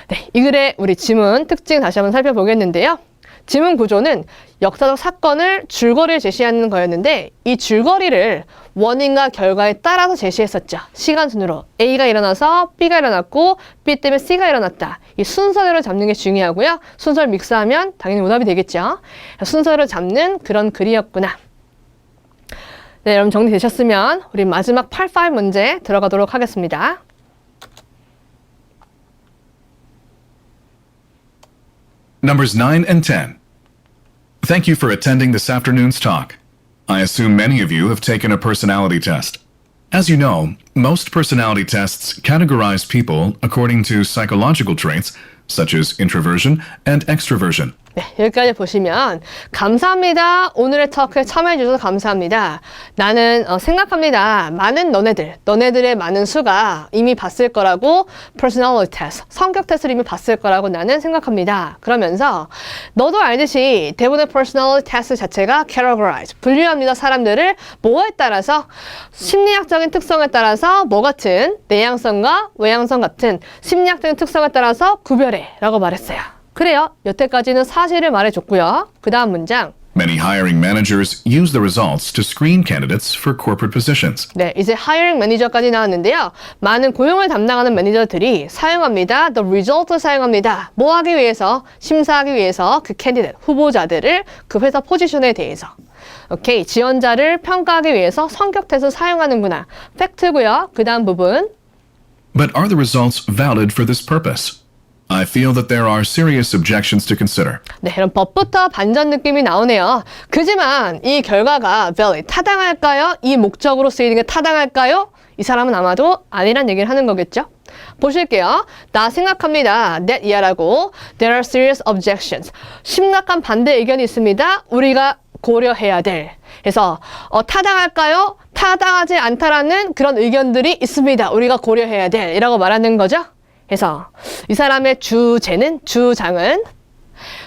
네, 이 글의 우리 지문 특징 다시 한번 살펴보겠는데요. 지문 구조는 역사적 사건을 줄거리를 제시하는 거였는데 이 줄거리를 원인과 결과에 따라서 제시했었죠. 시간 순으로 A가 일어나서 B가 일어났고 B 때문에 C가 일어났다. 이 순서대로 잡는 게 중요하고요. 순서를 믹스하면 당연히 오답이 되겠죠. 순서를 잡는 그런 글이었구나. 네, 여러분 정리되셨으면 우리 마지막 8-5 문제 들어가도록 하겠습니다. Numbers 9 and 10. Thank you for attending this afternoon's talk. I assume many of you have taken a personality test. As you know, most personality tests categorize people according to psychological traits such as introversion and extroversion. 네, 여기까지 보시면 감사합니다. 오늘의 터크에 참여해 주셔서 감사합니다. 나는 생각합니다. 많은 너네들의 많은 수가 이미 봤을 거라고 personality test, 성격 테스트를 이미 봤을 거라고 나는 생각합니다. 그러면서 너도 알듯이 대부분의 personality test 자체가 categorize, 분류합니다. 사람들을 뭐에 따라서 심리학적인 특성에 따라서 뭐 같은 내향성과 외향성 같은 심리학적인 특성에 따라서 구별해 라고 말했어요. 그래요. 여태까지는 사실을 말해줬고요. 그 다음 문장. Many hiring managers use the results to screen candidates for corporate positions. 네, 이제 hiring 매니저까지 나왔는데요. 많은 고용을 담당하는 매니저들이 사용합니다. The result을 사용합니다. 뭐 하기 위해서? 심사하기 위해서 그 candidate, 후보자들을 그 회사 포지션에 대해서. 오케이, 지원자를 평가하기 위해서 성격 테스트를 사용하는구나. 팩트고요. 그 다음 부분. But are the results valid for this purpose? I feel that there are serious objections to consider. 네, 그럼 법부터 반전 느낌이 나오네요. 그지만 이 결과가 valid, 타당할까요? 이 목적으로 쓰이는 게 타당할까요? 이 사람은 아마도 아니란 얘기를 하는 거겠죠? 보실게요. 나 생각합니다. that 이하라고 there are serious objections. 심각한 반대 의견이 있습니다. 우리가 고려해야 될. 그래서 타당할까요? 타당하지 않다라는 그런 의견들이 있습니다. 우리가 고려해야 될 이라고 말하는 거죠. 그래서 이 사람의 주장은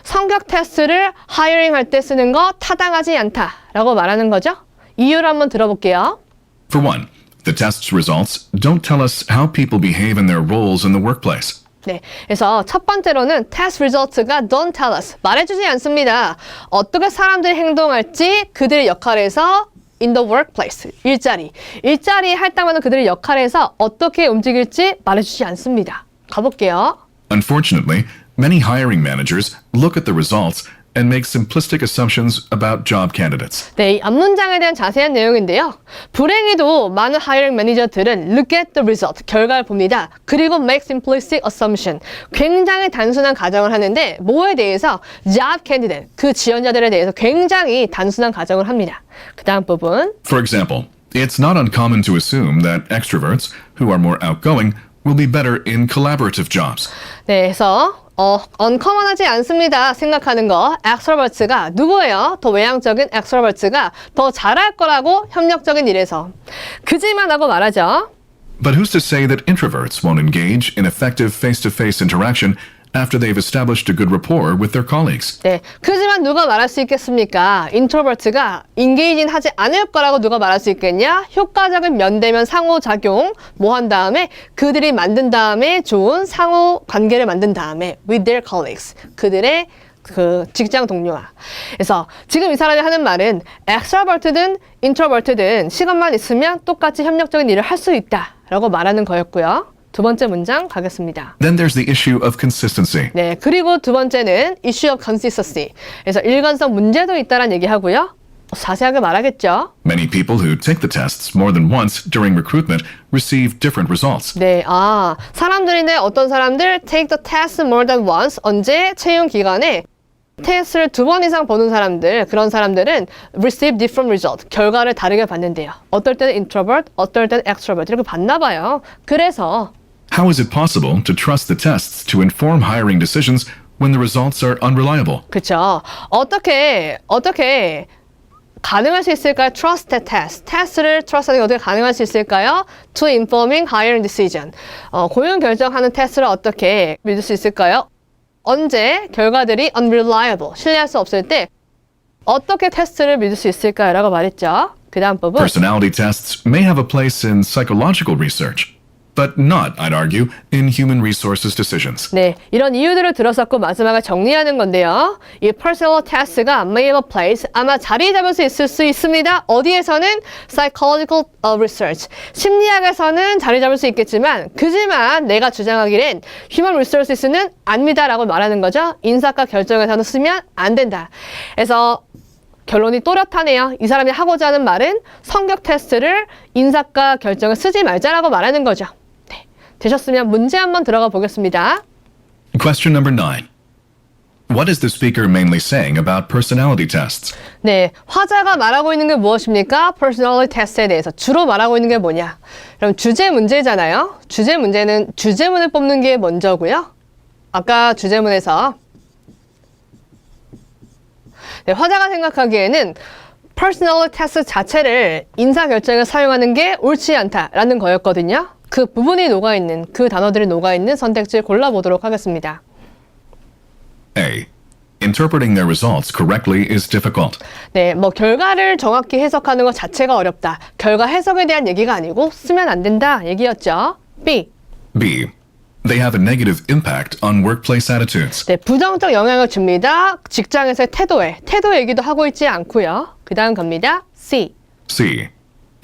성격 테스트를 하이어링 할 때 쓰는 거 타당하지 않다라고 말하는 거죠. 이유를 한번 들어볼게요. For one, the test's results don't tell us how people behave in their roles in the workplace. 네, 그래서 첫 번째로는 test results가 don't tell us, 말해주지 않습니다. 어떻게 사람들이 행동할지 그들의 역할에서 in the workplace, 일자리에 할당하는 그들의 역할에서 어떻게 움직일지 말해주지 않습니다. 가볼게요. Unfortunately, many hiring managers look at the results and make simplistic assumptions about job candidates. 네, 이 앞문장에 대한 자세한 내용인데요. 불행히도 많은 하이어링 매니저들은 look at the result, 결과를 봅니다. 그리고 make simplistic assumption, 굉장히 단순한 가정을 하는데 뭐에 대해서? job candidate, 그 지원자들에 대해서 굉장히 단순한 가정을 합니다. 그 다음 부분. For example, it's not uncommon to assume that extroverts, who are more outgoing, will be better in collaborative jobs. 네, 그래서 uncommon하지 않습니다. 생각하는 거. extroverts가 누구예요? 더 외향적인 extroverts가 더 잘할 거라고 협력적인 일에서. 그지만 하고 말하죠. But who's to say that introverts won't engage in effective face-to-face interaction after they've established a good rapport with their colleagues. 네, 그지만 누가 말할 수 있겠습니까? 인트로버트가 인게이징 하지 않을 거라고 누가 말할 수 있겠냐? 효과적인 면대면 상호작용 뭐 한 다음에 그들이 만든 다음에 좋은 상호관계를 만든 다음에 with their colleagues 그들의 그 직장 동료와. 그래서 지금 이 사람이 하는 말은 extrovert든 introvert든 시간만 있으면 똑같이 협력적인 일을 할 수 있다라고 말하는 거였고요. 두 번째 문장 가겠습니다. Then there's the issue of consistency. 네, 그리고 두 번째는 issue of consistency. 그래서 일관성 문제도 있다란 얘기하고요. 자세하게 말하겠죠. Many people who take the tests more than once during recruitment receive different results. 네, 사람들인데 어떤 사람들 take the test more than once 언제 채용 기간에 테스트를 2번 이상 보는 사람들 그런 사람들은 receive different result 결과를 다르게 받는데요. 어떨 때는 introvert, 어떨 때는 extrovert 이렇게 받나 봐요. 그래서 How is it possible to trust the tests to inform hiring decisions when the results are unreliable? 그렇죠. 어떻게 가능할 수 있을까요? Trust the test. 테스트를 trust하는 게 어떻게 가능할 수 있을까요? To informing hiring decision. 고용 결정하는 테스트를 어떻게 믿을 수 있을까요? 언제 결과들이 unreliable, 신뢰할 수 없을 때 어떻게 테스트를 믿을 수 있을까요? 라고 말했죠. 그 다음 부분. Personality tests may have a place in psychological research, but not, I'd argue, in human resources decisions. 네, 이런 이유들을 들어섰고 마지막에 정리하는 건데요. 이 personal test가 may have a place, 아마 자리 잡을 수 있을 수 있습니다. 어디에서는 psychological research, 심리학에서는 자리 잡을 수 있겠지만 그지만 내가 주장하기엔 human resources는 아닙니다라고 말하는 거죠. 인사과 결정에서는 쓰면 안 된다. 그래서 결론이 또렷하네요. 이 사람이 하고자 하는 말은 성격 테스트를 인사과 결정에 쓰지 말자라고 말하는 거죠. 되셨으면 문제 한번 들어가 보겠습니다. Question number 9. What is the speaker mainly saying about personality tests? 네, 화자가 말하고 있는 게 무엇입니까? personality test에 대해서 주로 말하고 있는 게 뭐냐? 그럼 주제 문제잖아요. 주제 문제는 주제문을 뽑는 게 먼저고요. 아까 주제문에서 네, 화자가 생각하기에는 personality test 자체를 인사 결정에 사용하는 게 옳지 않다라는 거였거든요. 그 부분이 녹아있는, 그 단어들이 녹아있는 선택지를 골라보도록 하겠습니다. A. Interpreting their results correctly is difficult. 네, 결과를 정확히 해석하는 것 자체가 어렵다. 결과 해석에 대한 얘기가 아니고 쓰면 안 된다 얘기였죠. B. B. They have a negative impact on workplace attitudes. 네, 부정적 영향을 줍니다. 직장에서의 태도 얘기도 하고 있지 않고요. 그 다음 갑니다. C. C.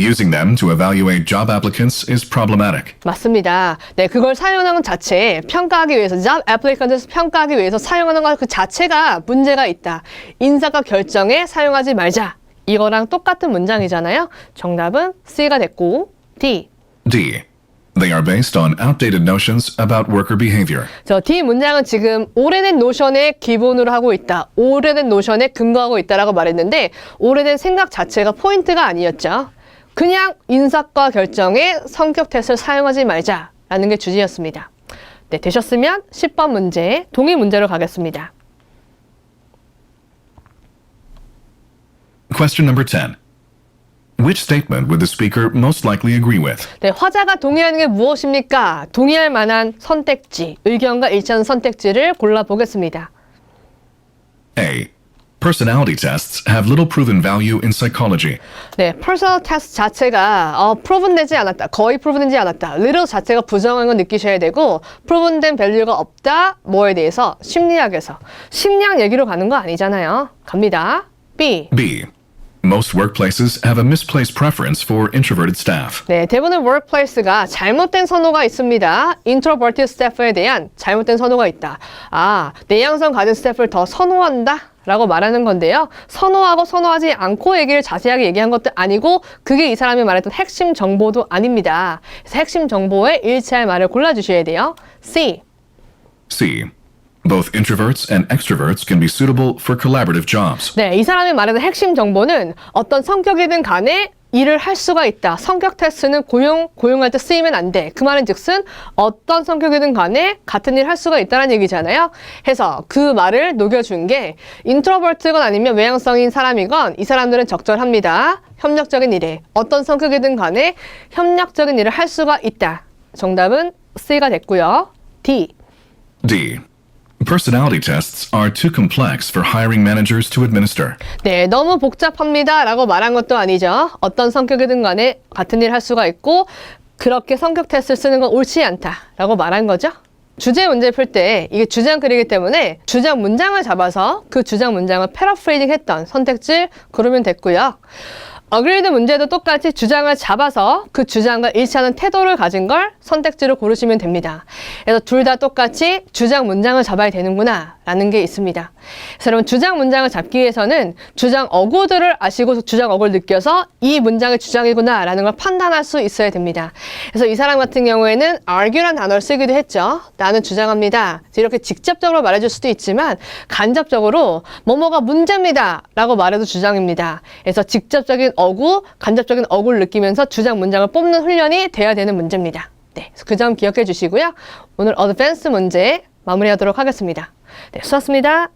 Using them to evaluate job applicants is problematic. 맞습니다. 네, 그걸 사용하는 것 자체, 평가하기 위해서, job applicant을 평가하기 위해서 사용하는 것 그 자체가 문제가 있다. 인사과 결정에 사용하지 말자. 이거랑 똑같은 문장이잖아요. 정답은 C가 됐고, D. D. They are based on outdated notions about worker behavior. 저 D 문장은 지금 오래된 노션에 기본으로 하고 있다. 오래된 노션에 근거하고 있다라고 말했는데 오래된 생각 자체가 포인트가 아니었죠. 그냥 인사과 결정에 성격 테스트를 사용하지 말자라는 게 주제였습니다. 네, 되셨으면 10번 문제, 동의 문제로 가겠습니다. Question number 10. Which statement would the speaker most likely agree with? 네, 화자가 동의하는 게 무엇입니까? 동의할 만한 선택지, 의견과 일치하는 선택지를 골라보겠습니다. A. Personality tests have little proven value in psychology. 네, personal test 자체가 proven되지 않았다. 거의 proven되지 않았다. little 자체가 부정한 건 느끼셔야 되고 proven된 밸류가 없다. 뭐에 대해서? 심리학에서. 심리학 얘기로 가는 거 아니잖아요. 갑니다. B. B. Most workplaces have a misplaced preference for introverted staff. 네, 대부분의 workplace가 잘못된 선호가 있습니다. introverted staff에 대한 잘못된 선호가 있다. 내향성 가진 스태프를 더 선호한다? 라고 말하는 건데요. 선호하고 선호하지 않고 얘기를 자세하게 얘기한 것도 아니고 그게 이 사람이 말했던 핵심 정보도 아닙니다. 그래서 핵심 정보에 일치할 말을 골라주셔야 돼요. C. C. Both introverts and extroverts can be suitable for collaborative jobs. 네, 이 사람이 말하는 핵심 정보는 어떤 성격이든 간에 일을 할 수가 있다. 성격 테스트는 고용할 때 쓰이면 안 돼. 그 말은 즉슨 어떤 성격이든 간에 같은 일을 할 수가 있다는 얘기잖아요. 해서 그 말을 녹여준 게 인트로버트건 아니면 외향성인 사람이건 이 사람들은 적절합니다. 협력적인 일에 어떤 성격이든 간에 협력적인 일을 할 수가 있다. 정답은 C가 됐고요. D. D. Personality tests are too complex for hiring managers to administer. 네, 너무 복잡합니다 라고 말한 것도 아니죠. 어떤 성격이든 간에 같은 일을 할 수가 있고 그렇게 성격 테스트를 쓰는 건 옳지 않다 라고 말한 거죠. 주제 문제 풀 때 이게 주장 글이기 때문에 주장 문장을 잡아서 그 주장 문장을 패러프레이징 했던 선택지를 고르면 됐고요. 어그리드 문제도 똑같이 주장을 잡아서 그 주장과 일치하는 태도를 가진 걸 선택지로 고르시면 됩니다. 그래서 둘 다 똑같이 주장 문장을 잡아야 되는구나 라는 게 있습니다. 그래서 여러분 주장 문장을 잡기 위해서는 주장 어구들을 아시고 주장 어구를 느껴서 이 문장의 주장이구나 라는 걸 판단할 수 있어야 됩니다. 그래서 이 사람 같은 경우에는 argue라는 단어를 쓰기도 했죠. 나는 주장합니다. 이렇게 직접적으로 말해줄 수도 있지만 간접적으로 뭐뭐가 문제입니다 라고 말해도 주장입니다. 그래서 직접적인 어구, 간접적인 어구를 느끼면서 주장 문장을 뽑는 훈련이 돼야 되는 문제입니다. 네, 그 점 기억해 주시고요. 오늘 어드밴스 문제 마무리하도록 하겠습니다. 네, 수고하셨습니다.